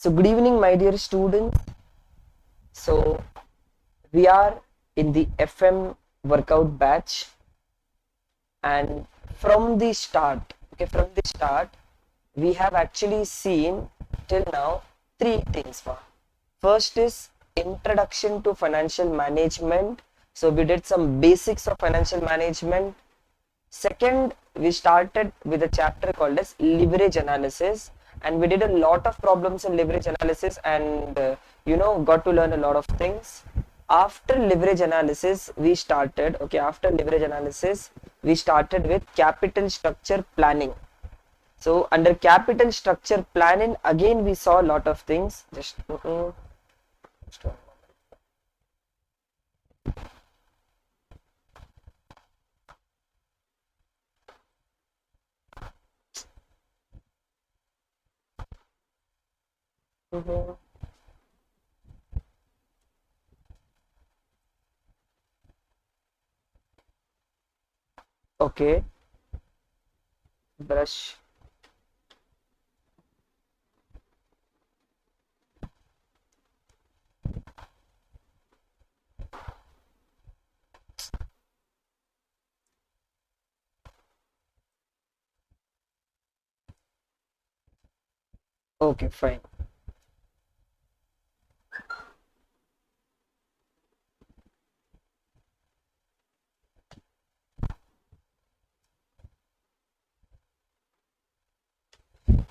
So good evening, my dear students. So we are in the FM workout batch, and from the start, we have actually seen till now three things. First is introduction to financial management. So we did some basics of financial management. Second, we started with a chapter called as leverage analysis, and we did a lot of problems in leverage analysis, and got to learn a lot of things. After leverage analysis, we started with capital structure planning. So under capital structure planning, again we saw a lot of things. Mhm. Okay, brush. Okay, fine.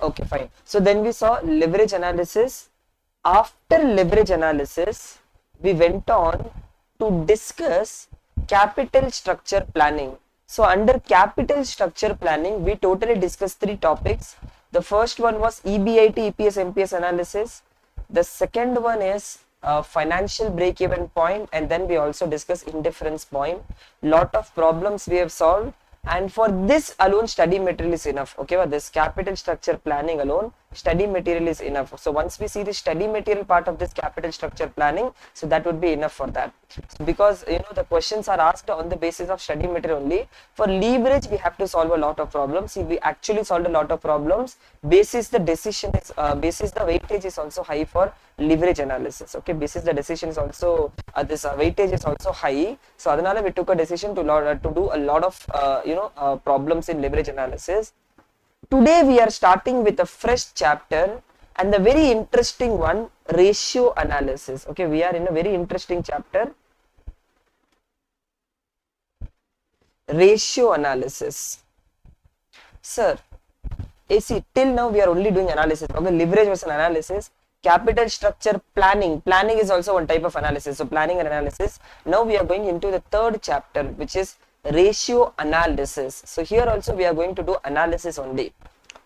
Okay, fine. So then we saw leverage analysis. After leverage analysis, we went on to discuss capital structure planning. So under capital structure planning, we totally discussed three topics. The first one was EBIT, EPS, MPS analysis. The second one is financial break-even point, and then we also discuss indifference point. Lot of problems we have solved, and for this alone study material is enough. Okay, but this capital structure planning alone study material is enough. So once we see the study material part of this capital structure planning, so that would be enough for that. So because the questions are asked on the basis of study material only. For leverage, we have to solve a lot of problems. See, we actually solved a lot of problems. Basis the weightage is also high for leverage analysis. Okay, basis the decision is also this weightage is also high. So adanala we took a decision to do a lot of problems in leverage analysis. Today we are starting with a fresh chapter, and the very interesting one, ratio analysis. Okay, we are in a very interesting chapter, ratio analysis. Sir, see, till now we are only doing analysis. Okay, leverage was an analysis. Capital structure planning. Planning is also one type of analysis. So planning and analysis. Now we are going into the third chapter, which is ratio analysis. So here also we are going to do analysis only.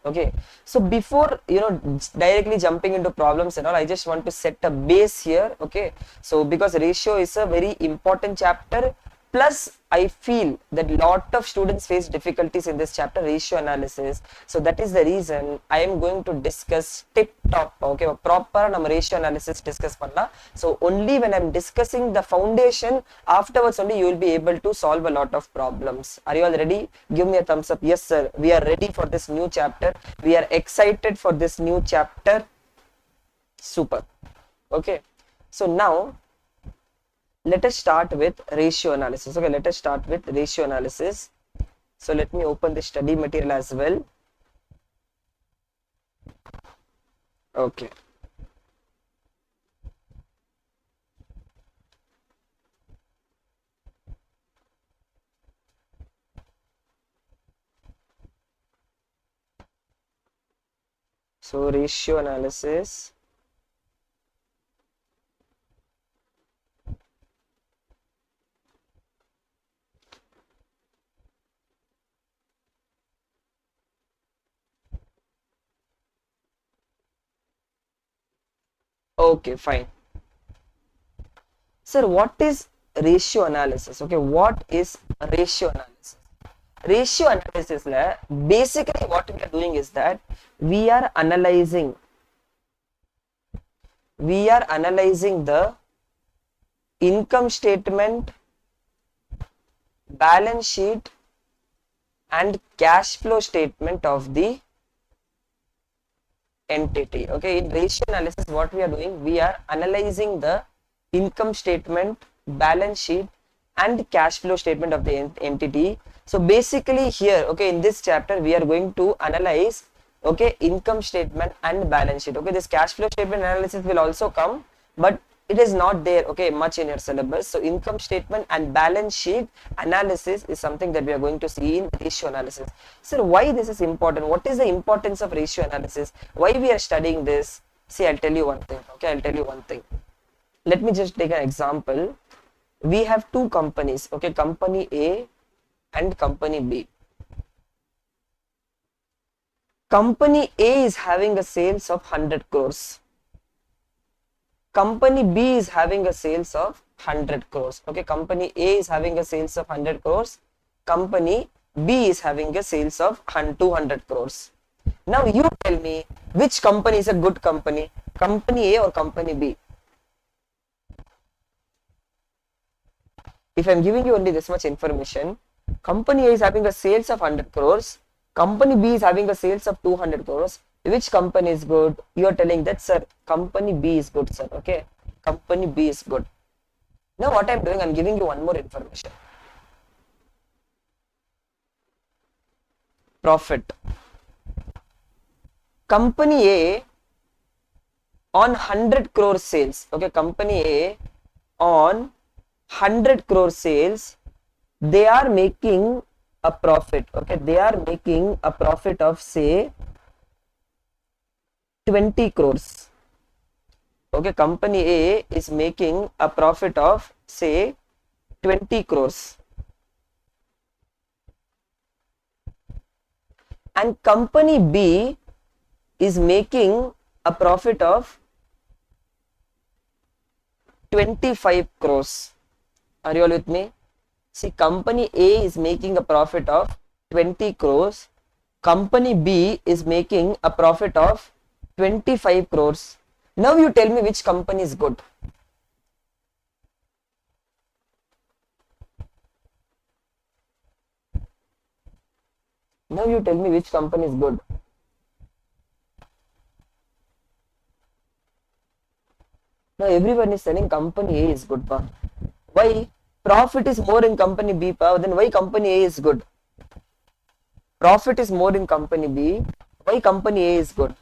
Okay, so before directly jumping into problems and all, I just want to set a base here. Okay, so because ratio is a very important chapter, plus I feel that lot of students face difficulties in this chapter, ratio analysis. So that is the reason I am going to discuss tip top. Okay, proper nam ratio analysis discuss panna. So only when I'm discussing the foundation, afterwards only you will be able to solve a lot of problems. Are you all ready? Give me a thumbs up. Yes sir, we are ready for this new chapter. We are excited for this new chapter. Super. Okay, so now let us start with ratio analysis. Okay, let us start with ratio analysis. So let me open the study material as well. Okay. So ratio analysis. Okay, fine. Sir, what is ratio analysis? Okay, what is ratio analysis? Ratio analysis, basically what we are doing is that we are analyzing the income statement, balance sheet, and cash flow statement of the entity. Okay, in ratio analysis, what we are doing, we are analyzing the income statement, balance sheet, and cash flow statement of the entity. So basically here, okay, in this chapter we are going to analyze, okay, income statement and balance sheet. Okay, this cash flow statement analysis will also come, but it is not there, okay, much in your syllabus. So income statement and balance sheet analysis is something that we are going to see in ratio analysis. So why this is important? What is the importance of ratio analysis? Why we are studying this? See, I'll tell you one thing. Okay, I'll tell you one thing. Let me just take an example. We have two companies, okay, company A and company B. Company A is having a sales of 100 crores. Company B is having a sales of 100 crores. Okay, company A is having a sales of 100 crores. Company B is having a sales of 200 crores. Now you tell me which company is a good company, company A or company B? If I'm giving you only this much information, company A is having a sales of 100 crores, company B is having a sales of 200 crores. Which company is good? You are telling that, sir, company B is good, sir. Okay, company B is good. Now what I'm doing, I'm giving you one more information. Profit. Company A on 100 crore sales, okay, company A on 100 crore sales, they are making a profit. Okay, they are making a profit of, say, 20 crores. Okay, company A is making a profit of, say, 20 crores. And company B is making a profit of 25 crores. Are you all with me? See, company A is making a profit of 20 crores. Company B is making a profit of 25 crores. Now you tell me which company is good. Now you tell me which company is good. Now everyone is saying company A is good, pa. Why? Profit is more in company B, pa. Then why company A is good? Profit is more in company B. Why company A is good?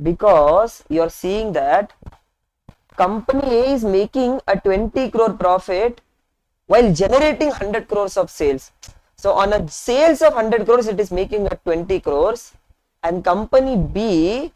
Because you are seeing that company A is making a 20 crore profit while generating 100 crores of sales. So on a sales of 100 crores, it is making a 20 crores, and company B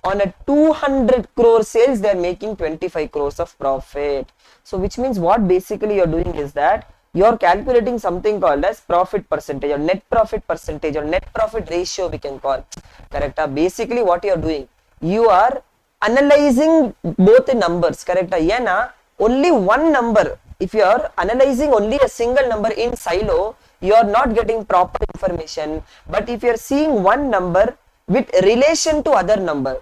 on a 200 crore sales, they are making 25 crores of profit. So which means what basically you're doing is that you're calculating something called as profit percentage or net profit percentage or net profit ratio, we can call. Correct? Basically what you're doing, you are analyzing both the numbers. Correct? Yeah, only one number. If you are analyzing only a single number in silo, you are not getting proper information. But if you are seeing one number with relation to other number,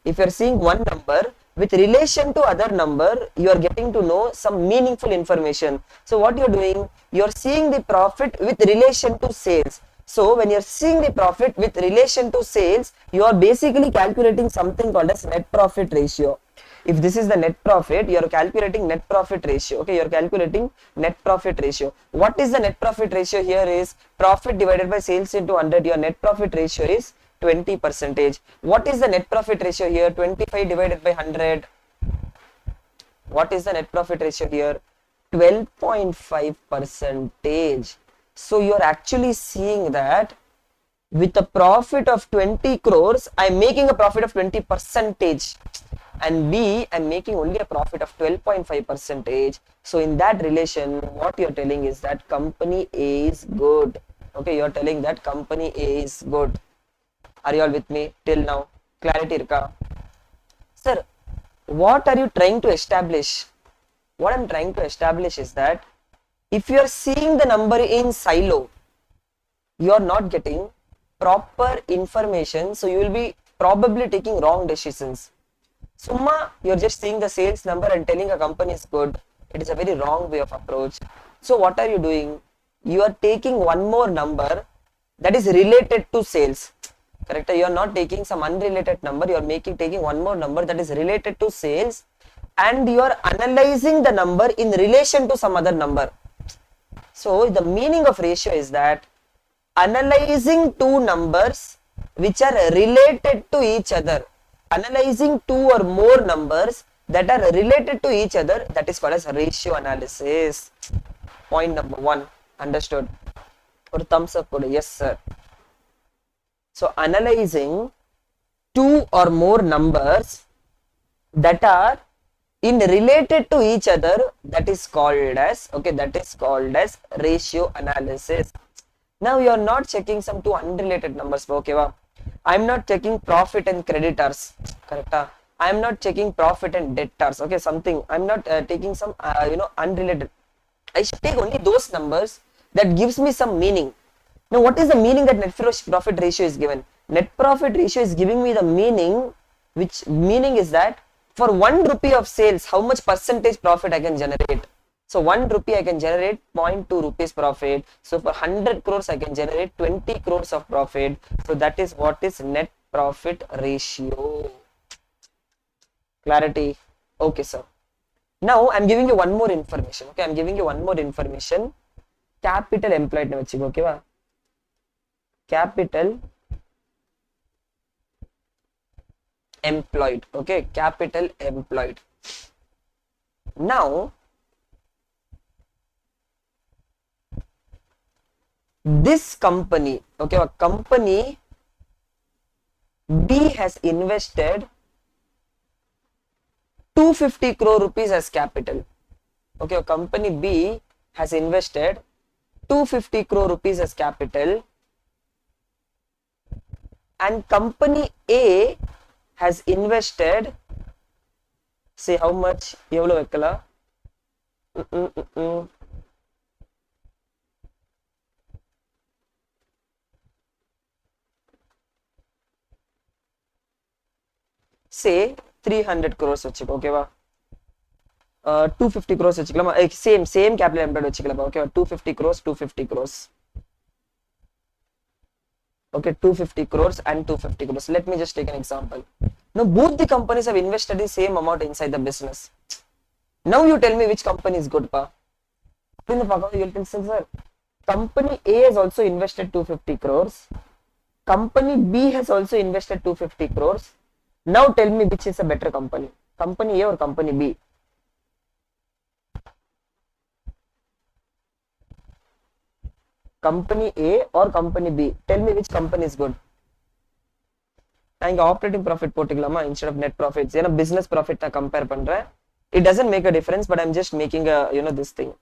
if you are seeing one number with relation to other number, you are getting to know some meaningful information. So what you are doing, you are seeing the profit with relation to sales. So when you are seeing the profit with relation to sales, you are basically calculating something called as net profit ratio. If this is the net profit, you are calculating net profit ratio. Okay, you are calculating net profit ratio. What is the net profit ratio here is profit divided by sales into 100. Your net profit ratio is 20%. What is the net profit ratio here? 25 divided by 100. What is the net profit ratio here? 12.5%. So you are actually seeing that with a profit of 20 crores, I am making a profit of 20%. And B, I am making only a profit of 12.5%. So in that relation, what you are telling is that company A is good. Okay, you are telling that company A is good. Are you all with me till now? Clarity irka? Sir, what are you trying to establish? What I'm trying to establish is that if you are seeing the number in silo, you are not getting proper information, so you will be probably taking wrong decisions. Summa, you're just seeing the sales number and telling a company is good. It is a very wrong way of approach. So what are you doing? You are taking one more number that is related to sales. Correct? You are not taking some unrelated number, you are taking one more number that is related to sales, and you are analyzing the number in relation to some other number. So the meaning of ratio is that analyzing two numbers which are related to each other. Analyzing two or more numbers that are related to each other, that is called as ratio analysis. Point number 1. Understood? Or thumbs up. Yes, sir. So analyzing two or more numbers that are in related to each other, that is called as, okay, that is called as ratio analysis. Now you are not checking some two unrelated numbers, okay? I'm not checking profit and creditors, correct? I'm not checking profit and debtors, okay? Something I'm not taking some unrelated. I should take only those numbers that gives me some meaning. Now, what is the meaning that net profit ratio is given? Net profit ratio is giving me the meaning, which meaning is that for 1 rupee of sales, how much percentage profit I can generate? So 1 rupee I can generate 0.2 rupees profit. So for 100 crores I can generate 20 crores of profit. So that is what is net profit ratio. Clarity? Okay, sir. Now I'm giving you one more information. Okay, I'm giving you one more information. Capital employed. Okay, capital employed. Okay, capital employed. Now this company, okay, a company B has invested 250 crore rupees as capital. Okay, a company B has invested 250 crore rupees as capital, and company A has invested, say how much, evlo vekkala, say 300 crores vechiko, okay va, 250 crores vechikala, same capital employed vechikala, okay, 250 crores, okay, 250 crores and 250 crores. Let me just take an example. Now both the companies have invested the same amount inside the business. Now you tell me which company is good, pa? You will tell, sir, company A has also invested 250 crores. Company B has also invested 250 crores. Now tell me which is a better company, company A or company B? Company A or company B? Tell me which company is good. And operating profit potikalama instead of net profits. You know, business profit na compare pandra. It doesn't make a difference, but I'm just making a, this thing.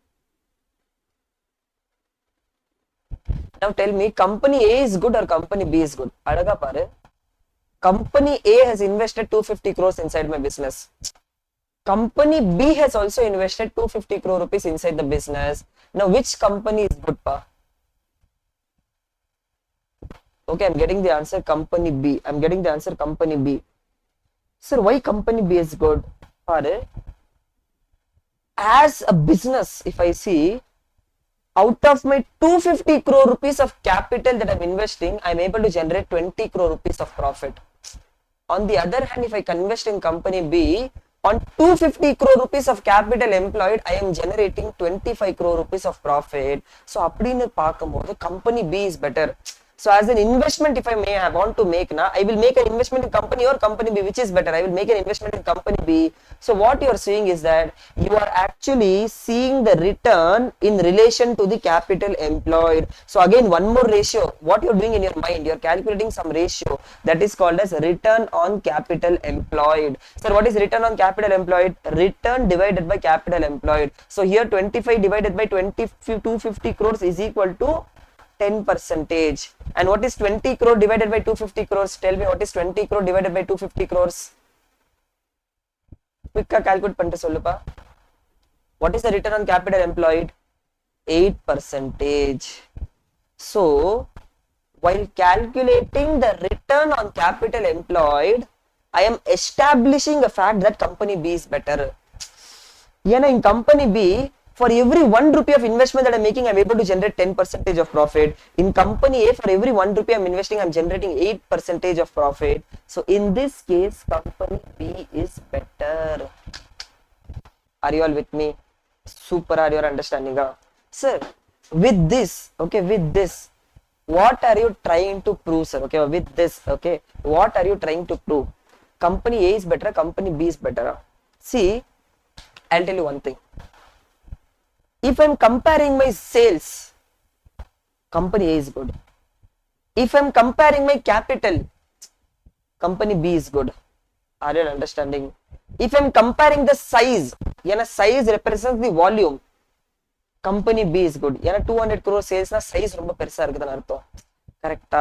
Now tell me, company A is good or company B is good? Adaga pare. Company A has invested 250 crores inside my business. Company B has also invested 250 crore rupees inside the business. Now which company is good, pa? Okay, I'm getting the answer company B. I'm getting the answer company B. Sir, why company B is good? As a business, if I see, out of my 250 crore rupees of capital that I'm investing, I'm able to generate 20 crore rupees of profit. On the other hand, if I invest in company B, on 250 crore rupees of capital employed, I am generating 25 crore rupees of profit. So, the company B is better. So, as an investment, if I want to make, I will make an investment in company or company B, which is better. I will make an investment in company B. So, what you are seeing is that you are actually seeing the return in relation to the capital employed. So, again, one more ratio. What you are doing in your mind, you are calculating some ratio that is called as return on capital employed. Sir, what is return on capital employed? Return divided by capital employed. So, here 25 divided by 250 crores is equal to 10%. And what is 20 crore divided by 250 crores? Tell me what is 20 crore divided by 250 crores? Quick calculate panta sollupa. What is the return on capital employed? 8%. So, while calculating the return on capital employed, I am establishing a fact that company B is better. In company B, For every 1 rupee of investment that I'm making, I'm able to generate 10% of profit. In company A, for every 1 rupee I'm investing, I'm generating 8% of profit. So in this case, company B is better. Are you all with me? Super, are you understanding? Sir, with this, okay, with this, what are you trying to prove, sir? Okay, with this, okay, what are you trying to prove? Company A is better, company B is better. See, I'll tell you one thing. If I'm comparing my sales, company A is good. If I'm comparing my capital, company B is good. Are you understanding? If I'm comparing the size, size represents the volume. Company B is good. 200 crore sales na size romba persa irukudhu artham. Correct?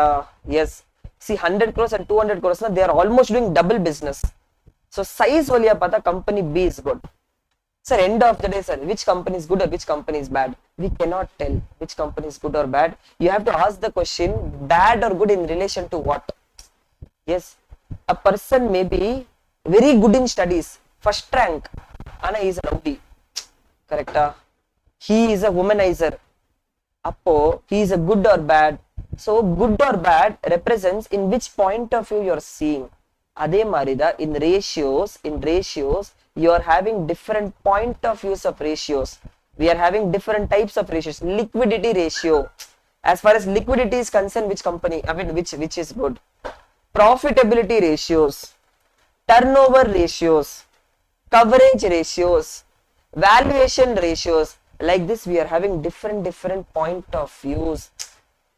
Yes. See, 100 crores and 200 crores na they are almost doing double business. So size valiya pata company B is good. Sir, end of the day, sir, which company is good or which company is bad? We cannot tell which company is good or bad. You have to ask the question, bad or good in relation to what? Yes, a person may be very good in studies, first rank, and he is a rowdy. Correct? He is a womanizer. Appo, he is a good or bad. So, good or bad represents in which point of view you are seeing. Adhe marida, in ratios, you are having different point of views of ratios. We are having different types of ratios. Liquidity ratio. As far as liquidity is concerned, which company, which is good? Profitability ratios, turnover ratios, coverage ratios, valuation ratios. Like this, we are having different point of views.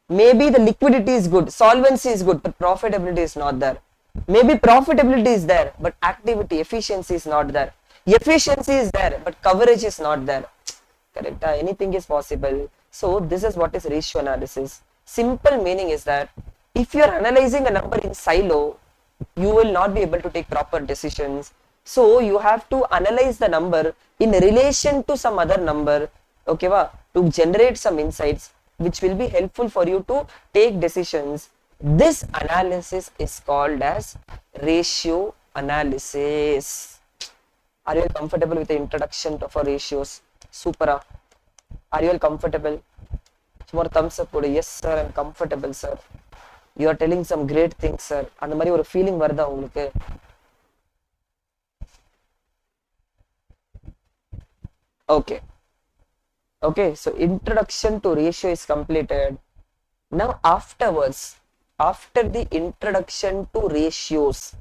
Maybe the liquidity is good, solvency is good, but profitability is not there. Maybe profitability is there, but activity, efficiency is not there. Efficiency is there, but coverage is not there. Correct? Anything is possible. So this is what is ratio analysis. Simple meaning is that if you are analyzing a number in silo, you will not be able to take proper decisions. So you have to analyze the number in relation to some other number, okay, to generate some insights which will be helpful for you to take decisions. This analysis is called as ratio analysis. Are you all comfortable with the introduction for ratios? Super. Are you all comfortable? More thumbs up. Yes sir, I'm comfortable sir. You are telling some great things sir. And the ஒரு feeling வருதா உங்களுக்கு? Okay, so introduction to ratio is completed. Now afterwards, after the introduction to ratios,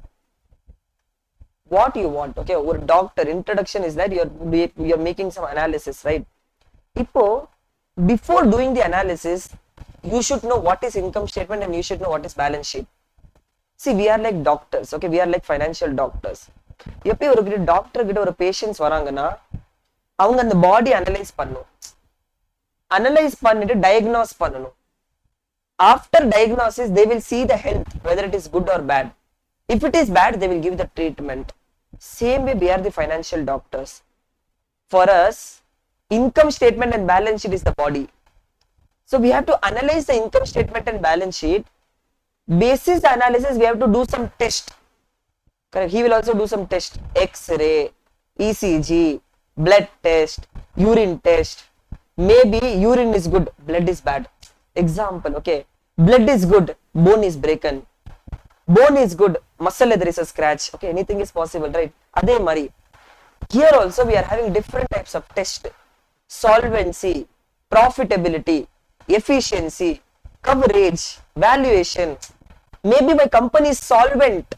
what you want? Okay, or doctor introduction is that you're making some analysis, right? Before doing the analysis, you should know what is income statement and you should know what is balance sheet. See, we are like doctors, okay, we are like financial doctors. எப்போ ஒரு doctor கிட்ட ஒரு patients வராங்கன்னா அவங்க அந்த பாடி analyse பண்ணணும், analyse பண்ணிட்டு diagnose பண்ணணும். After diagnosis, they will see the health, whether it is good or bad. If it is bad, they will give the treatment. Same way, we are the financial doctors. For us, income statement and balance sheet is the body. So we have to analyze the income statement and balance sheet. Basis the analysis, we have to do some test. Correct? He will also do some test. X-ray, ECG, blood test, urine test. Maybe urine is good, blood is bad. Example, okay, blood is good, bone is broken. Bone is good, muscle there is a scratch. Okay, anything is possible, right? Adhe mari. Here also we are having different types of test. Solvency, profitability, efficiency, coverage, valuation. Maybe my company is solvent,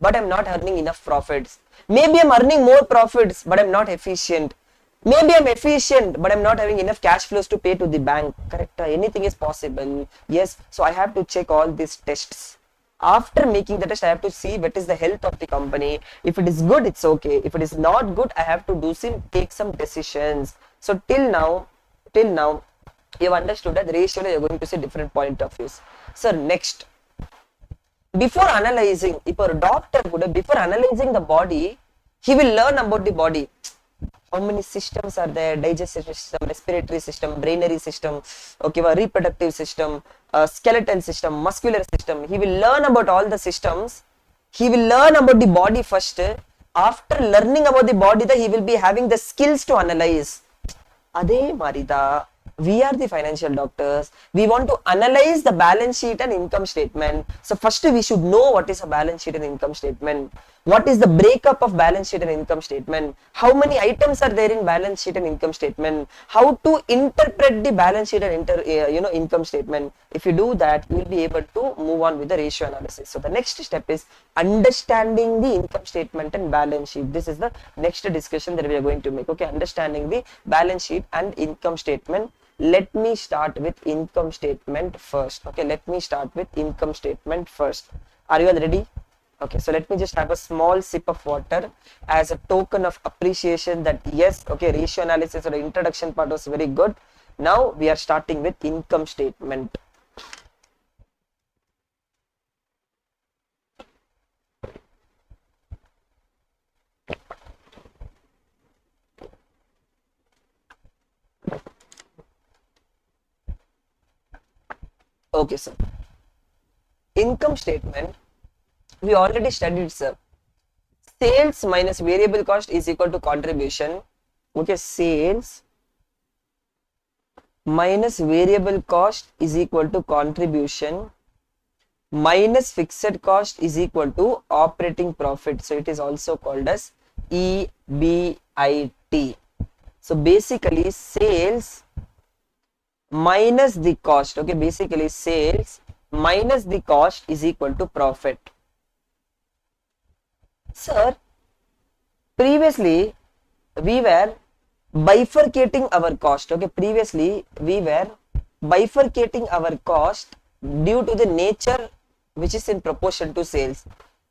but I'm not earning enough profits. Maybe I'm earning more profits, but I'm not efficient. Maybe I'm efficient, but I'm not having enough cash flows to pay to the bank. Correct? Anything is possible. Yes. So I have to check all these tests. After making the test, I have to see what is the health of the company. If it is good, it's okay. If it is not good, I have to take some decisions. So till now, you have understood that ratio, you're going to see different point of views. Sir, next. Before analyzing, if a doctor would, before analyzing the body, he will learn about the body. How many systems are there? Digestive system, respiratory system, brainary system, okay, reproductive system, skeletal system, muscular system. He will learn about all the systems. He will learn about the body first. After learning about the body, he will be having the skills to analyze. அதே மாதிரிதான் we are the financial doctors. We want to analyze the balance sheet and income statement. So first we should know what is a balance sheet and income statement. What is the breakup of balance sheet and income statement? How many items are there in balance sheet and income statement? How to interpret the balance sheet and income statement? If you do that, you will be able to move on with the ratio analysis. So the next step is understanding the income statement and balance sheet. This is the next discussion that we are going to make. Okay, understanding the balance sheet and income statement. Let me start with income statement first. Okay, let me start with income statement first. Are you all ready? Okay, so let me just have a small sip of water as a token of appreciation that yes, okay, ratio analysis or the introduction part was very good. Now we are starting with income statement. Okay, sir. Income statement, we already studied, sir. Sales minus variable cost is equal to contribution. Okay, sales minus variable cost is equal to contribution minus fixed cost is equal to operating profit. So it is also called as EBIT. So basically sales minus the cost. Okay, basically sales minus the cost is equal to profit. Sir, previously we were bifurcating our cost. Okay, previously we were bifurcating our cost due to the nature which is in proportion to sales.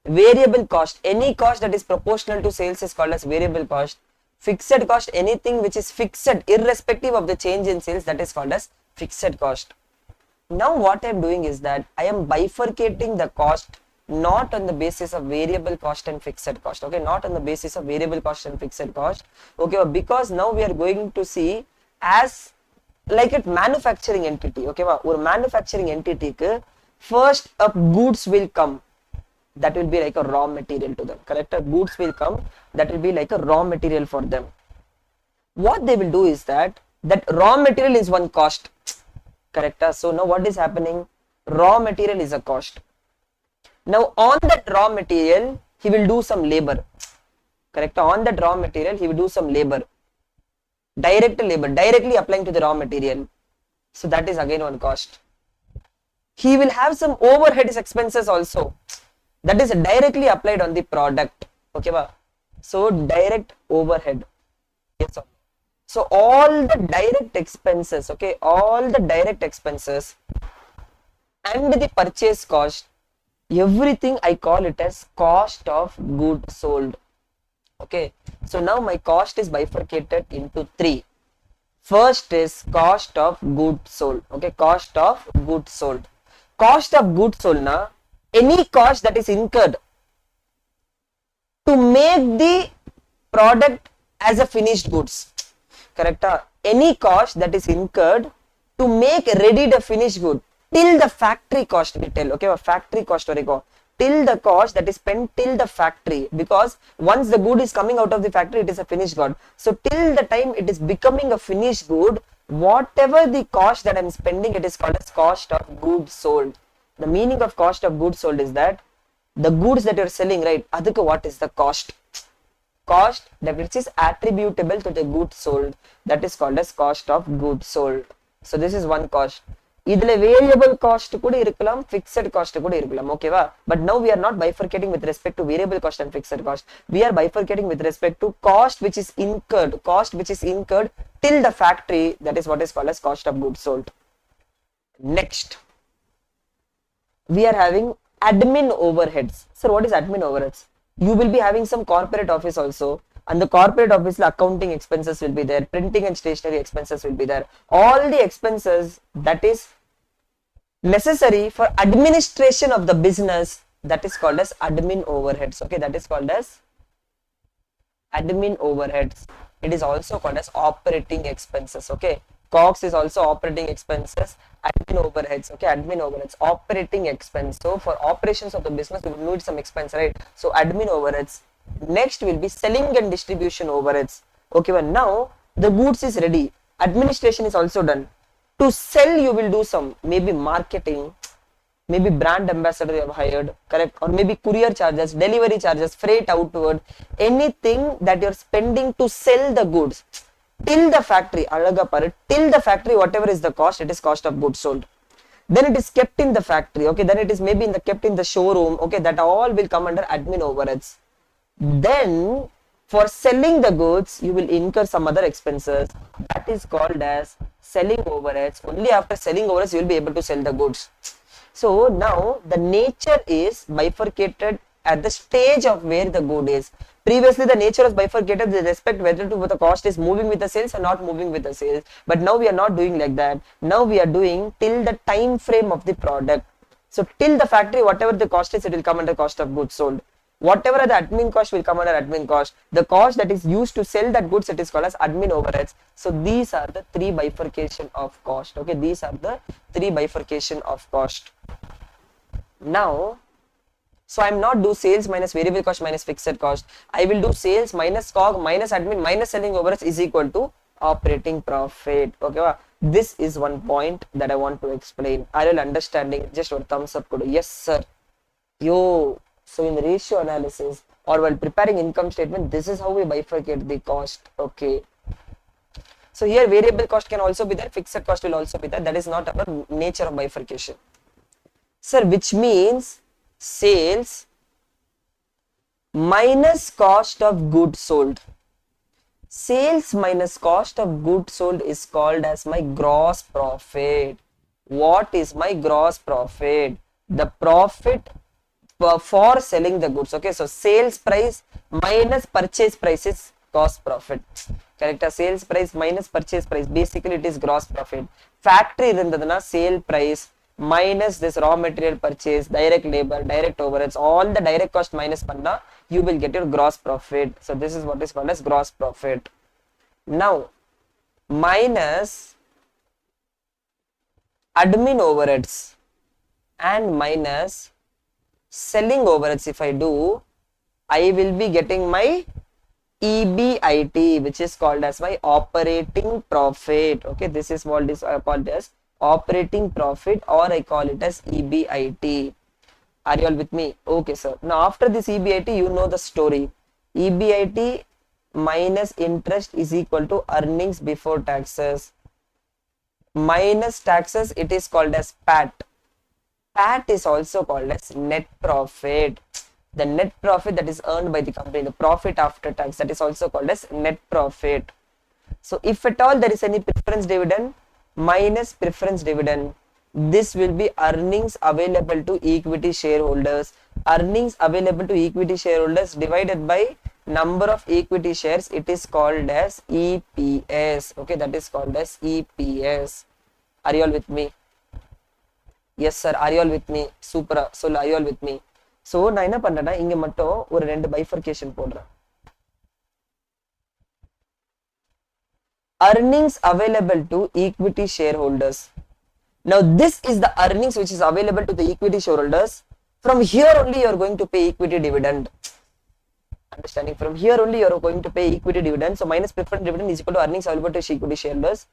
Variable cost, any cost that is proportional to sales is called as variable cost. Fixed cost, anything which is fixed irrespective of the change in sales, that is called as fixed cost. Now what I am doing is that I am bifurcating the cost not on the basis of variable cost and fixed cost. Okay, not on the basis of variable cost and fixed cost. Okay, because now we are going to see as like a manufacturing entity. Okay, or manufacturing entity first up goods will come, that will be like a raw material to them. Correct? Goods will come, that will be like a raw material for them. What they will do is that raw material is one cost. Correct? So now what is happening? Raw material is a cost. Now on that raw material, he will do some labor. Correct? On that raw material, he will do some labor. Direct labor, directly applying to the raw material. So that is again one cost. He will have some overhead expenses also. That is directly applied on the product. Okay, so direct overhead. Yes, sir. So all the direct expenses, okay, all the direct expenses and the purchase cost, everything I call it as cost of goods sold. Okay, so now my cost is bifurcated into three. First is cost of goods sold. Okay, cost of goods sold. Cost of goods sold na any cost that is incurred to make the product as a finished goods. Correct? Any cost that is incurred to make ready the finished good till the factory cost we tell. Okay, factory cost till the cost that is spent till the factory, because once the good is coming out of the factory, it is a finished good. So till the time it is becoming a finished good, whatever the cost that I'm spending, it is called as cost of goods sold. The meaning of cost of goods sold is that the goods that you're selling, right, adukku what is the cost? Cost that which is attributable to the goods sold, that is called as cost of goods sold. So this is one cost. இதுல variable cost கூட இருக்கலாம், fixed cost கூட இருக்கலாம். ஓகேவா? But now we are not bifurcating with respect to variable cost and fixed cost. We are bifurcating with respect to cost which is incurred till the factory, that is what is called as cost of goods sold. Next, we are having admin overheads. Sir, what is admin overheads? You will be having some corporate office also. And the corporate office accounting expenses will be there, printing and stationery expenses will be there. All the expenses that is necessary for administration of the business, that is called as admin overheads. Okay, that is called as admin overheads. It is also called as operating expenses. Okay, COGS is also operating expenses. Admin overheads. Okay, admin overheads, operating expense. So for operations of the business, we will need some expense, right? So admin overheads. Next will be selling and distribution overheads. Okay, well now the goods is ready. Administration is also done. To sell, you will do some maybe marketing, maybe brand ambassador you have hired, correct? Or maybe courier charges, delivery charges, freight outward, anything that you're spending to sell the goods till the factory, till the factory, whatever is the cost, it is cost of goods sold. Then it is kept in the factory, okay? Then it is maybe kept in the showroom, okay? That all will come under admin overheads. Then for selling the goods, you will incur some other expenses. That is called as selling overheads. Only after selling overheads, you will be able to sell the goods. So now the nature is bifurcated at the stage of where the good is. Previously, the nature was bifurcated with respect whether to the cost is moving with the sales or not moving with the sales. But now we are not doing like that. Now we are doing till the time frame of the product. So till the factory, whatever the cost is, it will come under cost of goods sold. Whatever the admin cost will come under admin cost. The cost that is used to sell that goods, it is called as admin overheads. So these are the three bifurcation of cost. Okay, these are the three bifurcation of cost. Now, so I'm not do sales minus variable cost minus fixed cost. I will do sales minus COG minus admin minus selling overheads is equal to operating profit. Okay, this is one point that I want to explain. Are you understanding? Just one thumbs up. Yes, sir. Yo. So in the ratio analysis or while preparing income statement, this is how we bifurcate the cost. Okay. So here variable cost can also be there, fixed cost will also be there. That is not our nature of bifurcation. Sir, which means sales minus cost of goods sold. Sales minus cost of goods sold is called as my gross profit. What is my gross profit? The profit for selling the goods. Okay, so sales price minus purchase price is cost profit. Correct? Sales price minus purchase price, basically it is gross profit. Factory irundadana sale price minus this raw material purchase, direct labor, direct overheads, all the direct cost minus panna, you will get your gross profit. So this is what is called as gross profit. Now minus admin overheads and minus selling overheads, if I do, I will be getting my EBIT, which is called as my operating profit. Okay, this is what is called as operating profit, or I call it as EBIT. Are you all with me? Okay, sir. Now after this EBIT, you know the story. EBIT minus interest is equal to earnings before taxes. Minus taxes, it is called as PAT. PAT is also called as net profit. The net profit that is earned by the company, the profit after tax, that is also called as net profit. So if at all there is any preference dividend, minus preference dividend, this will be earnings available to equity shareholders. Earnings available to equity shareholders divided by number of equity shares, it is called as EPS. Okay, that is called as EPS. Are you all with me? Yes sir, are you all with me? Super. So are you all with me? So நான் என்ன பண்றேன்னா இங்க மட்டும் ஒரு ரெண்டு bifurcation போடுறேன். Earnings available to equity shareholders. Now this is the earnings which is available to the equity shareholders. From here only you are going to pay equity dividend. Understanding? From here only you are going to pay equity dividend. So minus preferred dividend is equal to earnings available to equity shareholders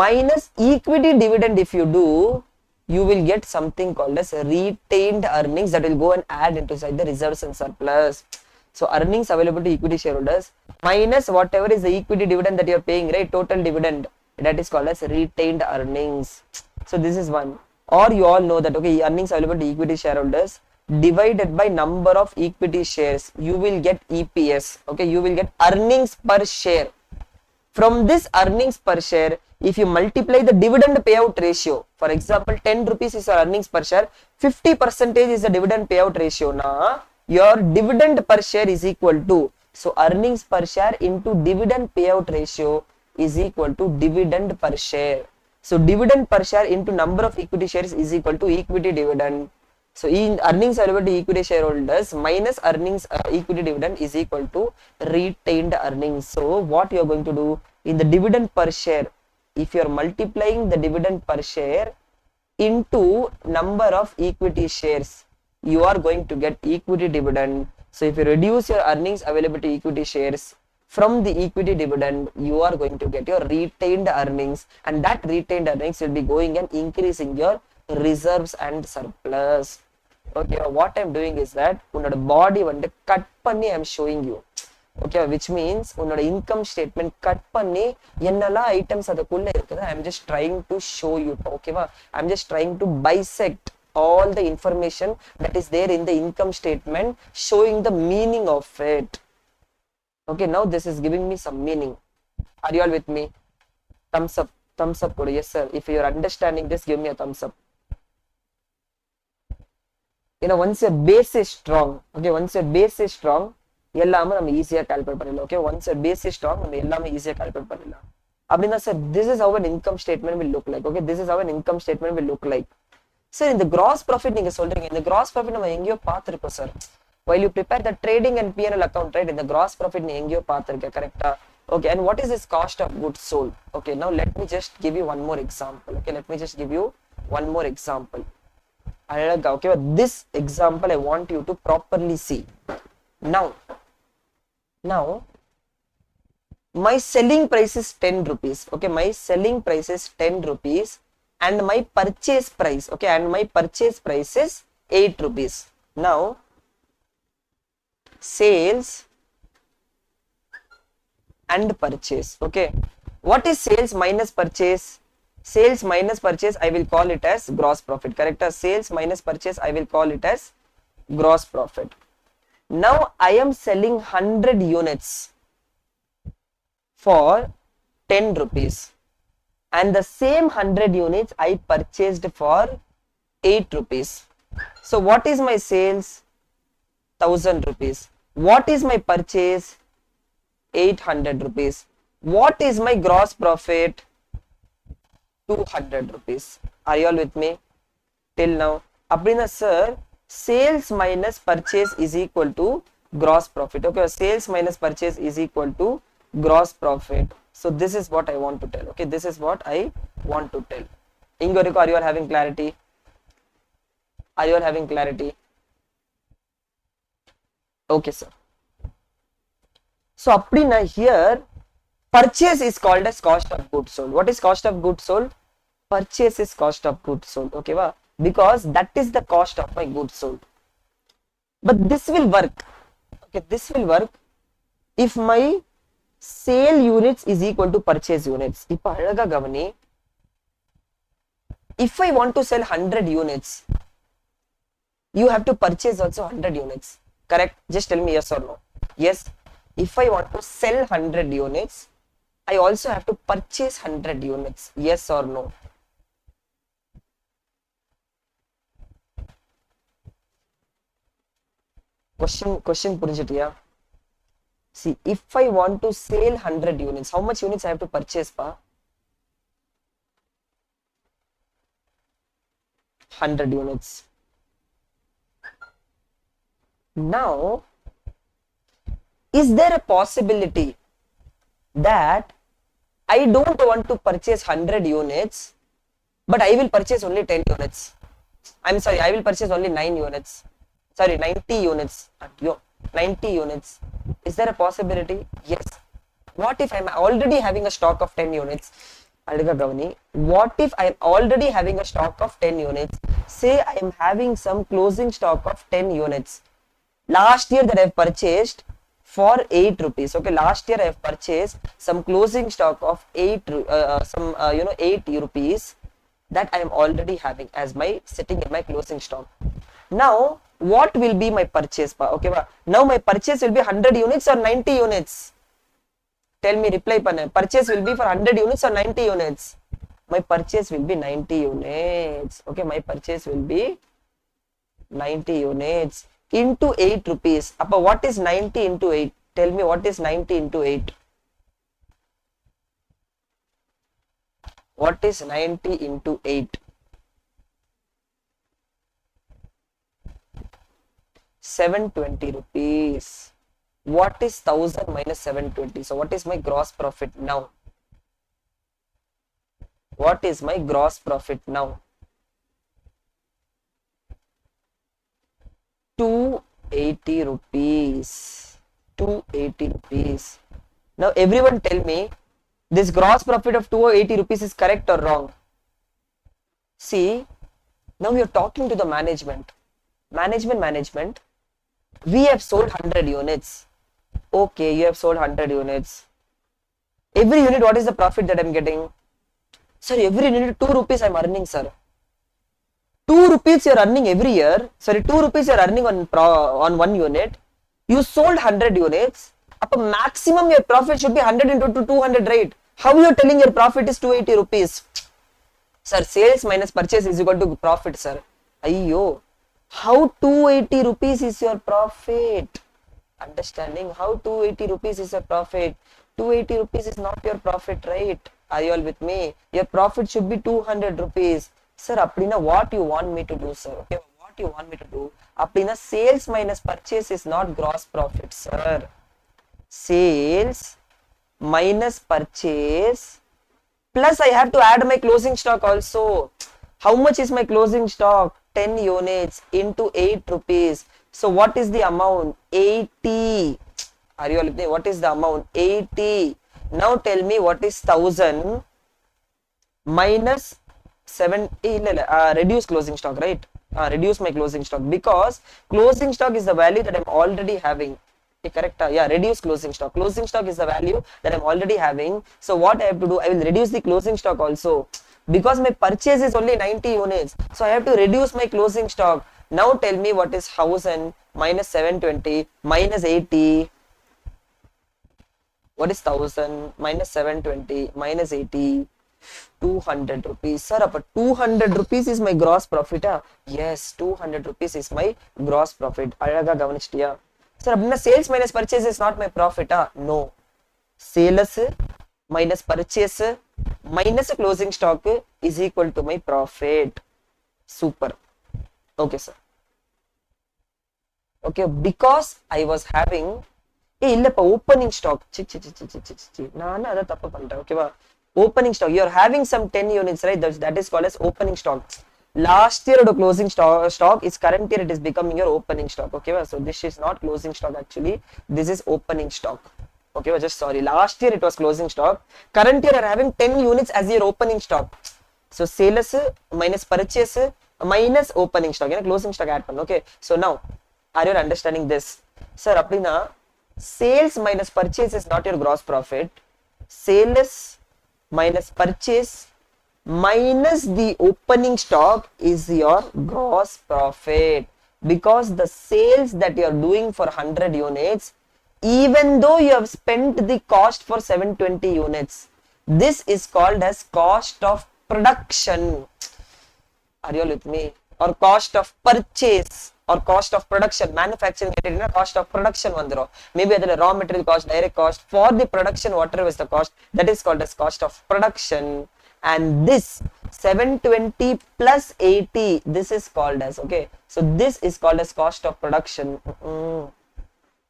minus equity dividend. If you do, you will get something called as retained earnings that will go and add into inside the reserves and surplus. So earnings available to equity shareholders minus whatever is the equity dividend that you are paying, right? Total dividend, that is called as retained earnings. So this is one. Or you all know that, okay, earnings available to equity shareholders divided by number of equity shares, you will get EPS. Okay, you will get earnings per share. From this earnings per share, if you multiply the dividend payout ratio, for example, 10 rupees is your earnings per share, 50% is the dividend payout ratio. Now, your dividend per share is equal to, so earnings per share into dividend payout ratio is equal to dividend per share. So dividend per share into number of equity shares is equal to equity dividend. So in earnings available to equity shareholders minus earnings equity dividend is equal to retained earnings. So what you are going to do in the dividend per share, if you are multiplying the dividend per share into number of equity shares, you are going to get equity dividend. So if you reduce your earnings available to equity shares from the equity dividend, you are going to get your retained earnings, and that retained earnings will be going and increasing your reserves and surplus. Okay, what I'm doing is that உன்னோட body வந்து cut பண்ணி I'm showing you. Okay, which means உன்னோட income statement cut பண்ணி என்னெல்லாம் items அதுக்குள்ள இருக்குது I'm just trying to show you. Okay, I'm just trying to bisect all the information that is there in the income statement, showing the meaning of it. Okay, now this is giving me some meaning. Are you all with me? Thumbs up, thumbs up. Yes sir, if you are understanding this, give me a thumbs up. Once your base is strong, okay, once your base is strong, எல்லாமே நம்ம ஈஸியா calculate பண்ணிடலாம். Okay, once your base is strong, நம்ம எல்லாமே ஈஸியா calculate பண்ணிடலாம். அப்படின்னா sir, this is how an income statement will look like. Okay, this is how an income statement will look like. Sir, இந்த gross profit நீங்க சொல்றீங்க, இந்த gross profit நம்ம எங்கேயோ பார்த்திருக்கோம் sir. While you prepare the trading and P&L account, right, இந்த gross profit நீ எங்கேயோ பார்த்திருக்க, கரெக்ட்டா? Okay, and what is this cost of goods sold? Okay, now let me just give you one more example. Okay, let me just give you one more example. Okay, this example I want you to properly see. Now my selling price is 10 rupees. Okay, my selling price is 10 rupees and my purchase price, okay, and my purchase price is 8 rupees. Now sales and purchase. Okay, what is sales minus purchase? Sales minus purchase, I will call it as gross profit. Correct? Sales minus purchase, I will call it as gross profit. Now I am selling 100 units for 10 rupees and the same 100 units I purchased for 8 rupees. So what is my sales? 1000 rupees. What is my purchase? 800 rupees. What is my gross profit? 200 rupees. Are you all with me till now? Appadina sir, sales minus purchase is equal to gross profit. Okay, sales minus purchase is equal to gross profit. So this is what I want to tell. Okay, this is what I want to tell. Ingoriko, are you all having clarity? Are you all having clarity? Okay sir. So appadina here, purchase is called as cost of goods sold. What is cost of goods sold? Purchase is cost of goods sold. Okay, because that is the cost of my goods sold. But this will work. Okay, this will work if my sale units is equal to purchase units. Ipa alaga gavani, if I want to sell 100 units, you have to purchase also 100 units. Correct? Just tell me yes or no. Yes, if I want to sell 100 units, I also have to purchase 100 units. Yes or no? Question புரிஞ்சிட்டியா? See, if I want to sell 100 units, how much units I have to purchase pa? 100 units. Now, is there a possibility that I don't want to purchase 100 units, but I will purchase only 10 units? I'm sorry, I will purchase only 9 units. Sorry, 90 units. 90 units. Is there a possibility? Yes. What if I'm already having a stock of 10 units? What if I'm already having a stock of 10 units? Say I am having some closing stock of 10 units. Last year that I've purchased for 8 rupees. Okay, last year I've purchased some closing stock of 8 rupees that I am already having as my sitting in my closing stock. Now, what will be my purchase? Okay, now my purchase will be 100 units or 90 units? Tell me, reply panna. Purchase will be for 100 units or 90 units? My purchase will be 90 units. Okay, my purchase will be 90 units into 8 rupees. Appa, what is 90 into 8? Tell me, what is 90 into 8? What is 90 into 8? 720 rupees. What is 1000 minus 720? So what is my gross profit now? What is my gross profit now? 280 rupees. 280 rupees. Now everyone tell me, this gross profit of 280 rupees is correct or wrong? See, now you're talking to the management. Management, we have sold 100 units. Okay, you have sold 100 units. Every unit, what is the profit that I'm getting? Sir, every unit 2 rupees I'm earning, sir. 2 rupees you're earning every year. Sorry, 2 rupees you're earning on one unit. You sold 100 units. Up maximum your profit should be 100 into 200, right? How you're telling your profit is 280 rupees? Sir, sales minus purchase is equal to profit, sir. Ayyo. How 280 rupees is your profit? Understanding how 280 rupees is your profit? 280 rupees is not your profit, right? Are you all with me? Your profit should be 200 rupees. Sir, appadina what you want me to do, sir? Okay, what you want me to do? Appadina sales minus purchase is not gross profit, sir. Sales minus purchase plus I have to add my closing stock also. How much is my closing stock? 10 units into 8 rupees. So what is the amount? 80. Are you all with me? What is the amount? 80. Now tell me what is 1000 minus 7. Reduce closing stock, right? Reduce my closing stock because closing stock is the value that I'm already having. Okay, correct? Yeah, reduce closing stock. Closing stock is the value that I'm already having. So what I have to do, I will reduce the closing stock also. Because my purchase is only 90 units. So I have to reduce my closing stock. Now tell me what is 1000 minus 720 minus 80. What is 1000 minus 720 minus 80? 200 rupees. Sir, 200 rupees is my gross profit. Yes, 200 rupees is my gross profit. Alaga gavanishtiya. Sir, sales minus purchase is not my profit. No. Sales minus purchase minus closing stock is equal to my profit. Super. Okay, sir. Okay, because I was having opening stock. Okay, opening stock. You're having some 10 units, right? That is called as opening stock. Last year the closing stock is current year it is becoming your opening stock. Okay, so this is not closing stock actually. This is opening stock. Okay, just sorry. Last year it was closing stock. Current year are having 10 units as your opening stock. So sales minus purchase minus opening stock. Closing stock add. Okay. So now, are you understanding this? Sir, appadina sales minus purchase is not your gross profit. Sales minus purchase minus the opening stock is your gross profit. Because the sales that you are doing for 100 units, even though you have spent the cost for 720 units, this is called as cost of production. Are you all with me? Or cost of purchase or cost of production. Manufacturing cost of production vandro. Maybe the raw material cost, direct cost for the production, whatever is the cost, that is called as cost of production. And this 720 plus 80, this is called as, okay, so this is called as cost of production.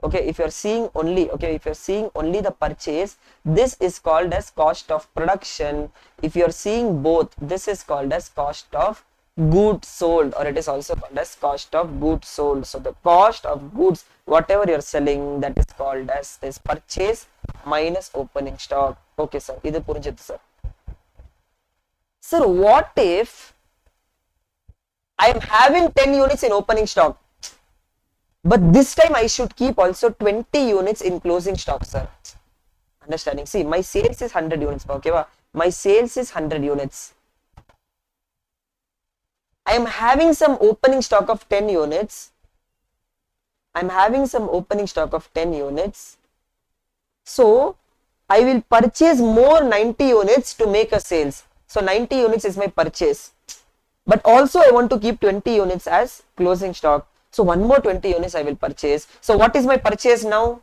Okay, if you're seeing only, okay, if you're seeing only the purchase, this is called as cost of production. If you're seeing both, this is called as cost of goods sold, or it is also called as cost of goods sold. So the cost of goods, whatever you're selling, that is called as this purchase minus opening stock. Okay, sir. Idu purinjithu, sir. Sir, what if I am having 10 units in opening stock, but this time I should keep also 20 units in closing stock, sir? Understanding? See, my sales is 100 units. Okay, my sales is 100 units. I am having some opening stock of 10 units. I'm having some opening stock of 10 units. So, I will purchase more 90 units to make a sales. So, 90 units is my purchase. But also, I want to keep 20 units as closing stock. So, one more 20 units I will purchase. So, what is my purchase now?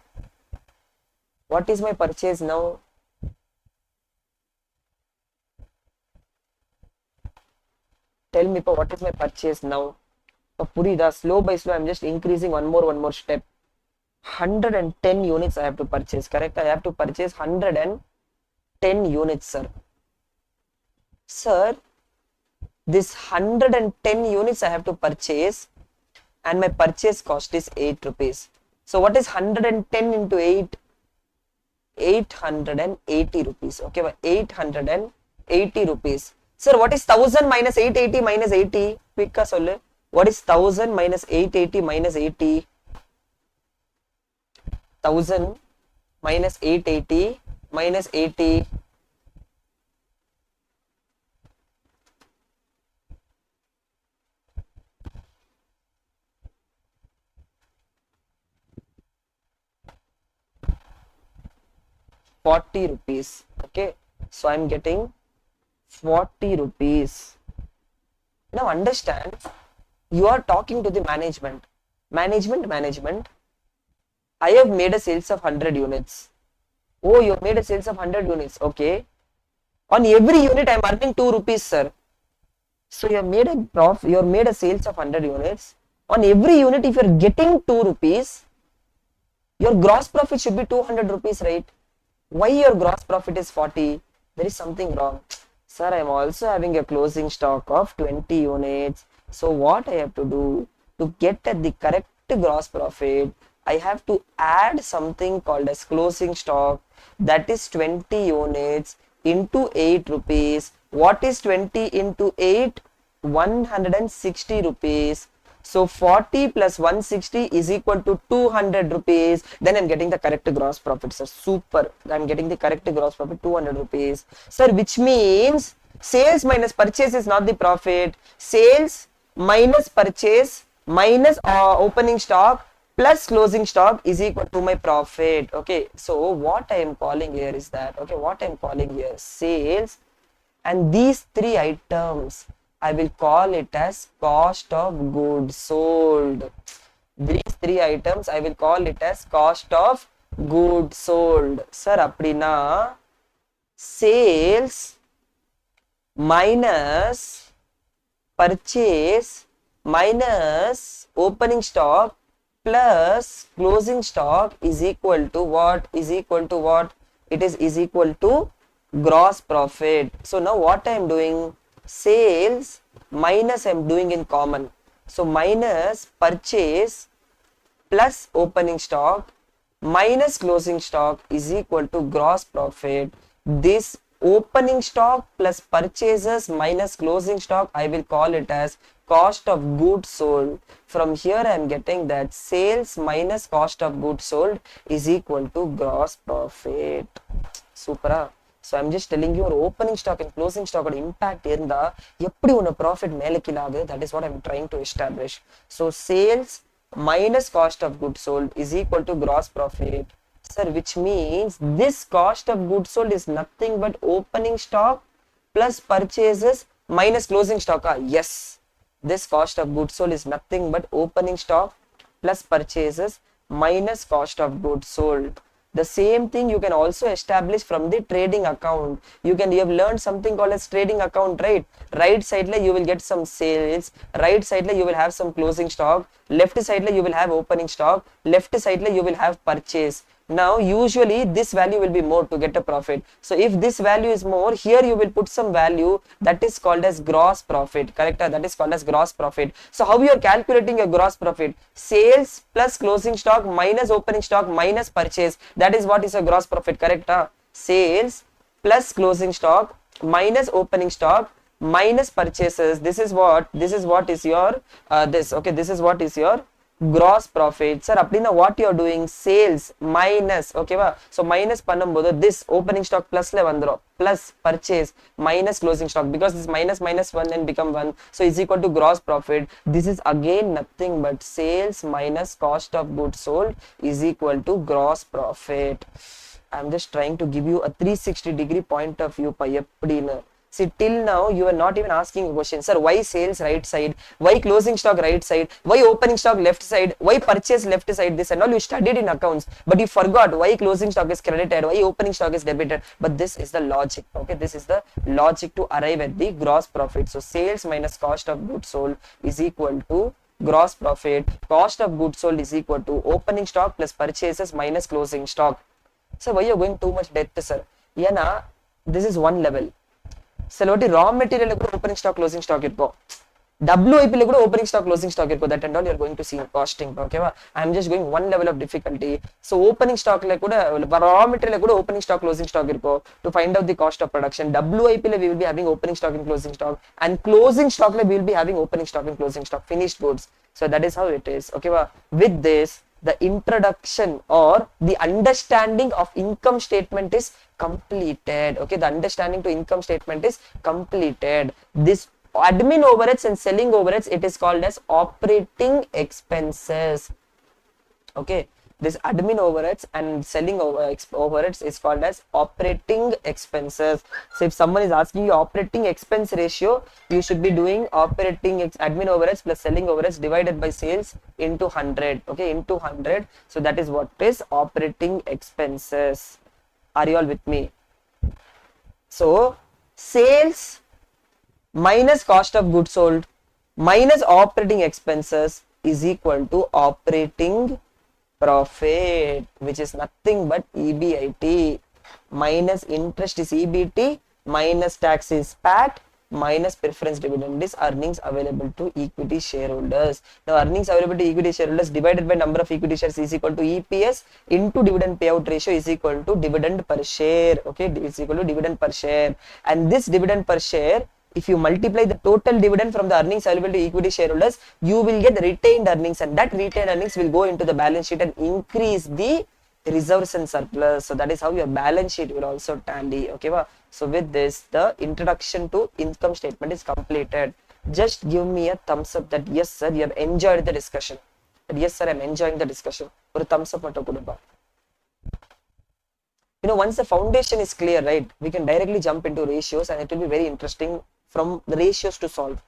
What is my purchase now? Tell me, what is my purchase now? Purida, slow by slow, I'm just increasing one more step. 110 units I have to purchase, correct? I have to purchase 110 units, sir. Sir, this 110 units I have to purchase, and my purchase cost is 8 rupees. So what is 110 into 8? 880 rupees. Okay, 880 rupees. Sir, what is 1000 minus 880 minus 80? Quick sollu. What is 1000 minus 880 minus 80? 1000 minus 880 minus 80. ₹40. Okay, so I'm getting 40 rupees. Now understand, you are talking to the management. Management. I have made a sales of 100 units. Oh, you have made a sales of 100 units. Okay. On every unit, I am earning 2 rupees, sir. So you have made a profit. You have made a sales of 100 units. On every unit, if you are getting 2 rupees, your gross profit should be 200 rupees, right? Why your gross profit is 40? There is something wrong. Sir, I am also having a closing stock of 20 units. So what I have to do to get at the correct gross profit, I have to add something called as closing stock, that is 20 units into 8 rupees. What is 20 into 8? 160 rupees. So 40 plus 160 is equal to 200 rupees. Then I'm getting the correct gross profit, sir. Super. I'm getting the correct gross profit, 200 rupees. Sir, which means sales minus purchase is not the profit. Sales minus purchase minus opening stock plus closing stock is equal to my profit. Okay. So what I am calling here is that, okay, what I am calling here sales, and these three items I will call it as cost of goods sold. These three items I will call it as cost of goods sold. Sir, appadina sales minus purchase minus opening stock plus closing stock is equal to what? Is equal to what? It is equal to gross profit. So now what I am doing? Sales minus I am doing in common. So minus purchase plus opening stock minus closing stock is equal to gross profit. This opening stock plus purchases minus closing stock, I will call it as cost of goods sold. From here I am getting that sales minus cost of goods sold is equal to gross profit. Super. So I'm just telling you, opening stock and closing stock impact இருந்தா எப்படி உன profit மேல கீழ ஆகுது, that is what I'm trying to establish. So sales minus cost of goods sold is equal to gross profit. Sir, which means this cost of goods sold is nothing but opening stock plus purchases minus closing stock. Yes, this cost of goods sold is nothing but opening stock plus purchases minus cost of goods sold. The same thing you can also establish from the trading account. You have learned something called as trading account, right? Right side you will get some sales, right side you will have some closing stock, left side you will have opening stock, left side you will have purchase. Now usually this value will be more to get a profit. So if this value is more, here you will put some value that is called as gross profit, correct? That is called as gross profit. So how you are calculating your gross profit? Sales plus closing stock minus opening stock minus purchase, that is what is a gross profit, correct? Sales plus closing stock minus opening stock minus purchases, this is what is your this, okay, this is what is your gross profit. Sir, அப்படினா what you are doing? Sales minus, okay va? So minus பண்ணும்போது this opening stock plus ல வந்துரும், plus purchase minus closing stock, because this minus minus 1 then become 1, so is equal to gross profit. This is again nothing but sales minus cost of goods sold is equal to gross profit. I'm just trying to give you a 360-degree point of view. எப்படின்னு see, till now you are not even asking a question. Sir, why sales right side? Why closing stock right side? Why opening stock left side? Why purchase left side? This and all you studied in accounts, but you forgot why closing stock is credited, why opening stock is debited. But this is the logic, okay? This is the logic to arrive at the gross profit. So sales minus cost of goods sold is equal to gross profit. Cost of goods sold is equal to opening stock plus purchases minus closing stock. So why you are going too much depth, sir? This is one level. சில வாட்டி ரா மெட்டீரியலுக்கு opening stock closing stock இருக்கும். WIP le kuda opening stock closing stock irko, that and all you are going to see in costing. Okay va, I am just going one level of difficulty. So opening stock le kuda raw material le kuda opening stock closing stock irko. To find out the cost of production, WIP le we will be having opening stock and closing stock, and closing stock le we will be having opening stock and closing stock, finished goods. So that is how it is. Okay va, with this the introduction or the understanding of income statement is completed. Okay, the understanding to income statement is completed. This admin overheads and selling overheads, it is called as operating expenses. Okay, this admin overheads and selling overheads is called as operating expenses. So if someone is asking you operating expense ratio, you should be doing admin overheads plus selling overheads divided by sales into 100. Okay, into 100. So that is what is operating expenses. Are you all with me? So sales minus cost of goods sold minus operating expenses is equal to operating profit, which is nothing but EBIT, minus interest is EBT, minus tax is PAT, minus preference dividend is earnings available to equity shareholders. Now earnings available to equity shareholders divided by number of equity shares is equal to EPS into dividend payout ratio is equal to dividend per share. Okay, is equal to dividend per share, and this dividend per share, if you multiply the total dividend from the earnings available to equity shareholders, you will get the retained earnings, and that retained earnings will go into the balance sheet and increase the reserves and surplus. So that is how your balance sheet will also tally. Okay, so with this, the introduction to income statement is completed. Just give me a thumbs up that yes sir, you have enjoyed the discussion. That yes sir, I am enjoying the discussion. Or thumbs up mattum kudupa. You know, once the foundation is clear, right, we can directly jump into ratios, and it will be very interesting from the ratios to solve.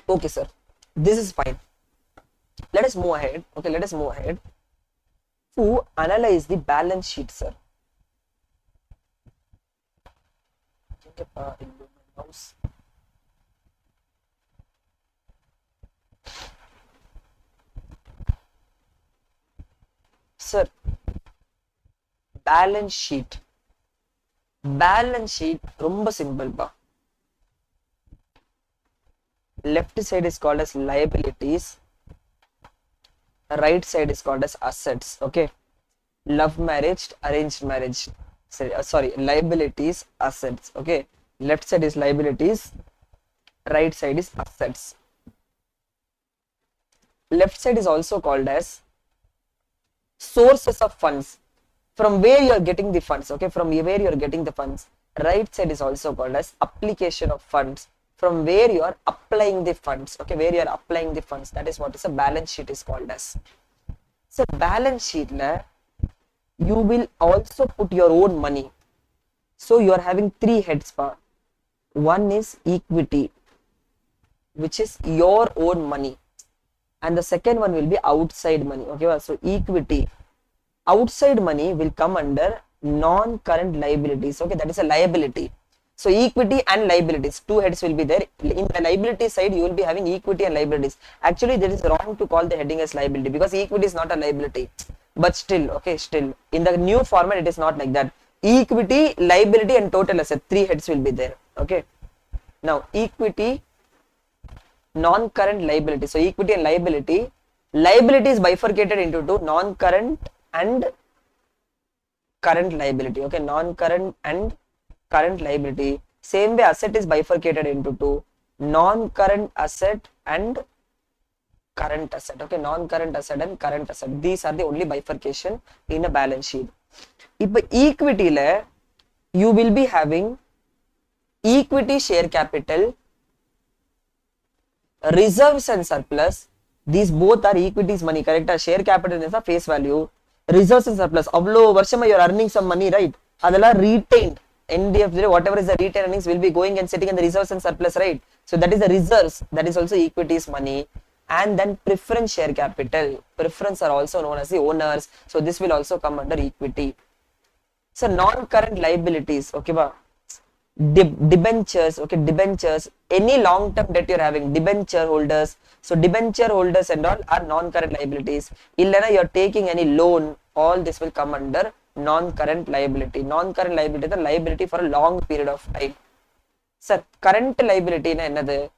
Okay sir, this is fine. Let us move ahead. Okay, let us move ahead to analyze the balance sheet, sir. Sir, balance sheet ரொம்ப simple pa. Left side is called as liabilities, right side is called as assets. Okay, love marriage, arranged marriage, sorry, liabilities, assets. Okay, left side is liabilities, right side is assets. Left side is also called as sources of funds, from where you are getting the funds. Okay, from where you are getting the funds. Right side is also called as application of funds, from where you are applying the funds. Okay, where you are applying the funds, that is what is a balance sheet is called as. So balance sheet la you will also put your own money. So you are having three heads pa. One is equity, which is your own money, and the second one will be outside money. Okay, so equity, outside money will come under non-current liabilities. Okay, that is a liability. So equity and liabilities, two heads will be there. In the liability side, you will be having equity and liabilities. Actually, that is wrong to call the heading as liability, because equity is not a liability. But still, okay, still in the new format, it is not like that. Equity, liability, and total asset, three heads will be there. Okay. Now equity, non-current liability. So equity and liability. Liability is bifurcated into two: non-current and current liability. Okay, non-current and current liability. Same way, asset is bifurcated into two: non-current asset and current asset. Okay, non-current asset and current asset. These are the only bifurcation in a balance sheet. If equity la, you will be having equity share capital, reserves and surplus. These both are equities money, correct? Share capital is a face value, reserves and surplus. Avlo varshama you are earning some money, right? Adala retained. End of the day, whatever is the retained earnings will be going and sitting in the reserves and surplus, right? So that is the reserves. That is also equities money. And then preference share capital. Preference are also known as the owners. So this will also come under equity. So non-current liabilities. Okay, ba? Debentures. Okay, debentures. Any long-term debt you're having, debenture holders. So debenture holders and all are non-current liabilities. Illana, you're taking any loan all this will come under non-current liability. Non-current liability is the liability for a long period of time. Sir, current liability na enadhu?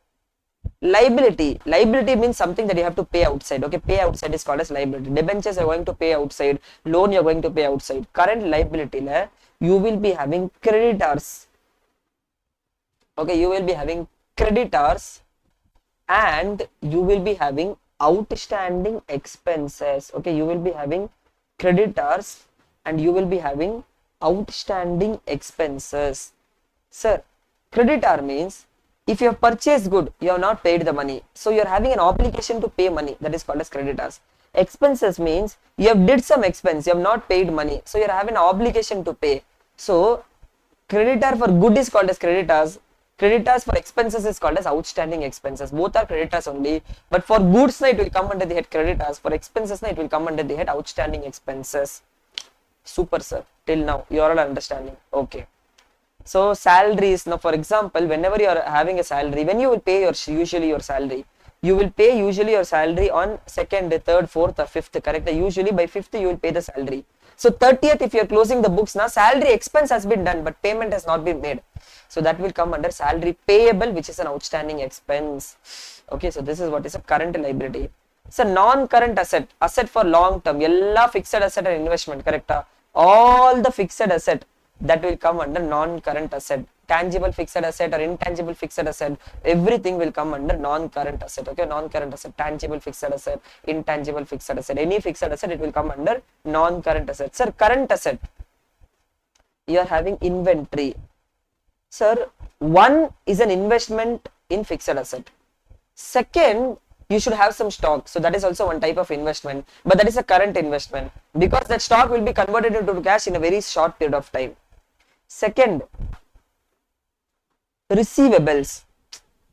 Liability means something that you have to pay outside. Okay, pay outside is called as liability. Debentures are going to pay outside, loan you are going to pay outside. Current liability la you will be having creditors. Okay, you will be having creditors and you will be having outstanding expenses. Okay, you will be having creditors and you will be having outstanding expenses. Sir, creditor means if you have purchased good, you have not paid the money, so you are having an obligation to pay money, that is called as creditors. Expenses means you have did some expense, you have not paid money, so you are having an obligation to pay. So creditor for good is called as creditors. Creditors for expenses is called as outstanding expenses. Both are creditors only, but for goods it will come under the head creditors. For expenses it will come under the head outstanding expenses. Super, sir. Till now you are all understanding. Okay. So salaries, now for example, whenever you are having a salary, when you will pay usually your salary, you will pay usually your salary on 2nd, 3rd, 4th or 5th, correct? Usually by 5th you will pay the salary. So 30th, if you are closing the books now, salary expense has been done but payment has not been made, so that will come under salary payable, which is an outstanding expense. Okay, so this is what is a current liability. So non-current asset for long term, ella fixed asset and investment, correct? All the fixed asset that will come under non-current asset. Tangible fixed asset or intangible fixed asset, everything will come under non-current asset. Okay, non-current asset, tangible fixed asset, intangible fixed asset, any fixed asset, it will come under non-current asset. Sir, current asset, you are having inventory. Sir, one is an investment in fixed asset. Second, you should have some stock, so that is also one type of investment, but that is a current investment because that stock will be converted into cash in a very short period of time. Second, receivables,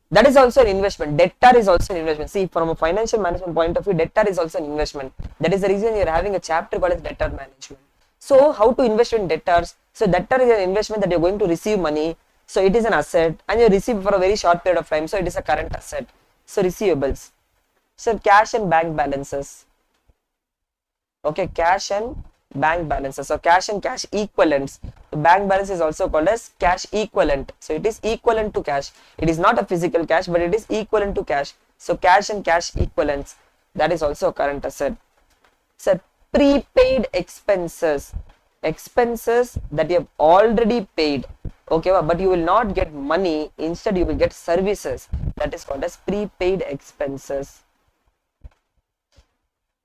that is also an investment. Debtor is also an investment. See, from a financial management point of view, debtor is also an investment. That is the reason you are having a chapter called as debtor management. So how to invest in debtors? So debtor is an investment that you are going to receive money, so it is an asset and you receive for a very short period of time, so it is a current asset. So receivables. So cash and bank balances. Okay, cash and bank balances, so cash and cash equivalents. The bank balance is also called as cash equivalent, so it is equivalent to cash. It is not a physical cash, but it is equivalent to cash. So cash and cash equivalents, that is also a current asset. So prepaid expenses, expenses that you have already paid, okay, but you will not get money, instead you will get services, that is called as prepaid expenses.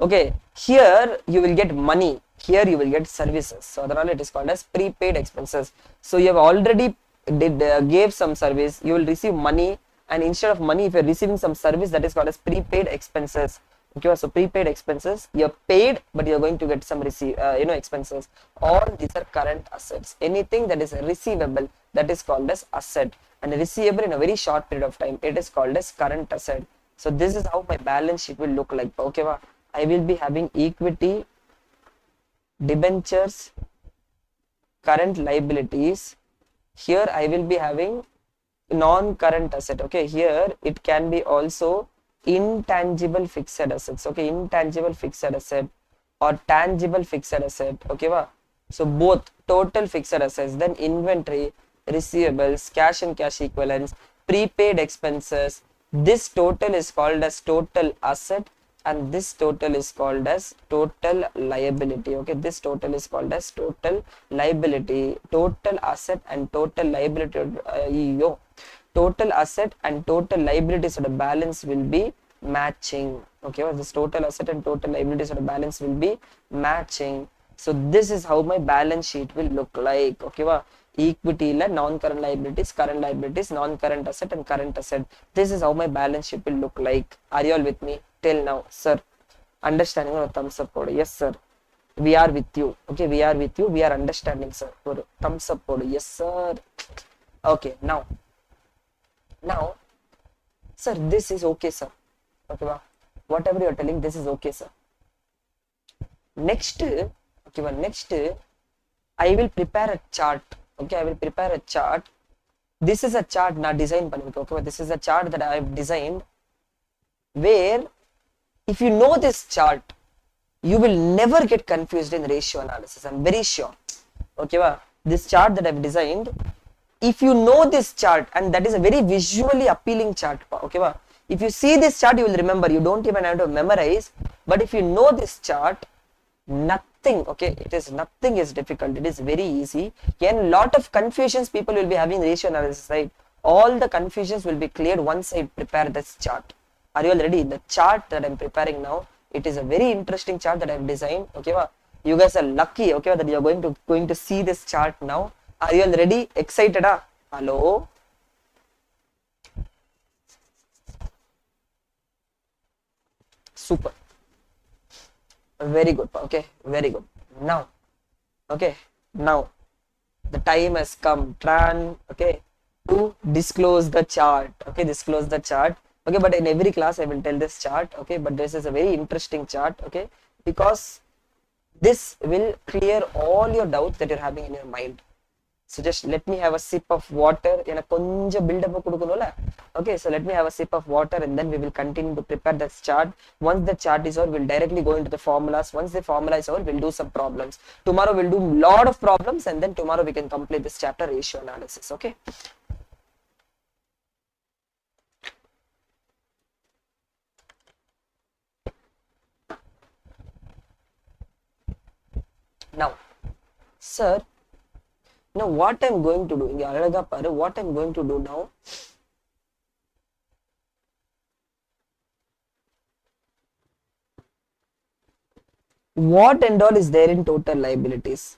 Okay, here you will get money, here you will get services, so otherwise it is called as prepaid expenses. So you have already gave some service, you will receive money, and instead of money, if you are receiving some service, that is called as prepaid expenses. Okay, so prepaid expenses, you are paid but you are going to get some expenses. All these are current assets. Anything that is receivable, that is called as asset, and receivable in a very short period of time, it is called as current asset. So this is how my balance sheet will look like. Okay, I will be having equity, debentures, current liabilities. Here I will be having non-current asset. Okay, here it can be also intangible fixed assets. Okay, intangible fixed asset or tangible fixed asset. Okay, so both total fixed assets, then inventory, receivables, cash and cash equivalents, prepaid expenses. This total is called as total asset and this total is called as total liability. Okay, this total is called as total liability. Total asset and total liability, total asset and total liabilities of the balance will be matching. Okay, this total asset and total liabilities of the balance will be matching. So this is how my balance sheet will look like. Okay, equity la non-current liabilities, non-current asset and current asset. This is how my balance sheet will look like. Are you all with me till now, sir? Understanding or thumbs up order? Yes, sir. We are with you. Okay, we are with you. We are understanding, sir. Or thumbs up order? Yes, sir. Okay, now, sir, this is okay, sir. Okay, whatever you are telling, this is okay, sir. Next, okay, next, I will prepare a chart. Okay, I will prepare a chart. This is a chart na design panirukku. Okay, this is a chart that I have designed, where if you know this chart, you will never get confused in ratio analysis. I'm very sure. Okay, wow. This chart that I've designed, if you know this chart, and that is a very visually appealing chart, okay, wow. If you see this chart, you will remember. You don't even have to memorize. But if you know this chart, nothing, okay, nothing is difficult. It is very easy. And lot of confusions people will be having ratio analysis, right? All the confusions will be cleared once I prepare this chart. Are you all ready? The chart that I'm preparing now, it is a very interesting chart that I've designed. Okay, wow. You guys are lucky, okay, that you're going to see this chart now. Are you all ready? Excited? Hello? Super. Very good. Okay, very good. Now, okay, now the time has come, okay, to disclose the chart. Okay, disclose the chart. Okay, but in every class I will tell this chart. Okay, but this is a very interesting chart. Okay, because this will clear all your doubts that you're having in your mind. So just let me have a sip of water. Okay, so let me have a sip of water and then we will continue to prepare this chart. Once the chart is over, we'll directly go into the formulas. Once the formula is over, we'll do some problems. Tomorrow we'll do a lot of problems and then tomorrow we can complete this chapter, ratio analysis. Okay. Now, sir, now what I'm going to do, what I'm going to do now, what and all is there in total liabilities?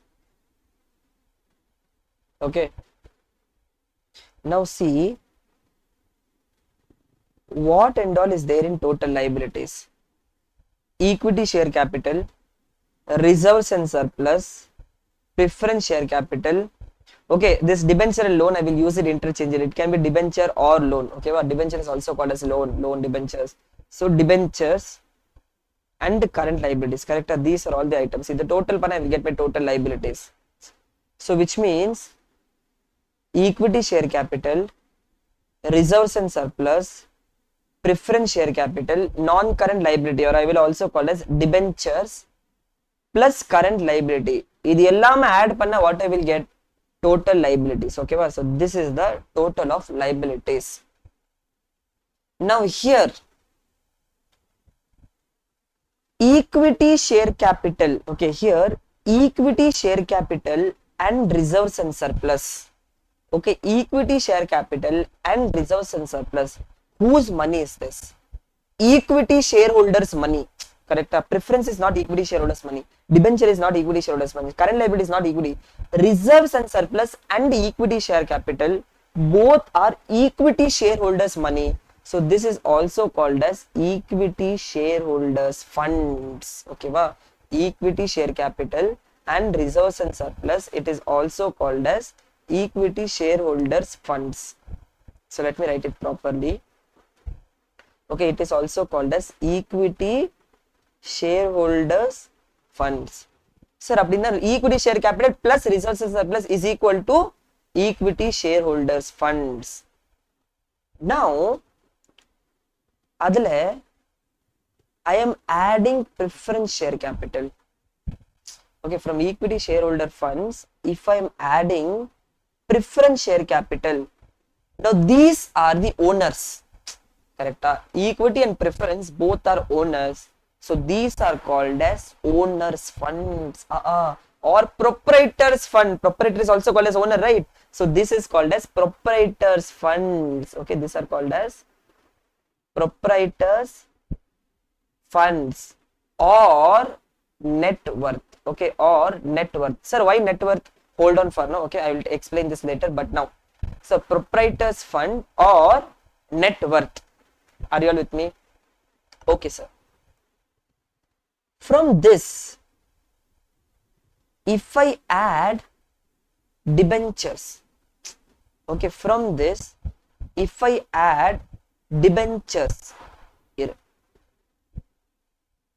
Okay, now see, what and all is there in total liabilities? Equity share capital, reserves and surplus, preference share capital. Okay, this debenture and loan, I will use it interchangeably. It can be debenture or loan. Okay, but debenture is also called as loan debentures. So debentures and current liabilities, correct? These are all the items. See, the total one I will get my total liabilities. So which means equity share capital, reserves and surplus, preference share capital, non-current liability, or I will also call as debentures plus current liability. This all add panna, what I will get? Total liabilities. Okay, so this is the total of liabilities. Now here, equity share capital. Okay, here equity share capital and reserves and surplus. Okay, equity share capital and reserves and surplus. Whose money is this? Equity shareholders' money. Correct. Preference is not equity shareholders' money. Debenture is not equity shareholders' money. Current liability is not equity. Reserves and surplus and equity share capital, both are equity shareholders' money. So this is also called as equity shareholders' funds. Okay, wow. Equity share capital and reserves and surplus, it is also called as equity shareholders' funds. So let me write it properly. Okay, it is also called as equity shareholders funds. Sir, equity share capital plus reserves and surplus is equal to equity shareholders funds. Now, I am adding preference share capital. Okay, from equity shareholder funds, if I am adding preference share capital, now these are the owners. Correct? Equity and preference both are owners. So these are called as owners funds or proprietors fund. Proprietor is also called as owner, right? So this is called as proprietors funds. Okay, these are called as proprietors funds or net worth. Okay, or net worth. Sir, why net worth? Hold on for now. Okay, I will explain this later. But now, so proprietors fund or net worth. Are you all with me? Okay, sir. From this, if I add debentures, okay, from this, if I add debentures here,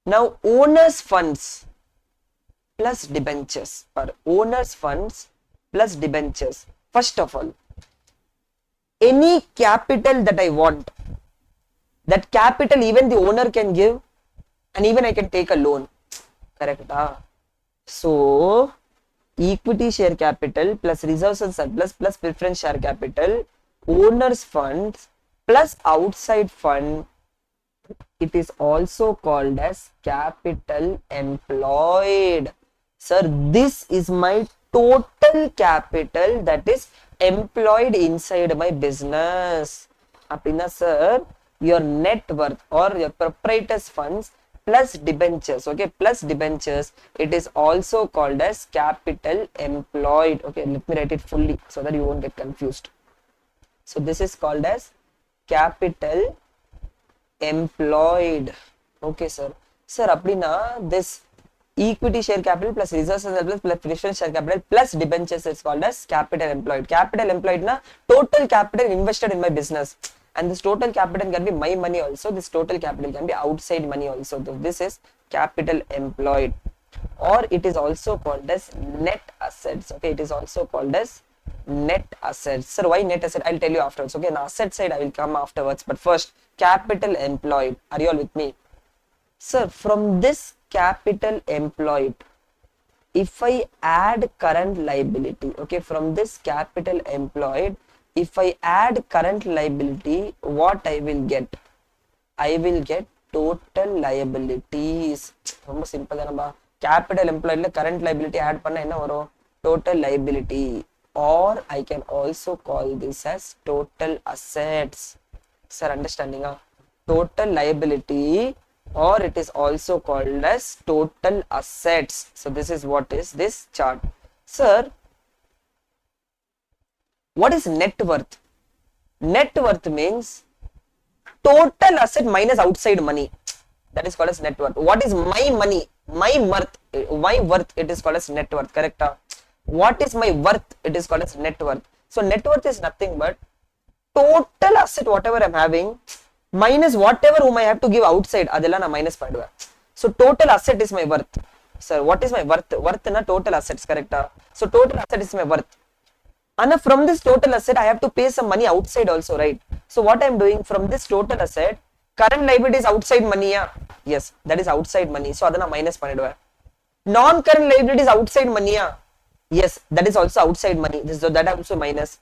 now owners funds plus debentures, or owners funds plus debentures. First of all, any capital that I want, that capital even the owner can give, and even I can take a loan. correct? So equity share capital plus reserves and surplus plus preference share capital, owners funds plus outside fund, it is also called as capital employed. Sir, this is my total capital that is employed inside my business. Appadina sir, your net worth or your proprietor's funds plus debentures, okay, plus debentures, it is also called as capital employed. Okay, let me write it fully so that you won't get confused. So this is called as capital employed. Okay, sir. Sir, appadina this equity share capital plus reserves and surplus plus preference share capital plus debentures is called as capital employed. Capital employed na total capital invested in my business. And this total capital can be my money also. This total capital can be outside money also. So this is capital employed. Or it is also called as net assets. Okay, it is also called as net assets. Sir, why net asset? I'll tell you afterwards. Okay, on the asset side I will come afterwards. But first, capital employed. Are you all with me? Sir, from this capital employed, if I add current liability, okay, from this capital employed, if I add current liability, what I will get? I will get total liabilities. ரொம்ப simple தானப்பா. Capital employed current liability add பண்ண என்ன வரும்? Total liability. Or I can also call this as total assets. Sir, understanding? Total liability, or it is also called as total assets. So this is what is this chart. Sir, what is net worth? Net worth means total asset minus outside money. That is called as net worth. What is my money? My worth, it is called as net worth, correct? What is my worth? It is called as net worth. So net worth is nothing but total asset whatever I'm having minus whatever whom I have to give outside. Adella na minus panduva. So total asset is my worth. Sir, what is my worth? Worth na total assets, correct? So total asset is my worth. And from this total asset, I have to pay some money outside also, right? So what I'm doing from this total asset, current liability is outside money, yeah? Yes, that is outside money. So adana minus panidva. Non-current liability is outside money, yeah? Yes, that is also outside money. This that also minus.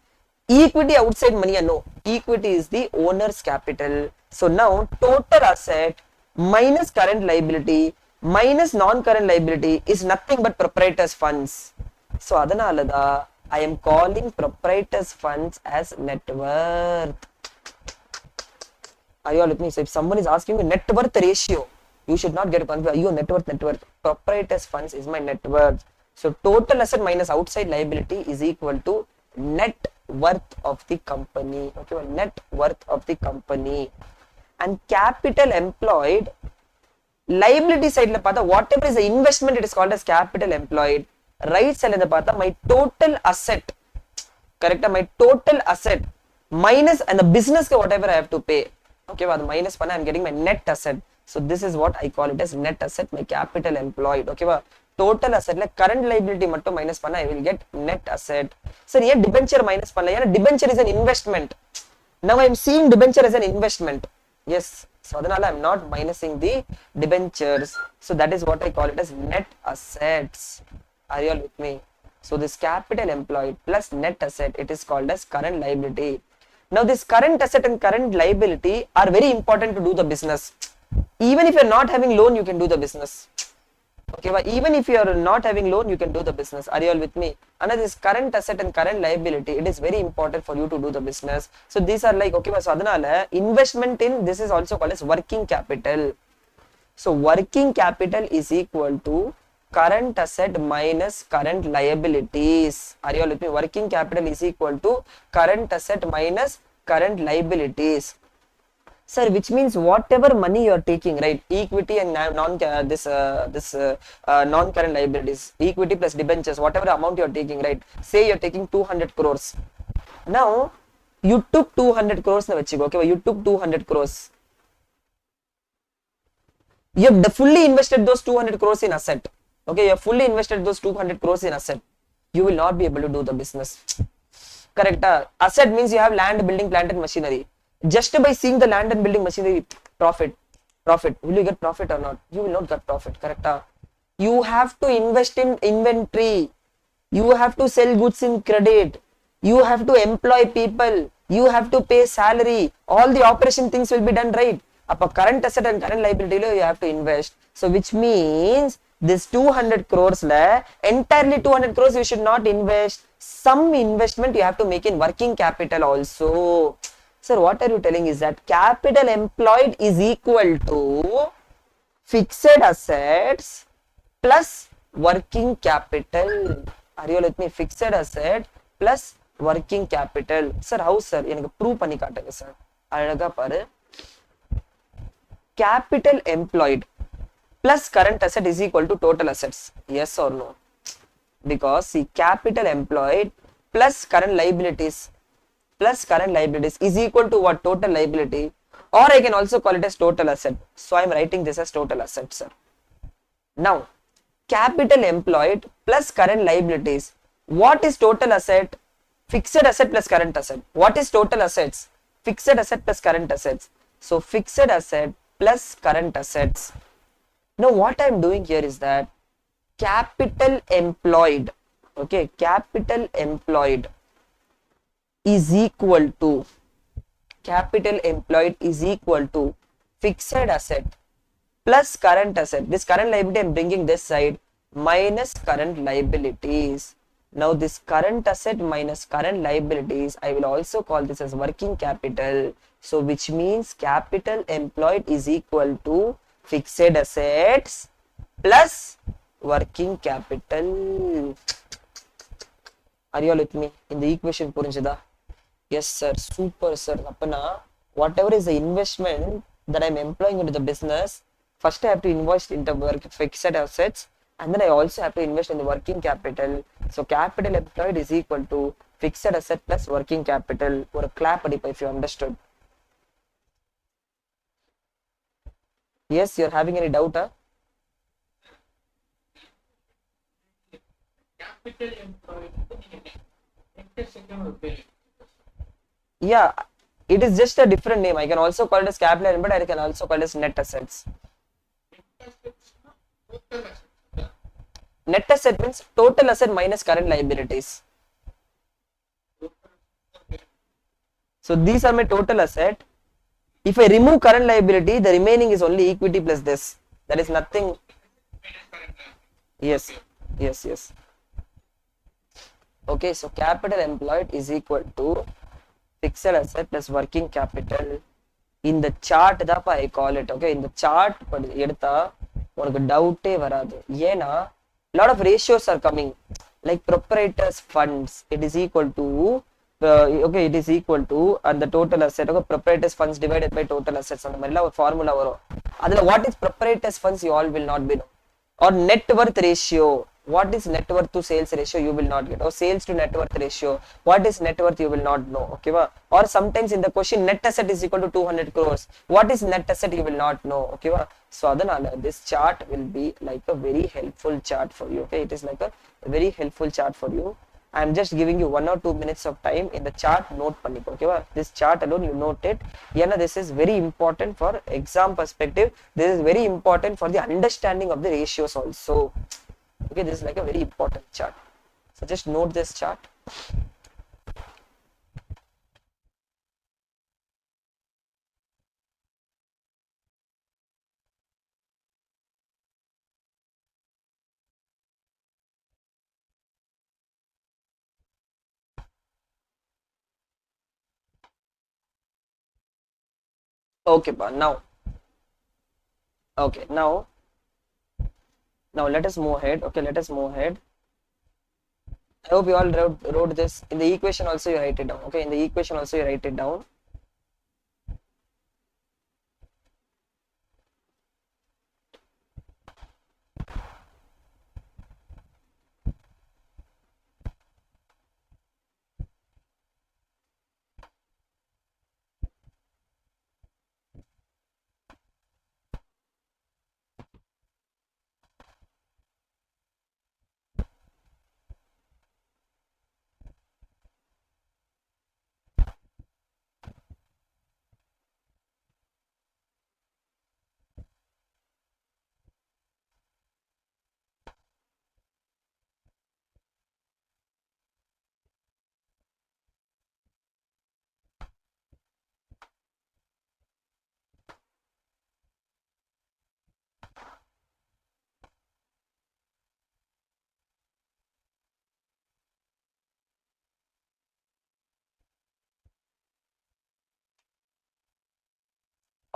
Equity outside money, no. Equity is the owner's capital. So now total asset minus current liability minus non-current liability is nothing but proprietor's funds. So adanalada I am calling proprietor's funds as net worth. Are you all with me? So if someone is asking me net worth ratio, you should not get confused. Your net worth. Proprietor's funds is my net worth. So total asset minus outside liability is equal to net worth of the company. Okay, well, net worth of the company. And capital employed, liability side la pata, whatever is the investment, it is called as capital employed. Right side la pata, my total asset, correct? My total asset minus and the business whatever I have to pay. Okay, well, minus panna, I'm getting my net asset. So this is what I call it as net asset, my capital employed. Okay, well, total asset like current liability matto minus panna, I will get net asset. So here debenture minus panna, here debenture is an investment. Now I am seeing debenture as an investment. Yes, so then I'm not minusing the debentures. So that is what I call it as net assets. Are you all with me? So this capital employed plus net asset, it is called as current liability. Now this current asset and current liability are very important to do the business. Even if you're not having loan, you can do the business. Okay, but even if you are not having loan, you can do the business. Are you all with me? And this current asset and current liability, it is very important for you to do the business. So these are like, okay, so adanala investment in this is also called as working capital. So working capital is equal to current asset minus current liabilities. Are you all with me? Working capital is equal to current asset minus current liabilities. Sir, which means whatever money you are taking, right? Equity and non-current liabilities, equity plus debentures, whatever amount you are taking, right? Say you are taking 200 crores. Now, you took 200 crores, okay? You took 200 crores. You have fully invested those 200 crores in asset. Okay, you have fully invested those 200 crores in asset. You will not be able to do the business. Correct? Asset means you have land, building, plant and machinery. Just by seeing the land and building machinery, profit. Will you get profit or not? You will not get profit, correct? You have to invest in inventory. You have to sell goods in credit. You have to employ people. You have to pay salary. All the operation things will be done, right? Upper current asset and current liability you have to invest. So which means this 200 crores entirely 200 crores you should not invest. Some investment you have to make in working capital also. Sir, what are you telling is that capital employed is equal to fixed assets plus working capital. Are you with me? Fixed asset plus working capital. Sir, how sir? எனக்கு prove பண்ணி காட்டுங்க sir. அழகா பாரு. Capital employed plus current asset is equal to total assets. Yes or no? Because see, capital employed plus current liabilities is equal to what? Total liability. Or I can also call it as total asset. So I am writing this as total asset, sir. Now, capital employed plus current liabilities. What is total asset? Fixed asset plus current asset. What is total assets? Fixed asset plus current assets. So fixed asset plus current assets. Now what I am doing here is that capital employed, okay, capital employed is equal to fixed asset plus current asset. This current liability I'm bringing this side minus current liabilities. Now this current asset minus current liabilities, I will also call this as working capital. So which means capital employed is equal to fixed assets plus working capital. Are you all with me? In the equation புரிஞ்சுதா? Yes sir, super sir. அப்பனா whatever is the investment that I'm employing into the business, first I have to invest in the fixed assets and then I also have to invest in the working capital. So capital employed is equal to fixed asset plus working capital. Or a clap if you understood. Yes, you're having any doubt? Huh? Capital employed. Yeah, it is just a different name. I can also call it as capital, but I can also call it as net assets. Net asset means total asset minus current liabilities. So these are my total asset. If I remove current liability, the remaining is only equity plus this. That is nothing. Yes, yes, yes. Okay, so capital employed is equal to fixed asset plus working capital. In the chart தான்ப்பா I call it. Okay, in the chart எடுத்தா உனக்கு டவுட்டே வராது. ஏன்னா lot of ratios are coming like proprietors funds, it is equal to okay, it is equal to and the total asset. Okay, proprietors funds divided by total assets. அந்த மாதிரிலாம் ஒரு formula வரும். அதுல what is proprietors funds you all will not be know. Or net worth ratio. What is net worth to sales ratio you will not get. Or sales to net worth ratio. What is net worth you will not know. Okay va? Or sometimes in the question net asset is equal to 200 crores. What is net asset you will not know. Okay va? So adanala this chart will be like a very helpful chart for you. Okay, it is like a very helpful chart for you. I am just giving you 1 or 2 minutes of time. In the chart note panniko. Okay va? This chart alone you note it. Yeah, this is very important for exam perspective. This is very important for the understanding of the ratios also. Okay, this is like a very important chart. So just note this chart. Okay, but now, okay, now let us move ahead. Okay, let us move ahead. I hope you all wrote this. In the equation also you write it down. Okay, in the equation also you write it down.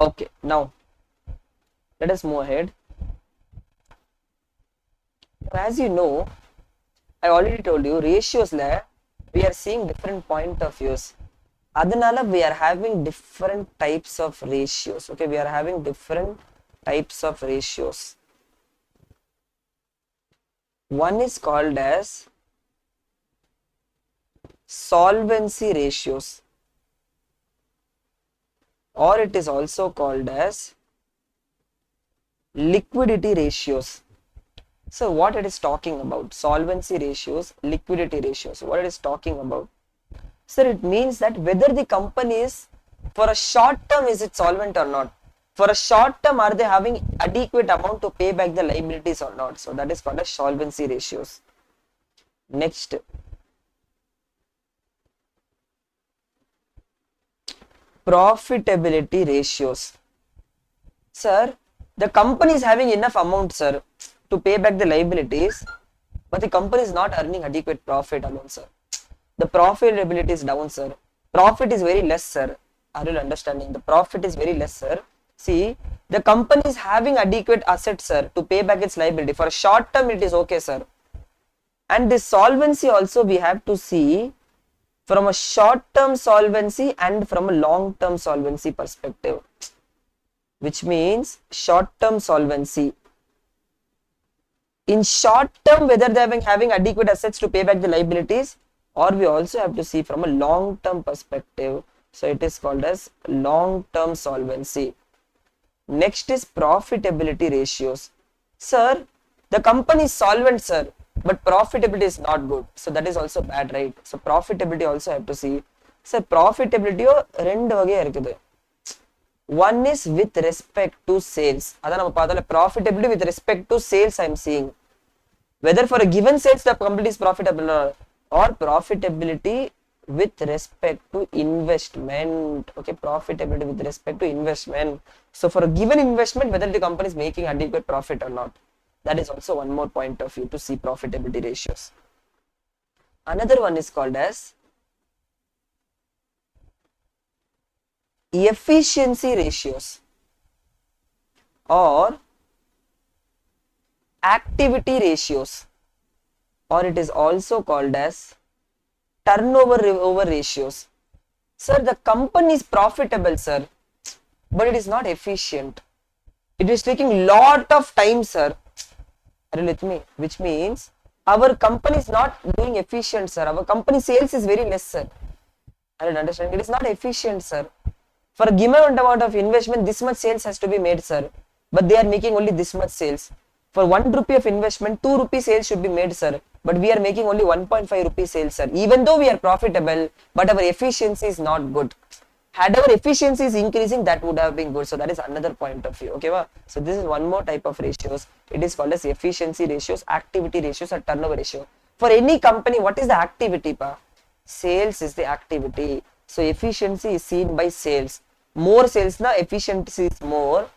Okay, now let us move ahead. As you know, I already told you ratios la we are seeing different point of views. Adanala we are having different types of ratios. Okay, we are having different types of ratios. One is called as solvency ratios, or it is also called as liquidity ratios. So what it is talking about, solvency ratios, liquidity ratios, what it is talking about? Sir, it means that whether the company is, for a short term, is it solvent or not? For a short term, are they having adequate amount to pay back the liabilities or not? So that is called as solvency ratios. Next, profitability ratios. Sir, the company is having enough amount, sir, to pay back the liabilities, but the company is not earning adequate profit alone, sir. The profitability is down, sir. Profit is very less, sir. Are you understanding? The profit is very less, sir. See, the company is having adequate assets, sir, to pay back its liability. For a short term, it is okay, sir. And this solvency also we have to see from a short term solvency and from a long term solvency perspective, which means short term solvency. In short term, whether they are having adequate assets to pay back the liabilities, or we also have to see from a long term perspective. So it is called as long term solvency. Next is profitability ratios. Sir, the company is solvent, sir, but profitability is not good. So that is also bad, right? So profitability also have to see. Sir, profitability ரெண்டு வகையா இருக்குது. One is with respect to sales. அதான் நம்ம பார்த்தோம்ல, profitability with respect to sales I am seeing. Whether for a given sales the company is profitable or profitability with respect to investment. Okay, profitability with respect to investment. So for a given investment, whether the company is making adequate profit or not. That is also one more point of view to see profitability ratios. Another one is called as efficiency ratios or activity ratios, or it is also called as turnover over ratios. Sir, the company is profitable, sir, but it is not efficient. It is taking lot of time, sir. Are you with me? Which means our company is not doing efficient, sir. Our company sales is very less, sir. I don't understand. It is not efficient, sir. For a given amount of investment, this much sales has to be made, sir. But they are making only this much sales. For 1 rupee of investment, 2 rupee sales should be made, sir. But we are making only 1.5 rupee sales, sir. Even though we are profitable, but our efficiency is not good. Had our efficiency is increasing, that would have been good. So that is another point of view. Okay, wow? So this is one more type of ratios. It is called as efficiency ratios, activity ratios, or turnover ratio. For any company, what is the activity, pa? Sales is the activity. So efficiency is seen by sales. More sales na efficiency is more.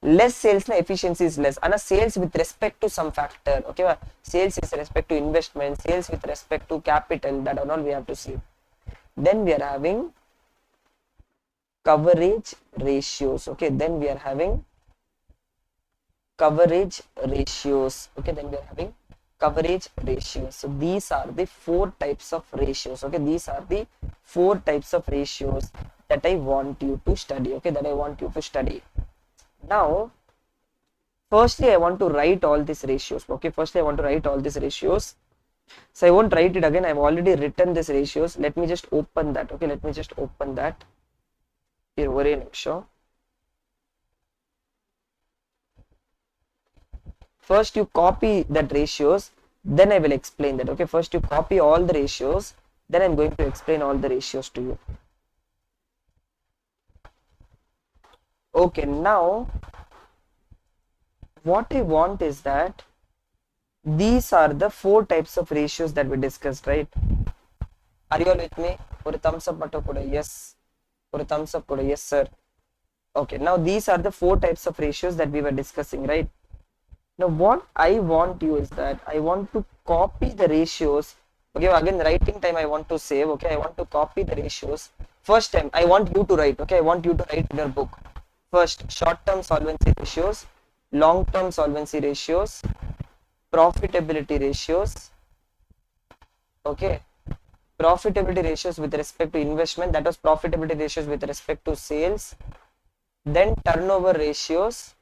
Less sales na efficiency is less. And sales with respect to some factor. Okay, wow? Sales with respect to investment, sales with respect to capital. That are all we have to see. Then we are having coverage ratios. Okay, then we are having coverage ratios. Okay, then we are having coverage ratios. So these are the 4 types of ratios. Okay, these are the 4 types of ratios that I want you to study. Okay, that I want you to study. Now, firstly, I want to write all these ratios. Okay, firstly, I want to write all these ratios. So I won't write it again. I've already written these ratios. Let me just open that. Okay, let me just open that. Here, ஒரே நிமிஷம். First you copy that ratios, then I will explain that. Okay, first you copy all the ratios, then I'm going to explain all the ratios to you. Okay, now what I want is that these are the 4 types of ratios that we discussed, right? Are you all with me? ஒரு thumbs up மட்டும் கூட. Yes. ஒரு thumbs up கூட. Yes, sir. Okay, now these are the 4 types of ratios that we were discussing, right? Now what I want you is that I want to copy the ratios. Okay, again writing time I want to save. Okay, I want to copy the ratios. First time I want you to write. Okay, I want you to write in your book. First, short-term solvency ratios, long-term solvency ratios, profitability ratios, okay, profitability ratios with respect to investment, that was profitability ratios with respect to sales, then turnover ratios,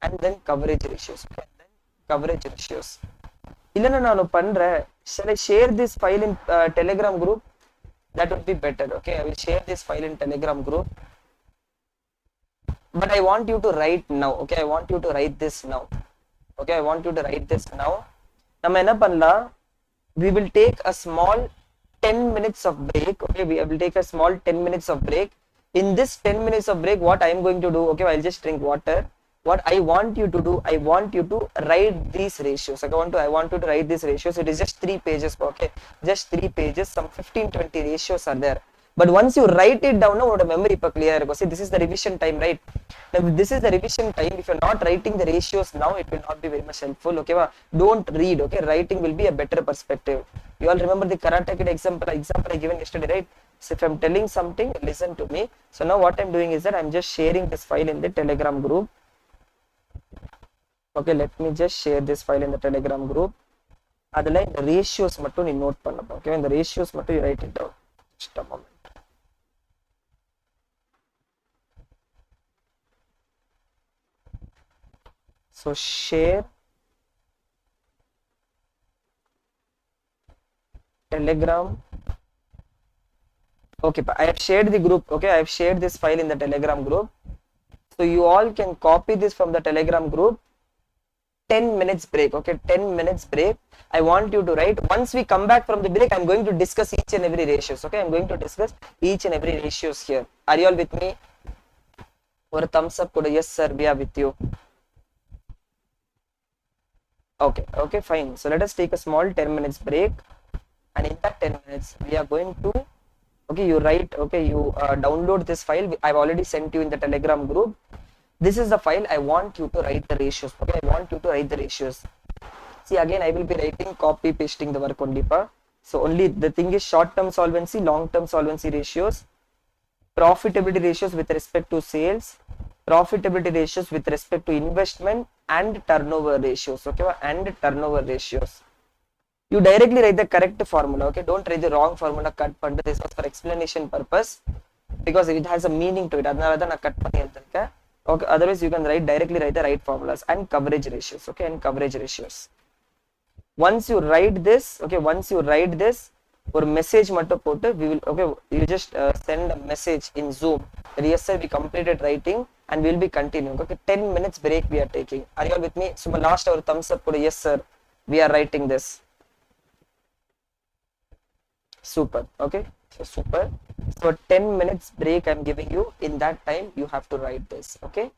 and then coverage ratios. Okay, then coverage ratios. இல்லைன்னா நான் பண்றேன். Shall I share this file in Telegram group? That would be better. Okay, I will share this file in Telegram group. But I want you to write now. Okay, I want you to write this now. Okay, I want you to write this now. நம்ம என்ன பண்ணலாம்? We will take a small 10 minutes of break. Okay, we will take a small 10 minutes of break. In this 10 minutes of break, what I am going to do, okay, I'll just drink water. What I want you to do, I want you to write these ratios. I want you to write these ratios. It is just 3 pages. Okay, just 3 pages. Some 15-20 ratios are there. But once you write it down, your memory is clear. See, this is the revision time, right? Now, this is the revision time. If you're not writing the ratios now, it will not be very much helpful. Okay, don't read. Okay, writing will be a better perspective. You all remember the Karate Kid example I given yesterday, right? So if I'm telling something, listen to me. So now what I'm doing is that I'm just sharing this file in the Telegram group. Okay, let me just share this file in the Telegram group. Adala in the ratios mattum you note pannappa. Okay, in the ratios mattum you write it down. Just a moment. So share Telegram. Okay, I have shared the group. Okay, I have shared this file in the Telegram group. So you all can copy this from the Telegram group. 10 minutes break. Okay, 10 minutes break. I want you to write. Once we come back from the break, I'm going to discuss each and every ratios. Okay, I'm going to discuss each and every ratios here. Are you all with me? Or a thumbs up kuda. Yes sir, we are with you. Okay, fine. So let us take a small 10 minutes break, and in that 10 minutes we are going to, okay, you write, okay, you download this file. I've already sent you in the Telegram group. This is the file. I want you to write the ratios. Okay, I want you to write the ratios. See, again I will be writing, copy pasting the work only pa. So only the thing is short term solvency, long term solvency ratios, profitability ratios with respect to sales, profitability ratios with respect to investment, and turnover ratios. Okay, and turnover ratios. You directly write the correct formula. Okay, don't write the wrong formula. Cut pandu. This was for explanation purpose because it has a meaning to it. Adnala da na cut panni irukka. Okay, otherwise you can directly write the right formulas and coverage ratios. Okay, and coverage ratios. Once you write this, okay, once you write this, or message mattu potu, we will, okay, you just send a message in Zoom that yes sir, we completed writing and we will be continuing. Okay, 10 minutes break we are taking. Are you all with me? So my last our thumbs up podu. Yes sir, we are writing this. Super. Okay, so super. So 10 minutes break I'm giving you. In that time you have to write this. Okay,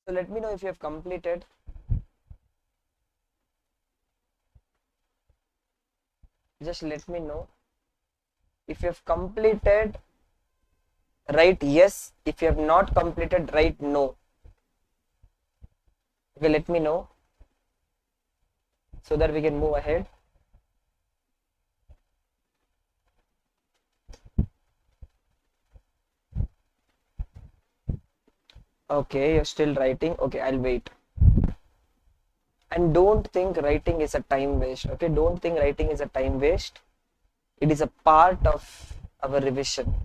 So let me know if you have completed. Just let me know if you have completed. Write yes. If you have not completed, write no. Okay, let me know so that we can move ahead. Okay, you're still writing. Okay, I'll wait. And don't think writing is a time waste. Okay, don't think writing is a time waste. It is a part of our revision.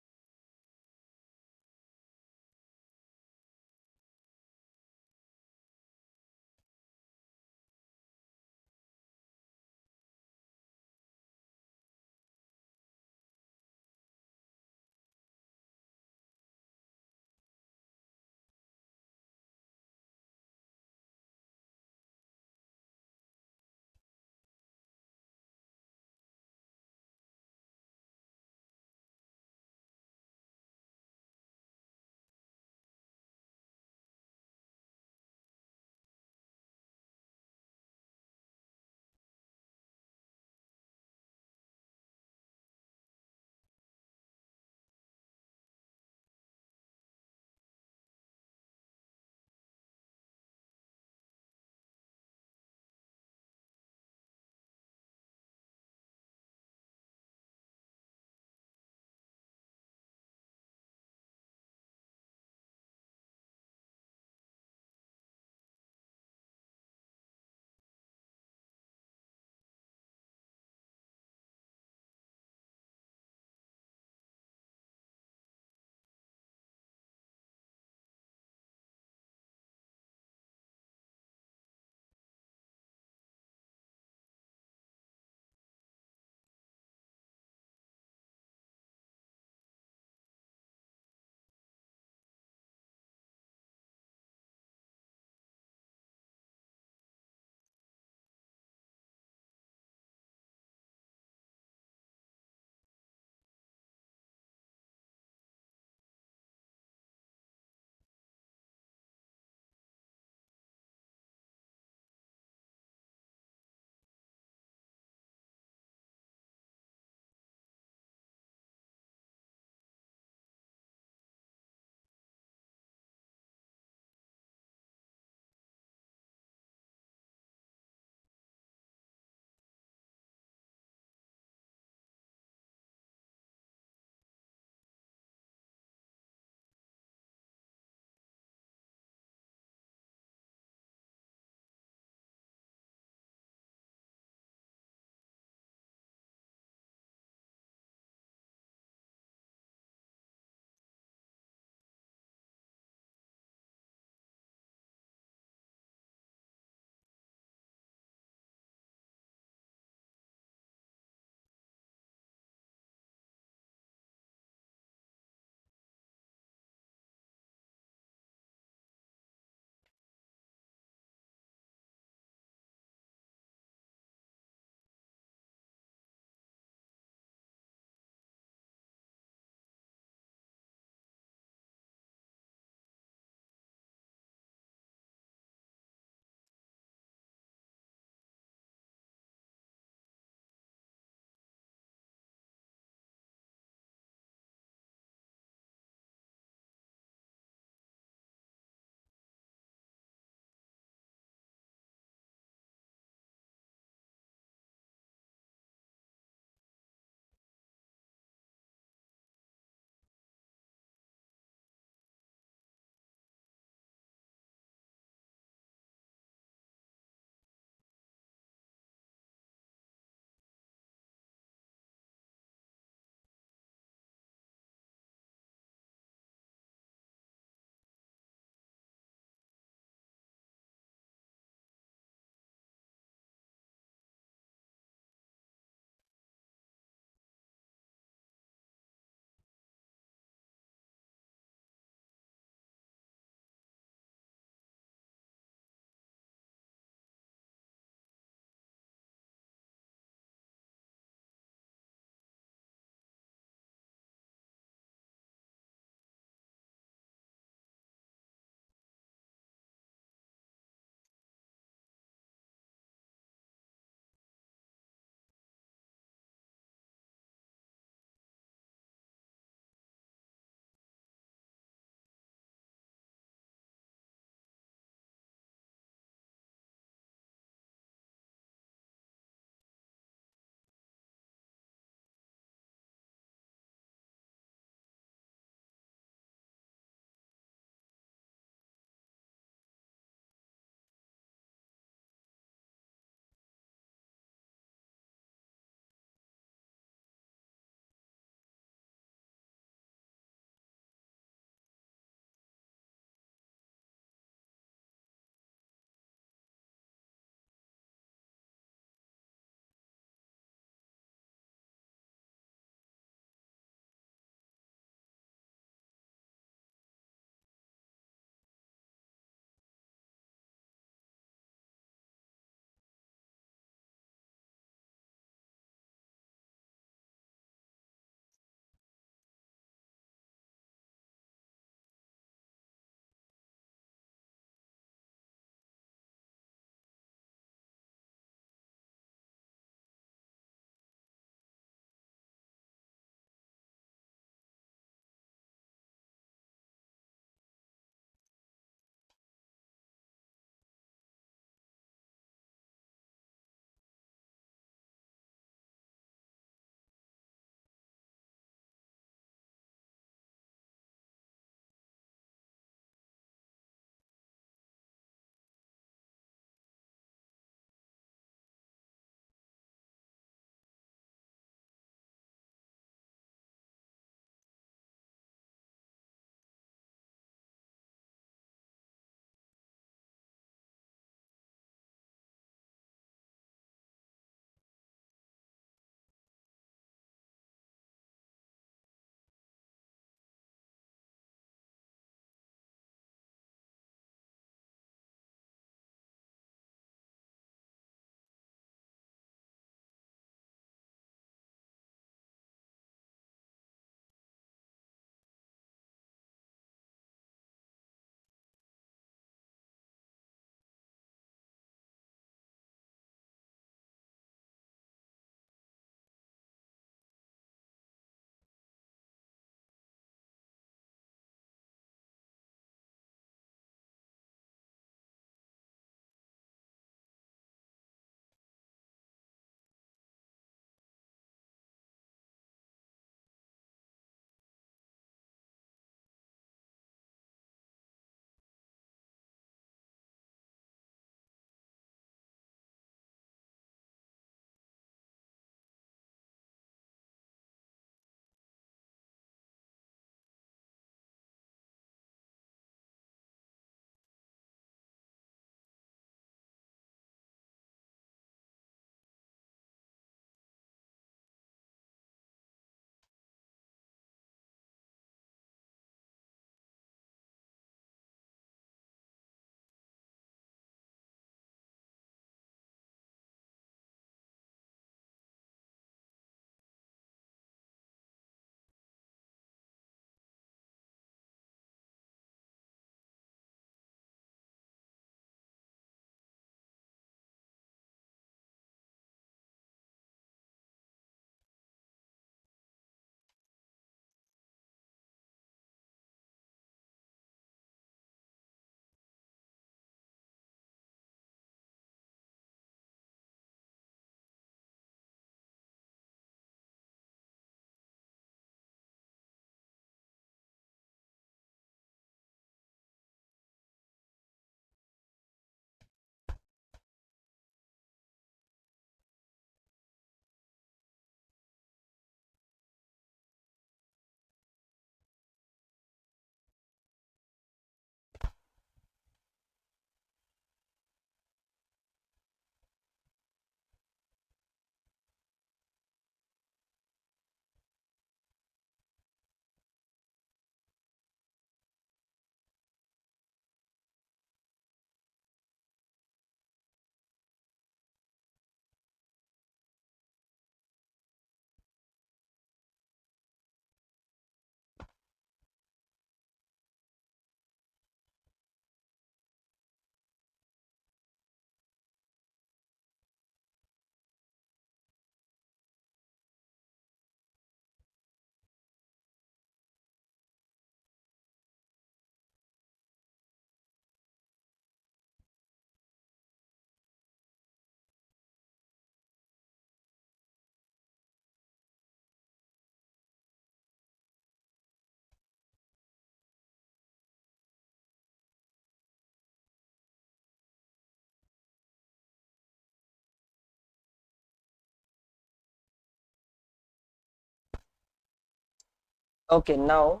Okay, now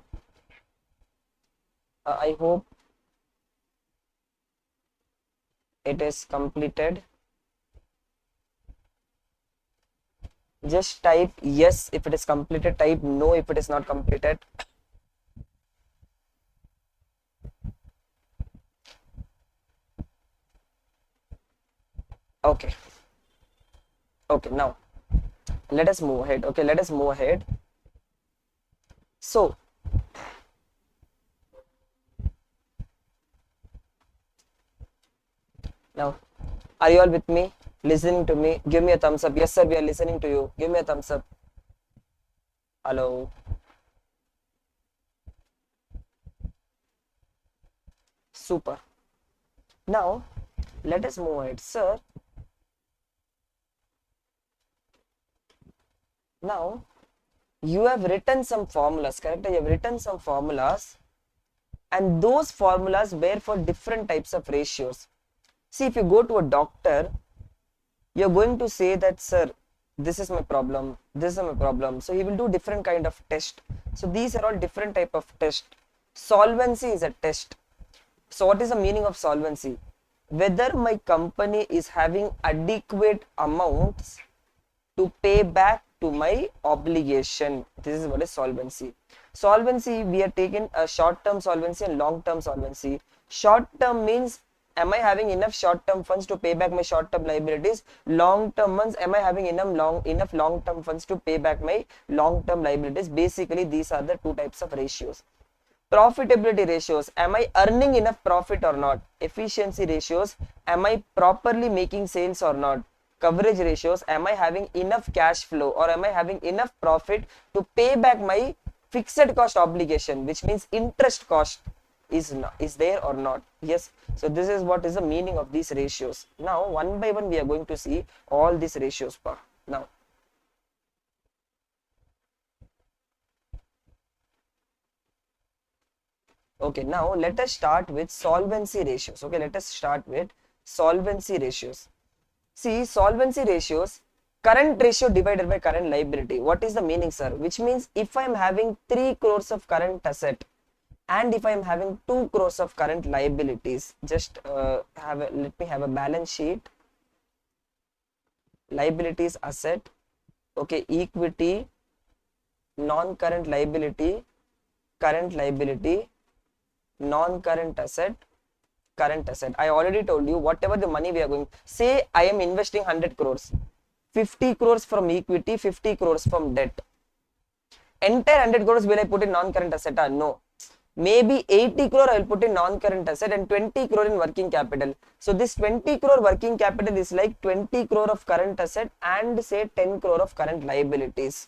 I hope it is completed. Just type yes if it is completed, type no if it is not completed. Okay, okay, now let us move ahead. Okay, let us move ahead. So, now, are you all with me? Listening to me? Give me a thumbs up. Yes, sir, we are listening to you. Give me a thumbs up. Hello. Super. Now, let us move ahead. Sir, now you have written some formulas, correct? You have written some formulas, and those formulas were for different types of ratios. See, if you go to a doctor, you're going to say that, sir, this is my problem, this is my problem. So he will do different kind of test. So these are all different type of test. Solvency is a test. So what is the meaning of solvency? Whether my company is having adequate amounts to pay back to my obligation. This is what is solvency. Solvency, we are taking a short-term solvency and long-term solvency. Short-term means, am I having enough short-term funds to pay back my short-term liabilities? Long-term means, am I having enough long-term funds to pay back my long-term liabilities? Basically, these are the two types of ratios. Profitability ratios, am I earning enough profit or not? Efficiency ratios, am I properly making sales or not? Coverage ratios, am I having enough cash flow or am I having enough profit to pay back my fixed cost obligation, which means interest cost is there or not? Yes. So this is what is the meaning of these ratios. Now one by one we are going to see all these ratios. Now, okay, now let us start with solvency ratios. Okay, let us start with solvency ratios. See, solvency ratios, current ratio divided by current liability. What is the meaning, sir? Which means if I am having 3 crores of current asset and if I am having 2 crores of current liabilities, just let me have a balance sheet. Liabilities, asset, okay, equity, non-current liability, current liability, non-current asset, current asset. I already told you, whatever the money we are going, say I am investing 100 crores, 50 crores from equity, 50 crores from debt. Entire 100 crores will I put in non-current asset? No. Maybe 80 crore I will put in non-current asset and 20 crore in working capital. So this 20 crore working capital is like 20 crore of current asset and say 10 crore of current liabilities.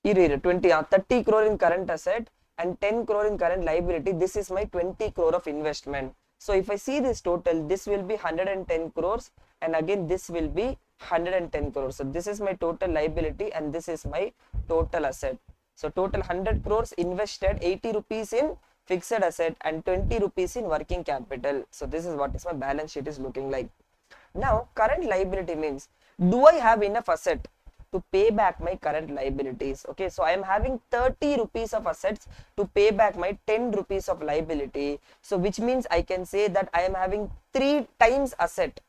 30 crore in current asset and 10 crore in current liability. This is my 20 crore of investment. So if I see this total, this will be 110 crores and again this will be 110 crores. So this is my total liability and this is my total asset. So total 100 crores invested, 80 rupees in fixed asset and 20 rupees in working capital. So this is what is my balance sheet is looking like. Now current liability means, do I have enough asset to pay back my current liabilities? Okay, so I am having 30 rupees of assets to pay back my 10 rupees of liability. So which means I can say that I am having 3 times asset.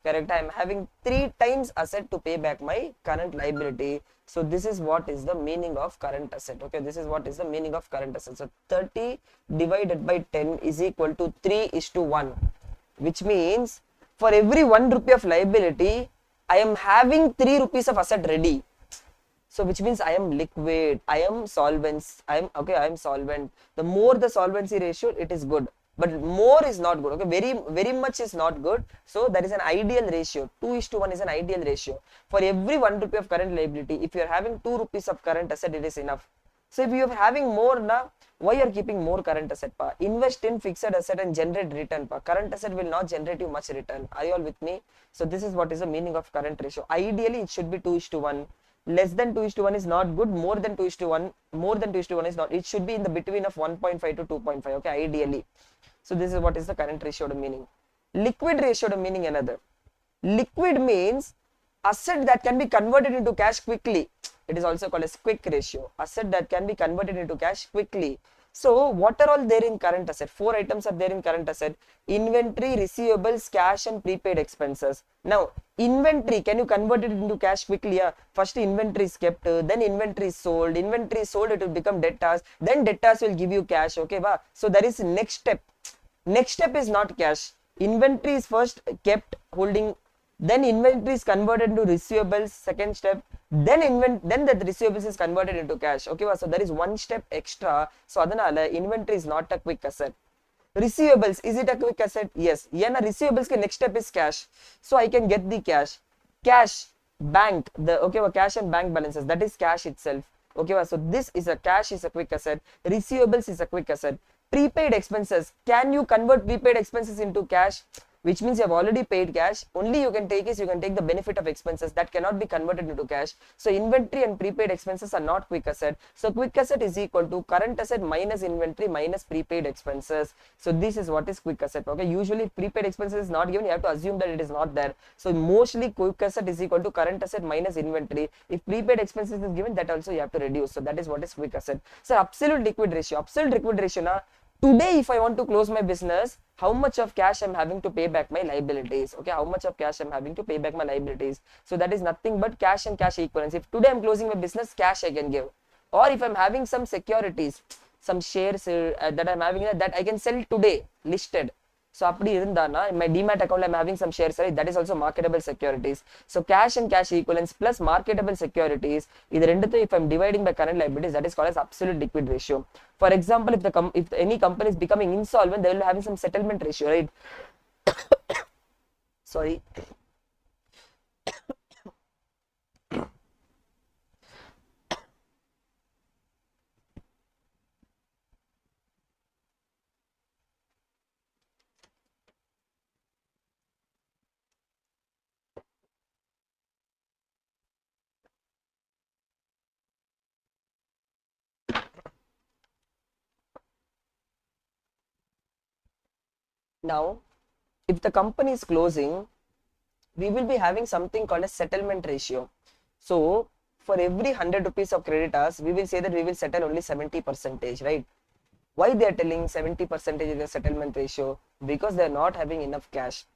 Correct, I am having 3 times asset to pay back my current liability. So this is what is the meaning of current asset. Okay, this is what is the meaning of current asset. So 30 divided by 10 is equal to 3:1, which means for every 1 rupee of liability, I am having 3 rupees of asset ready. So which means I am liquid, I am solvent, I am solvent. The more the solvency ratio, it is good, but more is not good. Okay, very much is not good. So that is an ideal ratio. 2:1 is an ideal ratio. For every 1 rupee of current liability, if you are having 2 rupees of current asset, it is enough. So if you are having more now, why you are keeping more current asset? Invest in fixed asset and generate return. Current asset will not generate you much return. Are you all with me? So this is what is the meaning of current ratio. Ideally, it should be 2:1. Less than 2:1 is not good. More than 2:1 is not. It should be in the between of 1.5 to 2.5. Okay, ideally. So this is what is the current ratio to meaning. Liquid ratio to meaning another. Liquid means asset that can be converted into cash quickly. It is also called as quick ratio. Asset that can be converted into cash quickly. So what are all there in current asset? 4 items are there in current asset. Inventory, receivables, cash and prepaid expenses. Now inventory, can you convert it into cash quickly? Yeah. First inventory is kept, then inventory is sold. Inventory is sold, it will become debtors. Then debtors will give you cash. Okay, ba? So there is next step. Next step is not cash. Inventory is first kept holding, then inventory is converted into receivables, second step, then the receivables is converted into cash. Okay, so there is one step extra. So adanal inventory is not a quick asset. Receivables, is it a quick asset? Yes. Yena receivables ke next step is cash. So I can get the cash. Cash, bank, the okay, cash and bank balances, that is cash itself. Okay, so this is a cash is a quick asset. Receivables is a quick asset. Prepaid expenses, can you convert prepaid expenses into cash? Which means you have already paid cash. Only you can take is you can take the benefit of expenses that cannot be converted into cash. So inventory and prepaid expenses are not quick asset. So quick asset is equal to current asset minus inventory minus prepaid expenses. So this is what is quick asset. Okay, usually prepaid expenses is not given, you have to assume that it is not there. So mostly quick asset is equal to current asset minus inventory. If prepaid expenses is given, that also you have to reduce. So that is what is quick asset. So absolute liquid ratio. Absolute liquid ratio na, today if I want to close my business, how much of cash I'm having to pay back my liabilities? Okay, how much of cash I'm having to pay back my liabilities? So that is nothing but cash and cash equivalents. If today I'm closing my business, cash I can give. Or if I'm having some securities, some shares that I'm having that I can sell today, listed. So அப்படி இருந்தானா in my demat account I'm having some shares, right? That is also marketable securities. So cash and cash equivalents plus marketable securities, இது ரெண்டுத்தையும் if I'm dividing by current liabilities, that is called as absolute liquid ratio. For example, if any company is becoming insolvent, they will have some settlement ratio, right? Sorry. Now, if the company is closing, we will be having something called a settlement ratio. So, for every 100 rupees of creditors, we will say that we will settle only 70%, right? Why they are telling 70% is the settlement ratio? Because they are not having enough cash.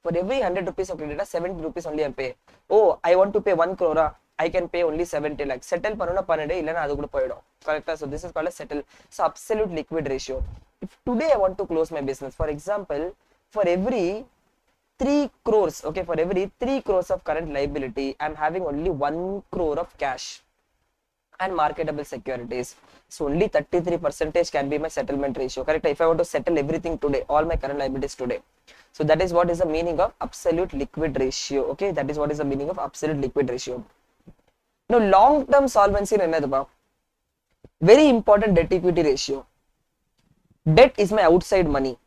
For every 100 rupees of creditors, 70 rupees only I pay. Oh, I want to pay 1 crore, I can pay only 70 lakhs. Settle panuna panade, illana adu kuda poidum. Correct? So this is called a settle. So absolute liquid ratio. If today I want to close my business, for example, for every 3 crores, okay, for every 3 crores of current liability, I'm having only 1 crore of cash and marketable securities. So only 33% can be my settlement ratio. Correct? If I want to settle everything today, all my current liabilities today. So that is what is the meaning of absolute liquid ratio. Okay, that is what is the meaning of absolute liquid ratio. Now, long-term solvency is very important debt equity ratio. Debt is my outside money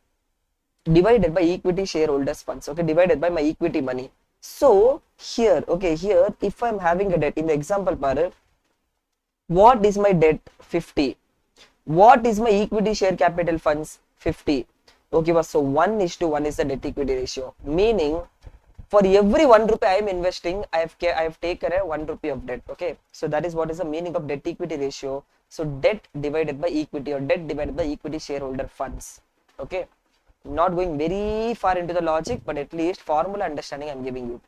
divided by equity shareholders funds. Okay, divided by my equity money. So here, okay, here if I'm having a debt in the example part, what is my debt? 50. What is my equity share capital funds? 50. Okay, so 1:1 is the debt equity ratio. Meaning, for every 1 rupee I am investing, I have taken a 1 rupee of debt. Okay, so that is what is the meaning of debt equity ratio. So debt divided by equity, or debt divided by equity shareholder funds. Okay, not going very far into the logic, but at least formula understanding I am giving you.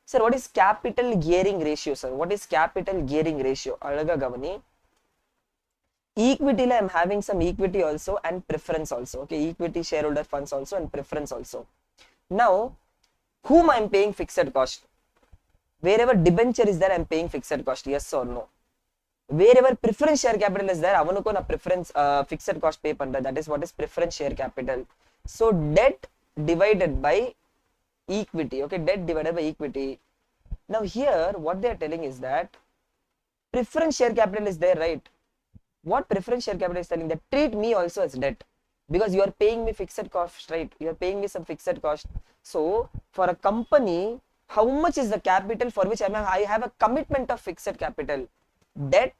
Sir, what is capital gearing ratio, sir? What is capital gearing ratio? Alaga gavani. Equity, I am having some equity also and preference also. Okay, equity shareholder funds also and preference also. Now, whom I am paying fixed cost? Wherever debenture is there, I am paying fixed cost. Yes or no? Wherever preference share capital is there, avanuko na preference fixed cost pay pandra. That is what is preference share capital. So debt divided by equity. Okay, debt divided by equity. Now here, what they are telling is that preference share capital is there, right? What preference share capital is telling, that treat me also as debt, because you are paying me fixed cost, right? You are paying me some fixed cost. So for a company, how much is the capital for which I have a commitment of fixed capital? Debt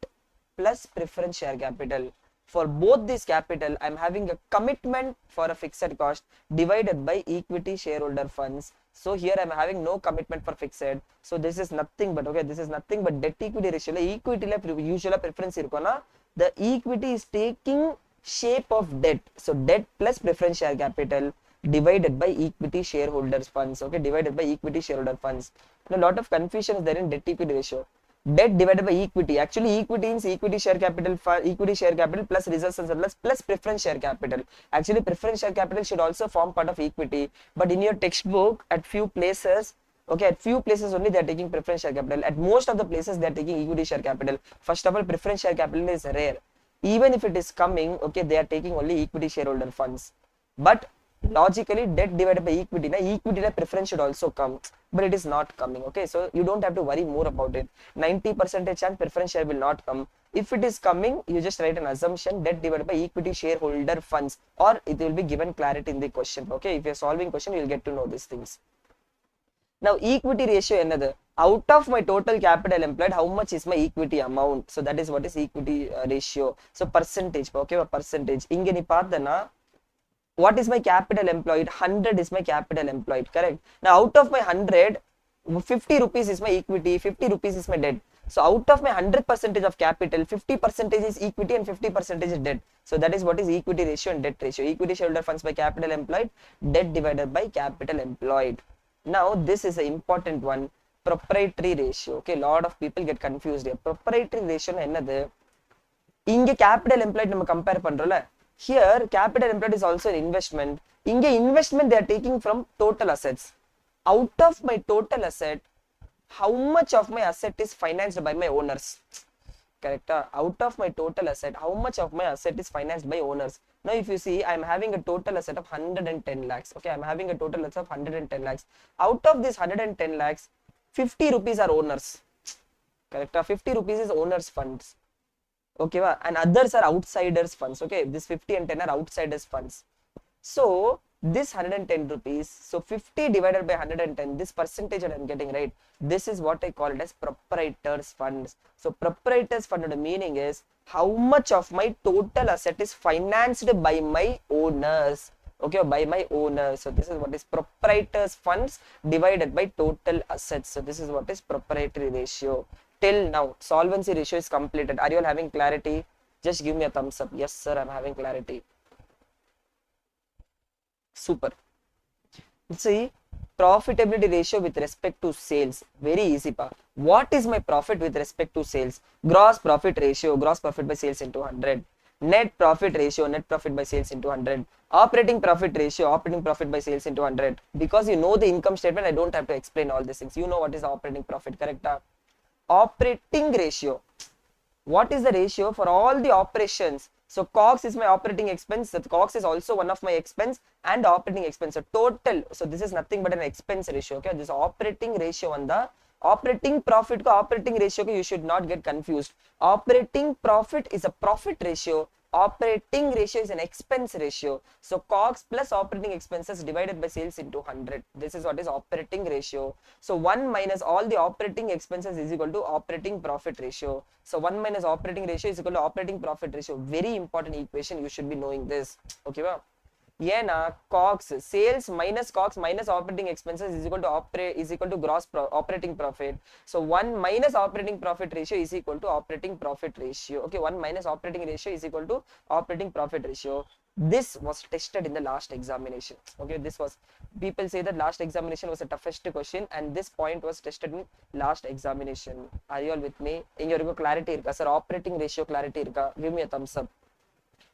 plus preference share capital. For both this capital, I'm having a commitment for a fixed cost divided by equity shareholder funds. So here I'm having no commitment for fixed. So this is nothing but, okay, this is nothing but debt equity ratio. Equity usual preference irukona, the equity is taking shape of debt. So debt plus preference share capital divided by equity shareholders funds. Okay, divided by equity shareholder funds. And a lot of confusion is there in debt equity ratio. Debt divided by equity. Actually, equity means equity share capital, equity share capital plus reserves and surplus plus preference share capital. Actually, preference share capital should also form part of equity. But in your textbook, at few places, okay, at few places only they are taking preference share capital. At most of the places they are taking equity share capital. First of all, preference share capital is rare. Even if it is coming, okay, they are taking only equity shareholder funds. But logically, debt divided by equity, equity preference should also come, but it is not coming. Okay, so you don't have to worry more about it. 90% chance preference share will not come. If it is coming, you just write an assumption, debt divided by equity shareholder funds, or it will be given clarity in the question. Okay, if you're solving question, you'll get to know these things. Now, equity ratio another. Out of my total capital employed, how much is my equity amount? So that is what is equity ratio. So percentage, okay, percentage. Inge ni paardana, what is my capital employed? 100 is my capital employed, correct? Now, out of my 100, 50 rupees is my equity, 50 rupees is my debt. So, out of my 100% of capital, 50% is equity and 50% is debt. So, that is what is equity ratio and debt ratio. Equity shareholder funds by capital employed, debt divided by capital employed. Now, this is an important one, proprietary ratio. Okay, a lot of people get confused here. Proprietary ratio is another. Inge capital employed நம்ம compare பண்றோம்ல. Here, capital employed is also an investment. In investment, they are taking from total assets. Out of my total asset, how much of my asset is financed by my owners? Correct? Out of my total asset, how much of my asset is financed by owners? Now, if you see, I am having a total asset of 110 lakhs. Okay, I am having a total asset of 110 lakhs. Out of this 110 lakhs, 50 rupees are owners. Correct? 50 rupees is owners' funds. Okay, and others are outsiders funds. Okay, this 50 and 10 are outsiders funds. So this 110 rupees, so 50 divided by 110, this percentage that I'm getting, right, this is what I call it as proprietors funds. So proprietors fund, the meaning is how much of my total asset is financed by my owners. Okay, by my owners. So this is what is proprietors funds divided by total assets. So this is what is proprietary ratio. Till now, solvency ratio is completed. Are you all having clarity? Just give me a thumbs up. Yes, sir, I'm having clarity. Super. See, profitability ratio with respect to sales. Very easy, pa. What is my profit with respect to sales? Gross profit ratio, gross profit by sales into 100. Net profit ratio, net profit by sales into 100. Operating profit ratio, operating profit by sales into 100. Because you know the income statement, I don't have to explain all these things. You know what is the operating profit, correct? Operating ratio. What is the ratio for all the operations? So COGS is my operating expense. The COGS is also one of my expense and operating expense. So total. So this is nothing but an expense ratio. Okay, this operating ratio on the operating profit ko operating ratio ko you should not get confused. Operating profit is a profit ratio. Operating ratio is an expense ratio. So COGS plus operating expenses divided by sales into 100. This is what is operating ratio. So 1 minus all the operating expenses is equal to operating profit ratio. So 1 minus operating ratio is equal to operating profit ratio. Very important equation. You should be knowing this. Okay, wow. Yeah, COGS, sales minus COGS minus operating expenses is equal to gross operating profit. So 1 minus operating profit ratio is equal to operating profit ratio. Okay, 1 minus operating ratio is equal to operating profit ratio. This was tested in the last examination. Okay, this was, people say that last examination was the toughest question and this point was tested in last examination. Are you all with me? In your clarity irka, sir, operating ratio clarity irka? Give me a thumbs up.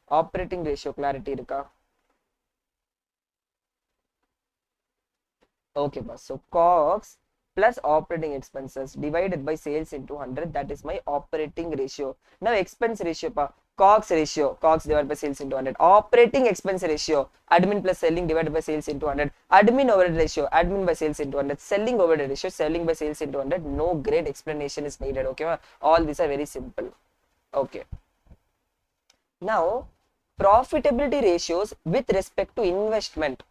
Operating ratio clarity irka? Okay, boss. So COGS plus operating expenses divided by sales into 100. That is my operating ratio. Now expense ratio, pa. COGS ratio, COGS divided by sales into 100. Operating expense ratio, admin plus selling divided by sales into 100. Admin overhead ratio, admin by sales into 100. Selling overhead ratio, selling by sales into 100. No great explanation is needed. Okay, all these are very simple. Okay. Now, profitability ratios with respect to investment.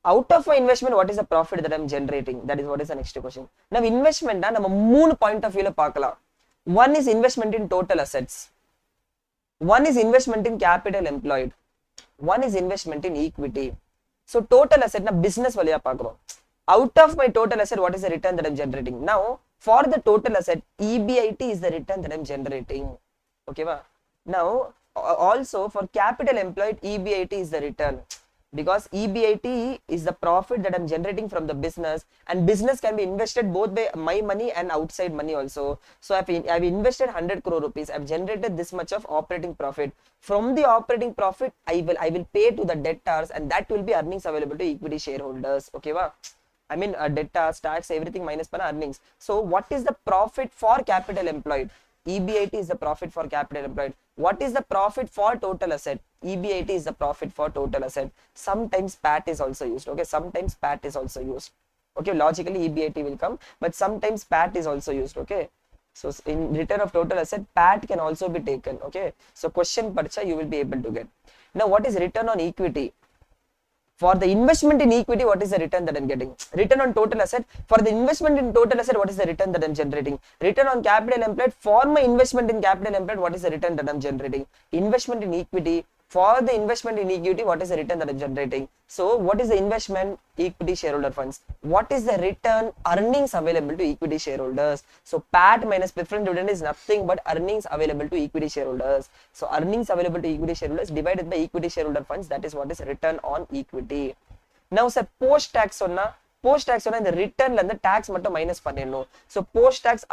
Out of my investment, what is the profit that I'm generating? That is what is the next question. Now, investment, நம்ம மூணு point of view பார்க்கலாம். One is investment in total assets. One is investment in capital employed. One is investment in equity. So, total asset na business வழியா பார்க்கிறோம். Out of my total asset, what is the return that I'm generating? Now, for the total asset, EBIT is the return that I'm generating. Okay, va? Now, also for capital employed, EBIT is the return, because EBIT is the profit that I'm generating from the business, and business can be invested both by my money and outside money also. So I've invested 100 crore rupees, I've generated this much of operating profit. From the operating profit, I will pay to the debtors, and that will be earnings available to equity shareholders. Okay, va? I mean, debtors, tax, everything minus panna earnings. So what is the profit for capital employed? EBIT is the profit for capital employed. What is the profit for total asset? EBIT is the profit for total asset. Sometimes PAT is also used. Okay, sometimes PAT is also used. Okay, logically EBIT will come, but sometimes PAT is also used. Okay, so in return of total asset, PAT can also be taken. Okay, so question parcha you will be able to get. Now, what is return on equity? For the investment in equity, what is the return that I'm getting? Return on total asset. For the investment in total asset, what is the return that I'm generating? Return on capital employed. For my investment in capital employed, what is the return that I'm generating? Investment in equity. For the investment in equity, what is the return that I'm generating? So, what is the investment? Equity shareholder funds. What is the return? Earnings available to equity shareholders. So, PAT minus preference dividend is nothing but earnings available to equity shareholders. So, earnings available to equity shareholders divided by equity shareholder funds. That is what is return on equity. Now, sir, post tax இந்த ரிட்டர்ன்ல இருந்து tax மட்டும் minus பண்ணிடணும். So post tax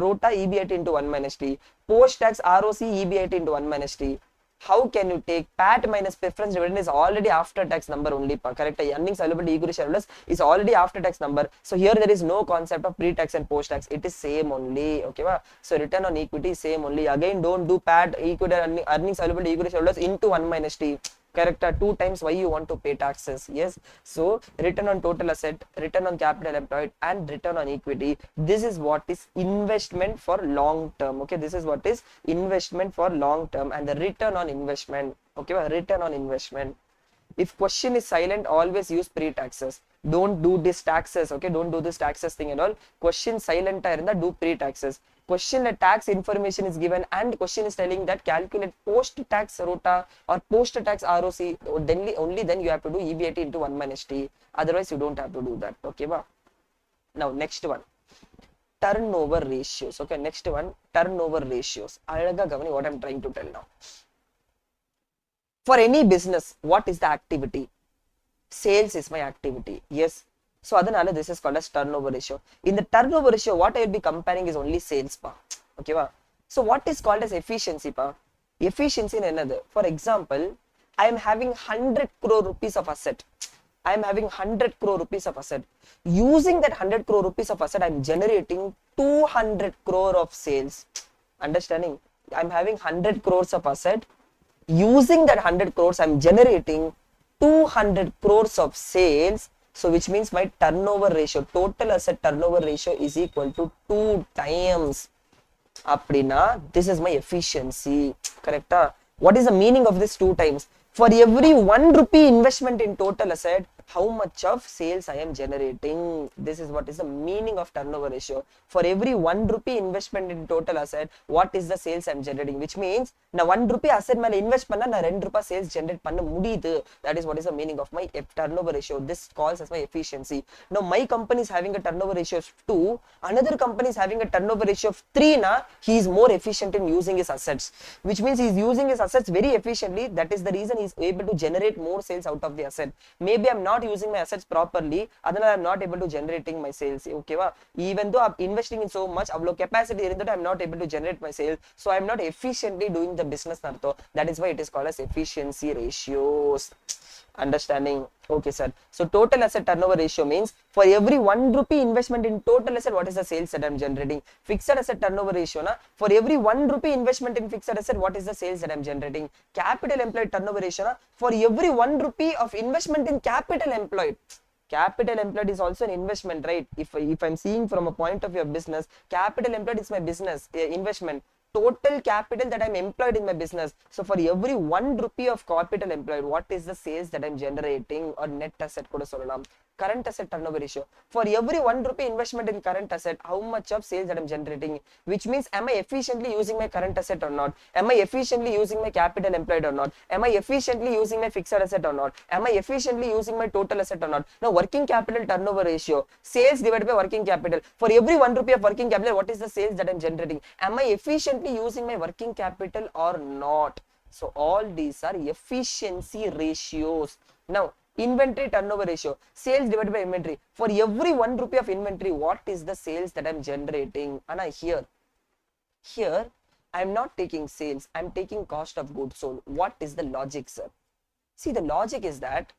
ரோட்டா EBIT into 1 minus T, post tax ROC EBIT into 1 minus T. How can you take PAT minus preference dividend is already after tax number only, correct? Earnings available to equity shareholders is already after tax number. So here there is no concept of pre-tax and post-tax. It is same only. Okay, va? So return on equity is same only. Again, don't do PAT equity earnings available to equity shareholders into 1 minus T. Correct? 2 times why you want to pay taxes. Yes. So return on total asset, return on capital employed, and return on equity. This is what is investment for long term. Okay, this is what is investment for long term, and the return on investment. Okay, return on investment. If question is silent, always use pre-taxes. Don't do this taxes. Okay, don't do this taxes thing and all. Question silent do pre-taxes. Question tax information is given, and question is telling that calculate post-tax rota or post-tax ROC. Only then you have to do EBIT into 1 minus T. Otherwise, you don't have to do that. Okay, ba? Now, next one. Turnover ratios. Okay, next one. Turnover ratios. What I'm trying to tell now. For any business, what is the activity? Sales is my activity. Yes. So adanala this is called as turnover ratio. In the turnover ratio, what I will be comparing is only sales pa. Okay va? So what is called as efficiency pa? Efficiency in another. For example, I am having 100 crore rupees of asset. I am having 100 crore rupees of asset. Using that 100 crore rupees of asset, I am generating 200 crore of sales. Understanding? I am having 100 crores of asset. Using that 100 crores, I'm generating 200 crores of sales. So which means my turnover ratio, total asset turnover ratio is equal to 2 times. Appadina, this is my efficiency. Correct? What is the meaning of this 2 times? For every 1 rupee investment in total asset, how much of sales I am generating? This is what is the meaning of turnover ratio. For every 1 rupee investment in total asset, what is the sales I am generating? Which means, na 1 rupee asset mele invest panna na 2 rupee sales generate panna mudiyudhu. That is what is the meaning of my turnover ratio. This calls as my efficiency. Now my company is having a turnover ratio of 2, another company is having a turnover ratio of 3 na, he is more efficient in using his assets. Which means he is using his assets very efficiently. That is the reason he is able to generate more sales out of the asset. Maybe I'm not using my assets properly, adana I'm not able to generating my sales. Okay va? Even though I'm investing in so much, avlo capacity irundhattu I'm not able to generate my sales, so I'm not efficiently doing the business nartho. That is why it is called as efficiency ratios. Understanding? Okay, sir. So total asset turnover ratio means for every 1 rupee investment in total asset, what is the sales that I'm generating? Fixed asset turnover ratio na, for every 1 rupee investment in fixed asset, what is the sales that I'm generating? Capital employed turnover ratio na, for every 1 rupee of investment in capital employed. Capital employed is also an investment, right? If I'm seeing from a point of view of business, capital employed is my business investment. Total capital that I'm employed in my business. So for every 1 rupee of capital employed, what is the sales that I'm generating, or net asset kuda sollalam? current asset turnover ratio. For every 1 rupee investment in current asset, how much of sales that I'm generating? Which means, am I efficiently using my current asset or not? Am I efficiently using my capital employed or not? Am I efficiently using my fixed asset or not? Am I efficiently using my total asset or not? Now, working capital turnover ratio, sales divided by working capital. For every 1 rupee of working capital, what is the sales that I'm generating? Am I efficiently using my working capital or not? So all these are efficiency ratios. Now, inventory turnover ratio, sales divided by inventory. For every 1 rupee of inventory, what is the sales that I'm generating? And here, I'm not taking sales, I'm taking cost of goods sold. What is the logic, sir? See, the logic is that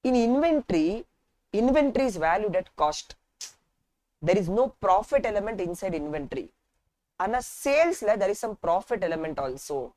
in inventory is valued at cost. There is no profit element inside inventory. And a sales, there is some profit element also.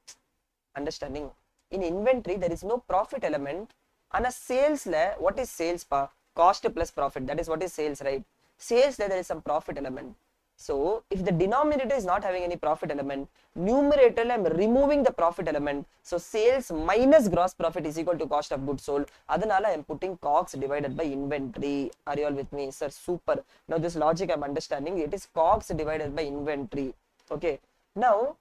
Understanding? In inventory, there is no profit element. And a sales, what is sales? Cost plus profit. That is what is sales, right? Sales, there is some profit element. So, if the denominator is not having any profit element, numerator, I'm removing the profit element. So, sales minus gross profit is equal to cost of goods sold. Adanala, I'm putting COGS divided by inventory. Are you all with me? Sir, super. Now, this logic I'm understanding. It is COGS divided by inventory. Okay. Now,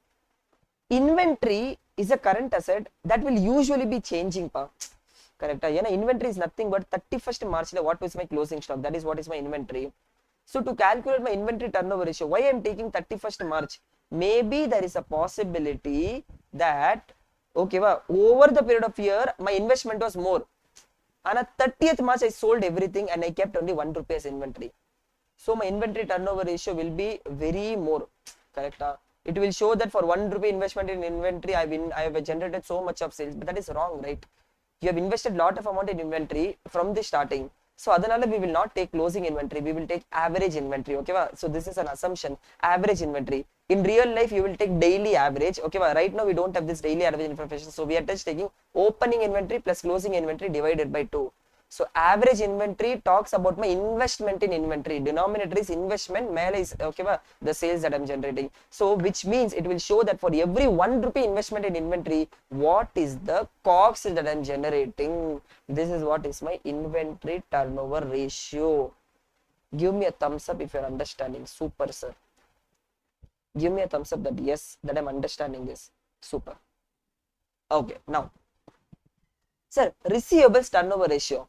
inventory is a current asset that will usually be changing. Correct. Inventory is nothing but 31st March. What was my closing stock? That is what is my inventory. So to calculate my inventory turnover ratio, why I am taking 31st March? Maybe there is a possibility that, okay, over the period of year, my investment was more. And at 30th March, I sold everything and I kept only 1 rupee as inventory. So my inventory turnover ratio will be very more. Correct. It will show that for 1 rupee investment in inventory, I have generated so much of sales, but that is wrong, right? You have invested lot of amount in inventory from the starting. So adanala we will not take closing inventory, we will take average inventory. Okay, so this is an assumption, average inventory. In real life, you will take daily average. Okay, right now we don't have this daily average information, so we are just taking opening inventory plus closing inventory divided by 2. So average inventory talks about my investment in inventory. Denominator is investment, male is okay, the sales that I'm generating. So which means it will show that for every 1 rupee investment in inventory, what is the COGS that I'm generating? This is what is my inventory turnover ratio. Give me a thumbs up if you're understanding. Super, sir. Give me a thumbs up that yes, that I'm understanding this. Super. Okay, now, sir, receivables turnover ratio.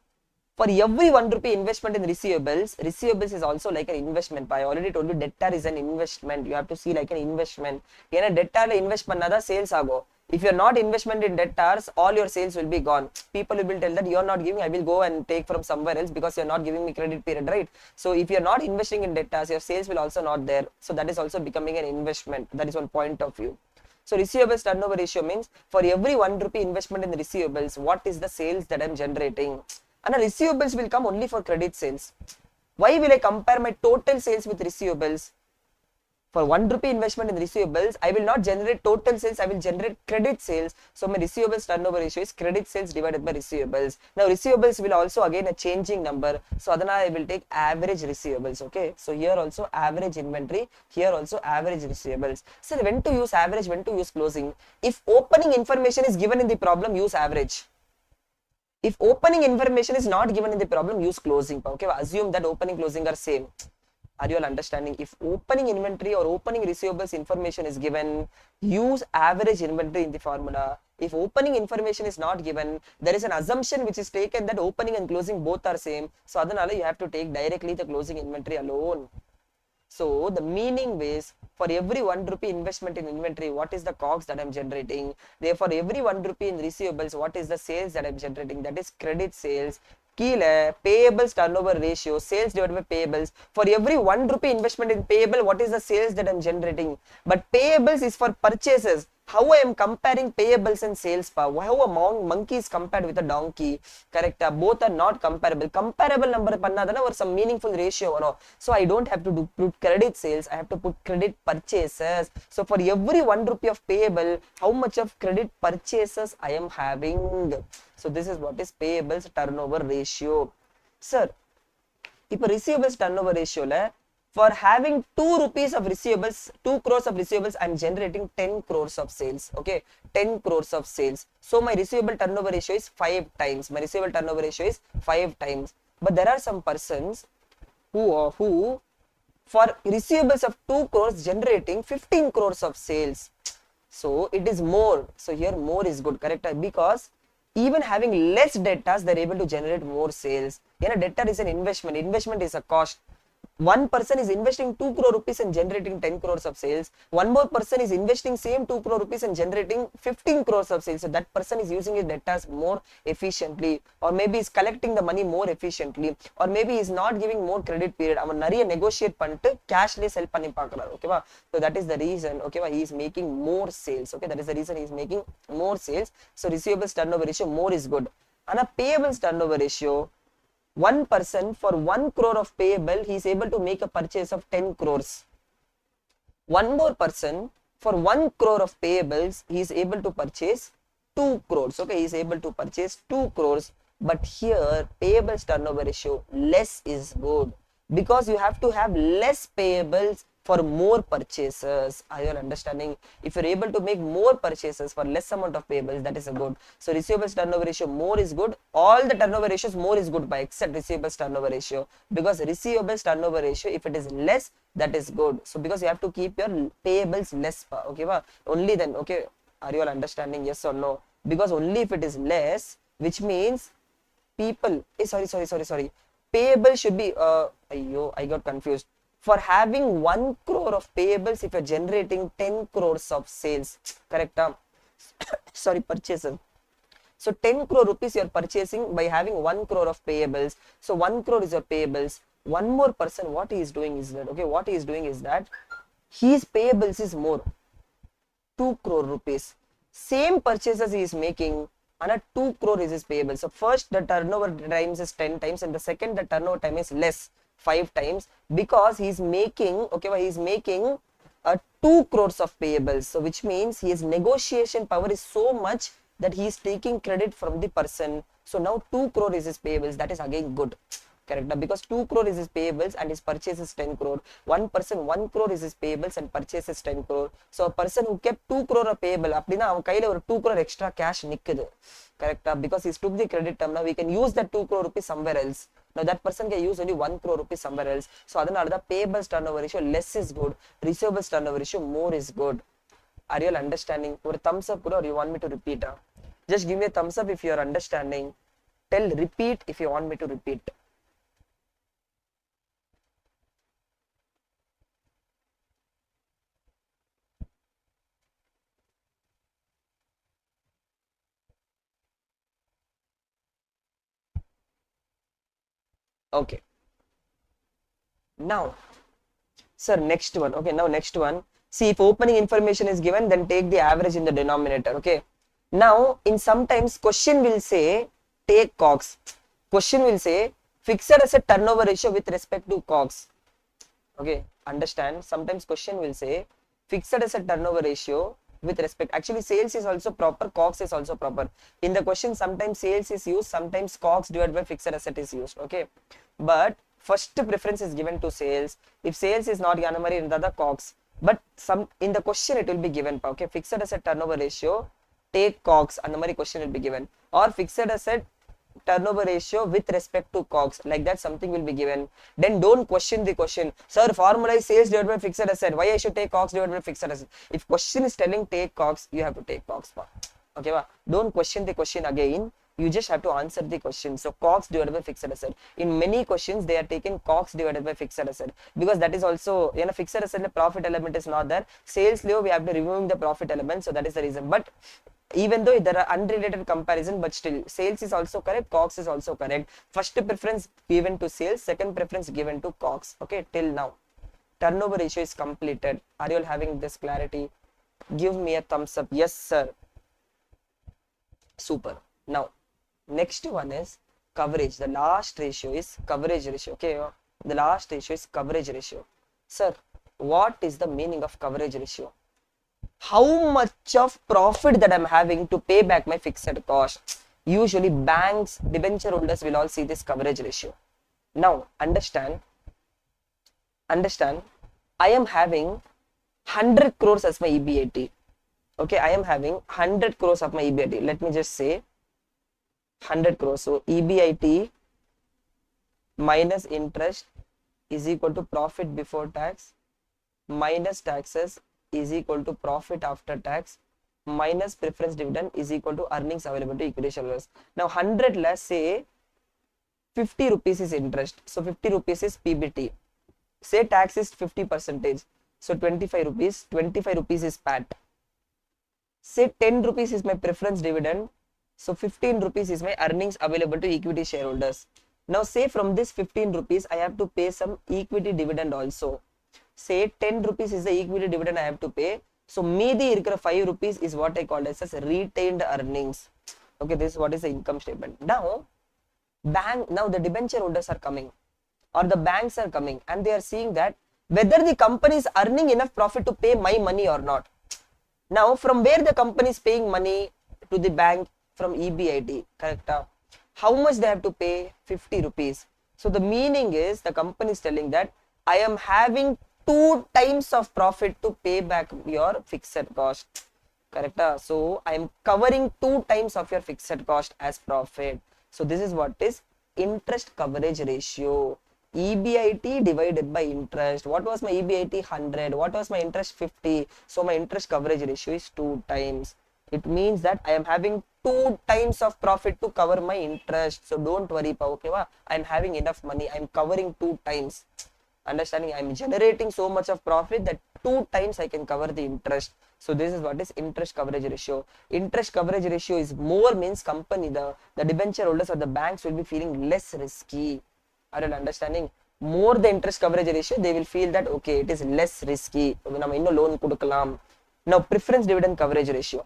For every 1 rupee investment in receivables is also like an investment. I already told you, debtor is an investment. You have to see like an investment. In a debtor invest pannada sales ago. If you're not investment in debtors, all your sales will be gone. People will tell that you're not giving, I will go and take from somewhere else because you're not giving me credit period, right? So if you're not investing in debtors, your sales will also not there. So that is also becoming an investment. That is one point of view. So receivables turnover ratio means for every 1 rupee investment in the receivables, what is the sales that I'm generating? And receivables will come only for credit sales. Why will I compare my total sales with receivables? For 1 rupee investment in receivables, I will not generate total sales, I will generate credit sales. So my receivables turnover ratio is credit sales divided by receivables. Now receivables will also again a changing number. So then I will take average receivables. Okay. So here also average inventory, here also average receivables. So when to use average, when to use closing? If opening information is given in the problem, use average. If opening information is not given in the problem, use closing. Okay, assume that opening closing are same. Are you all understanding? If opening inventory or opening receivables information is given, use average inventory in the formula. If opening information is not given, there is an assumption which is taken that opening and closing both are same. So adanala you have to take directly the closing inventory alone. So the meaning is for every 1 rupee investment in inventory, what is the COGS that I'm generating? Therefore, every 1 rupee in receivables, what is the sales that I'm generating? That is credit sales. Kile, payables turnover ratio, sales divided by payables. For every 1 rupee investment in payable, what is the sales that I'm generating? But payables is for purchases. How I am comparing payables and sales? How a monkey is compared with a donkey? Correct. Both are not comparable. Comparable number pannadana or some meaningful ratio. No? So I don't have to put credit sales. I have to put credit purchases. So for every 1 rupee of payable, how much of credit purchases I am having? So this is what is payables turnover ratio. Sir, if a receivables turnover ratio, for having 2 rupees of receivables, 2 crores of receivables, I'm generating 10 crores of sales. Okay, 10 crores of sales. So my receivable turnover ratio is 5 times. My receivable turnover ratio is 5 times. But there are some persons who for receivables of 2 crores generating 15 crores of sales. So it is more. So here more is good, correct? Because even having less debtors, they're able to generate more sales. Debtor is an investment. Investment is a cost. One person is investing 2 crore rupees and generating 10 crores of sales. One more person is investing same 2 crore rupees and generating 15 crores of sales. So that person is using his debtors more efficiently, or maybe is collecting the money more efficiently, or maybe is not giving more credit period. அவன் நிறைய negotiate பண்ணிட்டு cashலயே sell பண்ணி பார்க்கறாரு. ஓகேவா? So that is the reason, okay, he is making more sales. Okay, that is the reason he is making more sales. So receivables turnover ratio more is good. ஆனா payables turnover ratio, one person for 1 crore of payable, he is able to make a purchase of 10 crores. One more person for 1 crore of payables, he is able to purchase 2 crores. Okay, he is able to purchase 2 crores. But here payables turnover ratio less is good, because you have to have less payables for more purchases. Are you all understanding? If you're able to make more purchases for less amount of payables, that is a good. So receivables turnover ratio more is good. All the turnover ratios more is good by except receivables turnover ratio, because receivables turnover ratio, if it is less, that is good. So because you have to keep your payables less, okay, only then. Okay, are you all understanding? Yes or no? Because only if it is less, which means people, sorry, payable should be I got confused. For having 1 crore of payables, if you're generating 10 crores of sales, correct? Sorry, purchases. So 10 crore rupees you're purchasing by having 1 crore of payables. So 1 crore is your payables. One more person, what he is doing is that, okay, what he is doing is that his payables is more, 2 crore rupees. Same purchases he is making, and a 2 crore is his payable. So first the turnover times is 10 times, and the second the turnover time is less, 5 times, because he is making, okay, he is making a 2 crores of payables. So which means his negotiation power is so much that he is taking credit from the person. So now 2 crore is his payables. That is again good, correct? Because 2 crore is his payables and his purchase is 10 crore. One person 1 crore is his payables and purchase is 10 crore. So a person who kept 2 crore of payable, அப்படினா அவன் கையில ஒரு 2 crore extra cash நிக்குது, correct? Because he took the credit term. Now we can use that 2 crore rupees somewhere else. Now that person can use only 1 crore rupees somewhere else. So அதனால தான் payables turnover ratio less is good, receivables turnover ratio more is good. Are you all understanding? ஒரு thumbs up கூட, or you want me to repeat? Just give me a thumbs up if you are understanding. Tell repeat if you want me to repeat. Okay. Now, sir, next one. Okay, now next one. See, if opening information is given, then take the average in the denominator. Okay. Now, in sometimes question will say take COGS. Question will say fixed asset turnover ratio with respect to COGS. Okay, understand? Sometimes question will say fixed asset turnover ratio with respect. Actually, sales is also proper, COGS is also proper. In the question, sometimes sales is used, sometimes COGS divided by fixed asset is used. Okay, but first preference is given to sales. If sales is not Yanamari in the COGS, but some in the question it will be given. Okay, fixed asset turnover ratio, take COGS, and the question will be given, or fixed asset turnover ratio with respect to COGS, like that something will be given. Then don't question the question. Sir, formula is sales divided by fixed asset. Why I should take COGS divided by fixed asset? If question is telling take COGS, you have to take COGS. Okay, don't question the question again. You just have to answer the question. So COGS divided by fixed asset. In many questions, they are taking COGS divided by fixed asset, because that is also, fixed asset profit element is not there. Sales we have to remove the profit element. So that is the reason. But even though there are unrelated comparison, but still sales is also correct, COGS is also correct. First preference given to sales, second preference given to COGS. Okay, till now turnover ratio is completed. Are you all having this clarity? Give me a thumbs up. Yes sir, super. Now next one is coverage. The last ratio is coverage ratio. Okay, the last ratio is coverage ratio. Sir, what is the meaning of coverage ratio? How much of profit that I'm having to pay back my fixed cost. Usually banks, debenture holders will all see this coverage ratio. Now understand, I am having 100 crores as my EBIT. Okay, I am having 100 crores of my EBIT. Let me just say 100 crores. So EBIT minus interest is equal to profit before tax minus taxes is equal to profit after tax minus preference dividend is equal to earnings available to equity shareholders. Now 100 less say 50 rupees is interest. So 50 rupees is PBT. Say tax is 50 percentage. So 25 rupees. 25 rupees is PAT. Say 10 rupees is my preference dividend. So 15 rupees is my earnings available to equity shareholders. Now say from this 15 rupees, I have to pay some equity dividend also. Say 10 rupees is the equity dividend I have to pay. So meedi irukra 5 rupees is what I call as retained earnings. Okay, this is what is the income statement. Now the debenture holders are coming or the banks are coming and they are seeing that whether the company is earning enough profit to pay my money or not. Now, from where the company is paying money to the bank from EBIT, correct? How much they have to pay? 50 rupees. So the meaning is the company is telling that I am having 2 times of profit to pay back your fixed cost, correct? So I am covering 2 times of your fixed cost as profit. So this is what is interest coverage ratio. EBIT divided by interest. What was my EBIT? 100. What was my interest? 50. So my interest coverage ratio is 2 times. It means that I am having 2 times of profit to cover my interest. So don't worry, okay? I am having enough money. I am covering 2 times. Understanding? I am generating so much of profit that 2 times I can cover the interest. So this is what is interest coverage ratio. Interest coverage ratio is more means company, the debenture holders or the banks will be feeling less risky. Are you understanding? More the interest coverage ratio, they will feel that okay, it is less risky. Now preference dividend coverage ratio.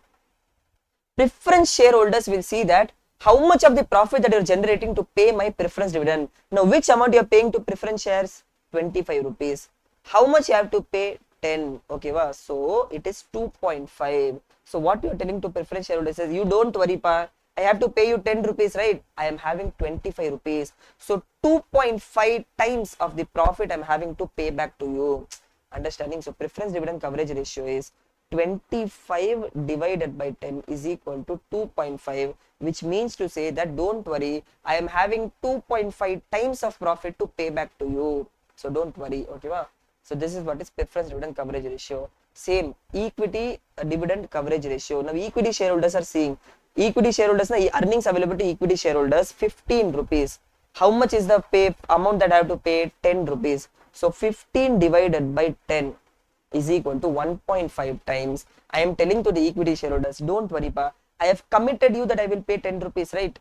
Preference shareholders will see that how much of the profit that you are generating to pay my preference dividend. Now which amount you are paying to preference shares? 25 rupees. How much you have to pay? 10. Okay, so it is 2.5. So what you are telling to preference shareholders is you don't worry, pa. I have to pay you 10 rupees, right? I am having 25 rupees. So 2.5 times of the profit I'm having to pay back to you. Understanding? So preference dividend coverage ratio is 25 divided by 10 is equal to 2.5, which means to say that don't worry, I am having 2.5 times of profit to pay back to you. So don't worry, okay? So this is what is preference dividend coverage ratio. Same equity dividend coverage ratio. Now equity shareholders are seeing equity shareholders, earnings available to equity shareholders 15 rupees. How much is the pay amount that I have to pay? 10 rupees. So 15 divided by 10 is equal to 1.5 times. I am telling to the equity shareholders, don't worry, pa. I have committed you that I will pay 10 rupees, right?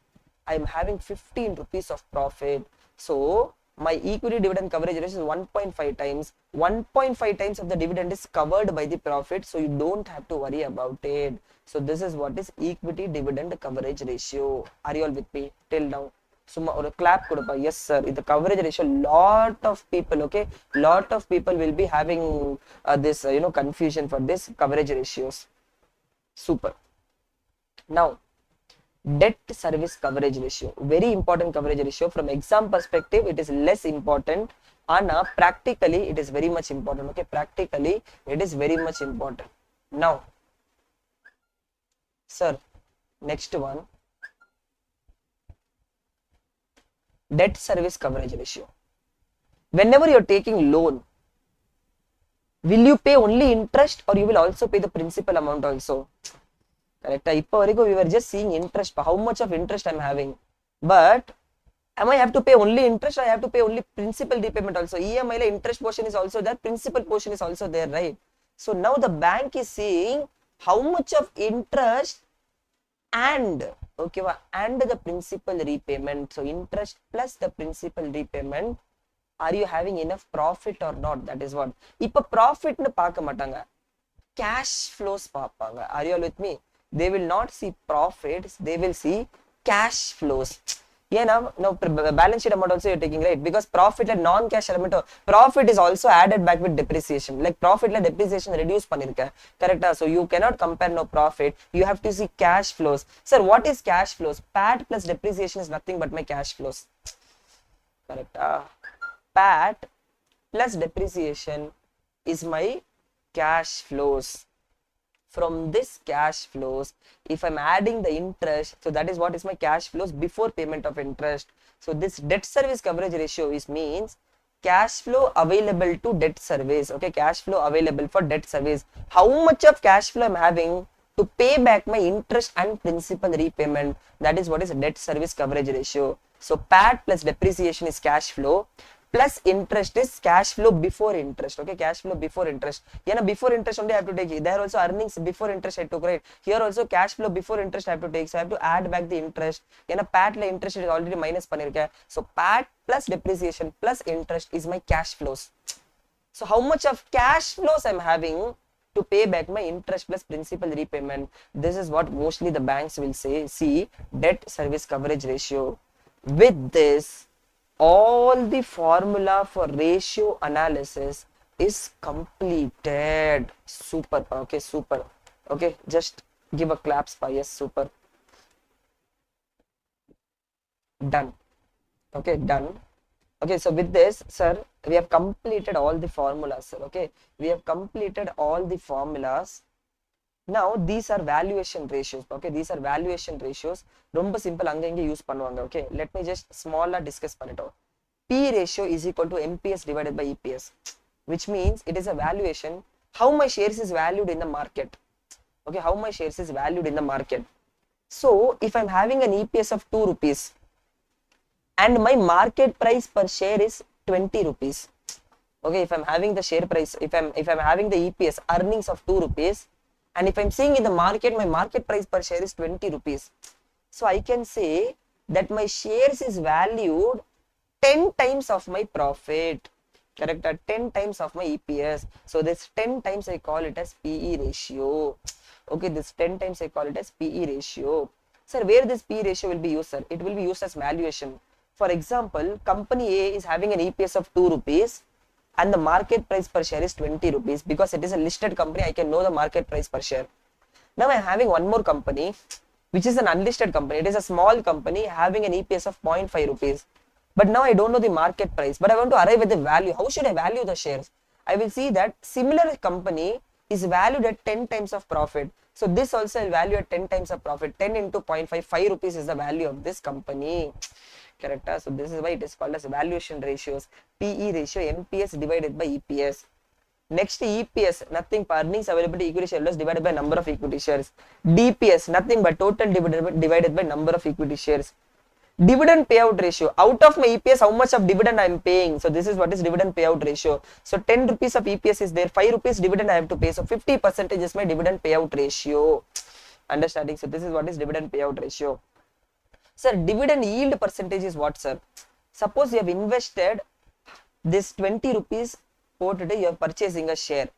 I am having 15 rupees of profit. So my equity dividend coverage ratio is 1.5 times. 1.5 times of the dividend is covered by the profit, so you don't have to worry about it. So this is what is equity dividend coverage ratio. Are you all with me till now? Summa or a clap kodapa. Yes sir, in the coverage ratio, lot of people, okay, lot of people will be having this confusion for this coverage ratios. Super. Now debt service coverage ratio, very important coverage ratio. From exam perspective it is less important, and practically it is very much important. Okay, practically it is very much important. Now sir, next one, debt service coverage ratio. Whenever you are taking loan, will you pay only interest or you will also pay the principal amount also? Correct. We were just seeing interest, how much of interest I'm having. But am I have to pay only interest or I have to pay only principal repayment also? EMI interest portion is also there, principal portion is also there, right? So now the bank is seeing how much of interest and okay, and the principal repayment. So interest plus the principal repayment, are you having enough profit or not? That is what. If a profit nu paaka matanga, cash flows paapanga. Are you all with me? They will not see profits, they will see cash flows. Yeah, now balance sheet amount also you're taking, right? Because profit and non-cash element of profit is also added back with depreciation. Like profit and depreciation reduce panirka. Correct? So you cannot compare no profit. You have to see cash flows. Sir, what is cash flows? PAT plus depreciation is nothing but my cash flows. Correct? PAT plus depreciation is my cash flows. From this cash flows, if I'm adding the interest, so that is what is my cash flows before payment of interest. So this debt service coverage ratio is means cash flow available to debt service. Okay, cash flow available for debt service. How much of cash flow I'm having to pay back my interest and principal repayment? That is what is debt service coverage ratio. So PAT plus depreciation is cash flow, plus interest is cash flow before interest. Okay, cash flow before interest. Yeah, before interest only I have to take it. There also earnings before interest I took, right? Here also cash flow before interest I have to take. So I have to add back the interest. Yeah, PAT la interest is already minus pannirken. So PAT plus depreciation plus interest is my cash flows. So how much of cash flows I'm having to pay back my interest plus principal repayment? This is what mostly the banks will say. See, debt service coverage ratio. With this, all the formula for ratio analysis is completed. Super. Okay, super. Okay, just give a claps for yes, super. Done. Okay, done. Okay, so with this, sir, we have completed all the formulas, sir. Okay, we have completed all the formulas. Now these are valuation ratios. Okay, these are valuation ratios. Romba simple anga inge use பண்ணுவாங்க. Okay, let me just smaller discuss பண்ணிட்டோம். P ratio is equal to MPS divided by EPS, which means it is a valuation. How my shares is valued in the market. Okay, how my shares is valued in the market. So if I'm having an EPS of 2 rupees and my market price per share is 20 rupees. Okay, if I'm having the share price, if I'm having the EPS earnings of 2 rupees, and if I'm seeing in the market, my market price per share is 20 rupees. So I can say that my shares is valued 10 times of my profit. Correct? 10 times of my EPS. So this 10 times I call it as PE ratio. Okay, this 10 times I call it as PE ratio. Sir, where this PE ratio will be used, sir? It will be used as valuation. For example, company A is having an EPS of 2 rupees and the market price per share is 20 rupees. Because it is a listed company, I can know the market price per share. Now I am having one more company, which is an unlisted company. It is a small company having an EPS of 0.5 rupees. But now I don't know the market price, but I want to arrive at the value. How should I value the shares? I will see that similar company is valued at 10 times of profit. So this also I'll value at 10 times of profit. 10 into 0.5, 5 rupees is the value of this company. Correct? So this is why it is called as valuation ratios. PE ratio, MPS divided by EPS. Next, EPS, nothing but earnings available to equity shareholders divided by number of equity shares. DPS, nothing but total divided by number of equity shares. Dividend payout ratio, out of my EPS, how much of dividend I am paying? So this is what is dividend payout ratio. So 10 rupees of EPS is there, 5 rupees dividend I have to pay. So 50% is my dividend payout ratio. Understanding? So this is what is dividend payout ratio. Sir, dividend yield percentage is what, sir? Suppose you have invested this 20 rupees for today, you are purchasing a share.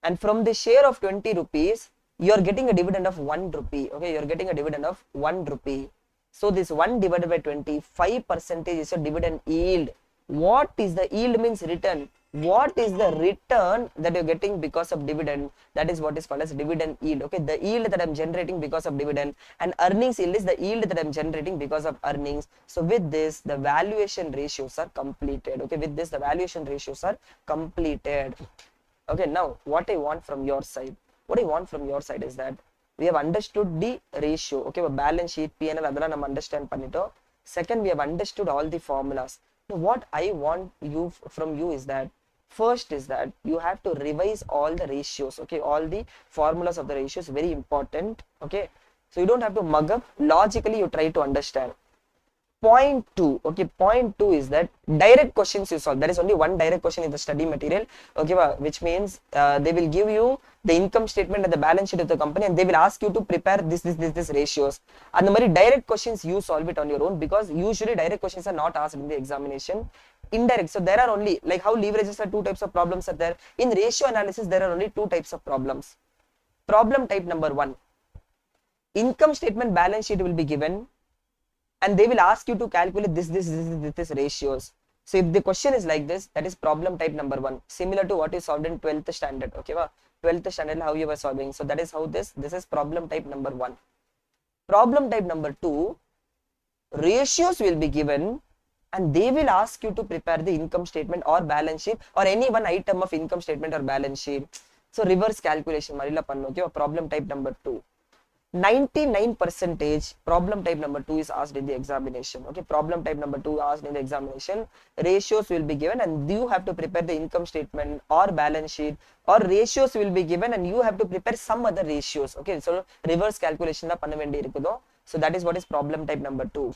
And from the share of 20 rupees, you are getting a dividend of 1 rupee. Okay, you are getting a dividend of 1 rupee. So this 1 divided by 20, 5% is a dividend yield. What is the yield means return? What is the return that you're getting because of dividend? That is what is called as dividend yield. Okay, the yield that I'm generating because of dividend, and earnings yield is the yield that I'm generating because of earnings. So with this, the valuation ratios are completed. Okay, with this, the valuation ratios are completed. Okay, now what I want from your side, is that we have understood the ratio. Okay, balance sheet, P&L, adala nam understand pannito. Second, we have understood all the formulas. Now, what I want from you is that first is that you have to revise all the ratios. Okay, all the formulas of the ratios, very important. Okay, so you don't have to mug up. Logically, you try to understand. Point 2, okay, point 2 is that direct questions you solve. There is only one direct question in the study material, okay, which means they will give you the income statement and the balance sheet of the company, and they will ask you to prepare this ratios. And the direct questions you solve it on your own, because usually direct questions are not asked in the examination. Indirect, so there are only, like how leverages are 2 types of problems are there. In ratio analysis, there are only 2 types of problems. Problem type number 1, income statement, balance sheet will be given, and they will ask you to calculate this ratios. So if the question is like this, that is problem type number 1, similar to what is solved in 12th standard. Okay, 12th standard, how you were solving. So that is how this is problem type number 1. Problem type number 2, ratios will be given, and they will ask you to prepare the income statement or balance sheet or any one item of income statement or balance sheet. So reverse calculation marila pannu. Okay, problem type number 2. 99% problem type number 2 is asked in the examination. Okay, problem type number 2 asked in the examination. Ratios will be given and you have to prepare the income statement or balance sheet, or ratios will be given and you have to prepare some other ratios. Okay, so reverse calculation da panna vendi irukudho. So that is what is problem type number 2.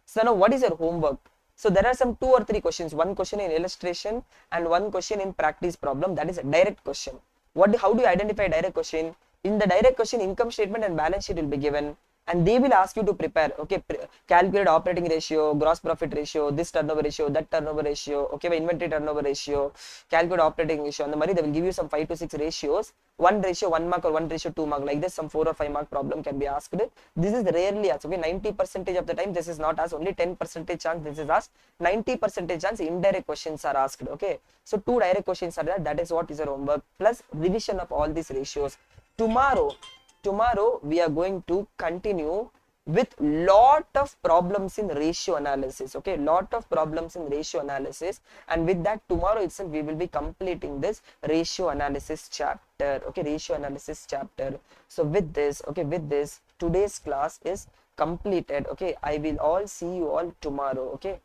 So now what is your homework? So there are some 2 or 3 questions, one question in illustration and one question in practice problem, that is a direct question. How do you identify direct question? In the direct question, income statement and balance sheet will be given and they will ask you to prepare, okay, calculate operating ratio, gross profit ratio, this turnover ratio, that turnover ratio, okay, inventory turnover ratio, calculate operating ratio, and the money they will give you some 5 to 6 ratios, one ratio 1 mark or one ratio 2 mark, like this some 4 or 5 mark problem can be asked. This is rarely asked, okay, 90% of the time this is not asked, only 10% chance this is asked, 90% chance indirect questions are asked. Okay, so 2 direct questions are there, that is what is your homework, plus revision of all these ratios. Tomorrow we are going to continue with lot of problems in ratio analysis. Okay, lot of problems in ratio analysis, and with that tomorrow itself we will be completing this ratio analysis chapter. Okay, ratio analysis chapter. So with this, okay, with this today's class is completed. Okay, I will all see you all tomorrow. Okay.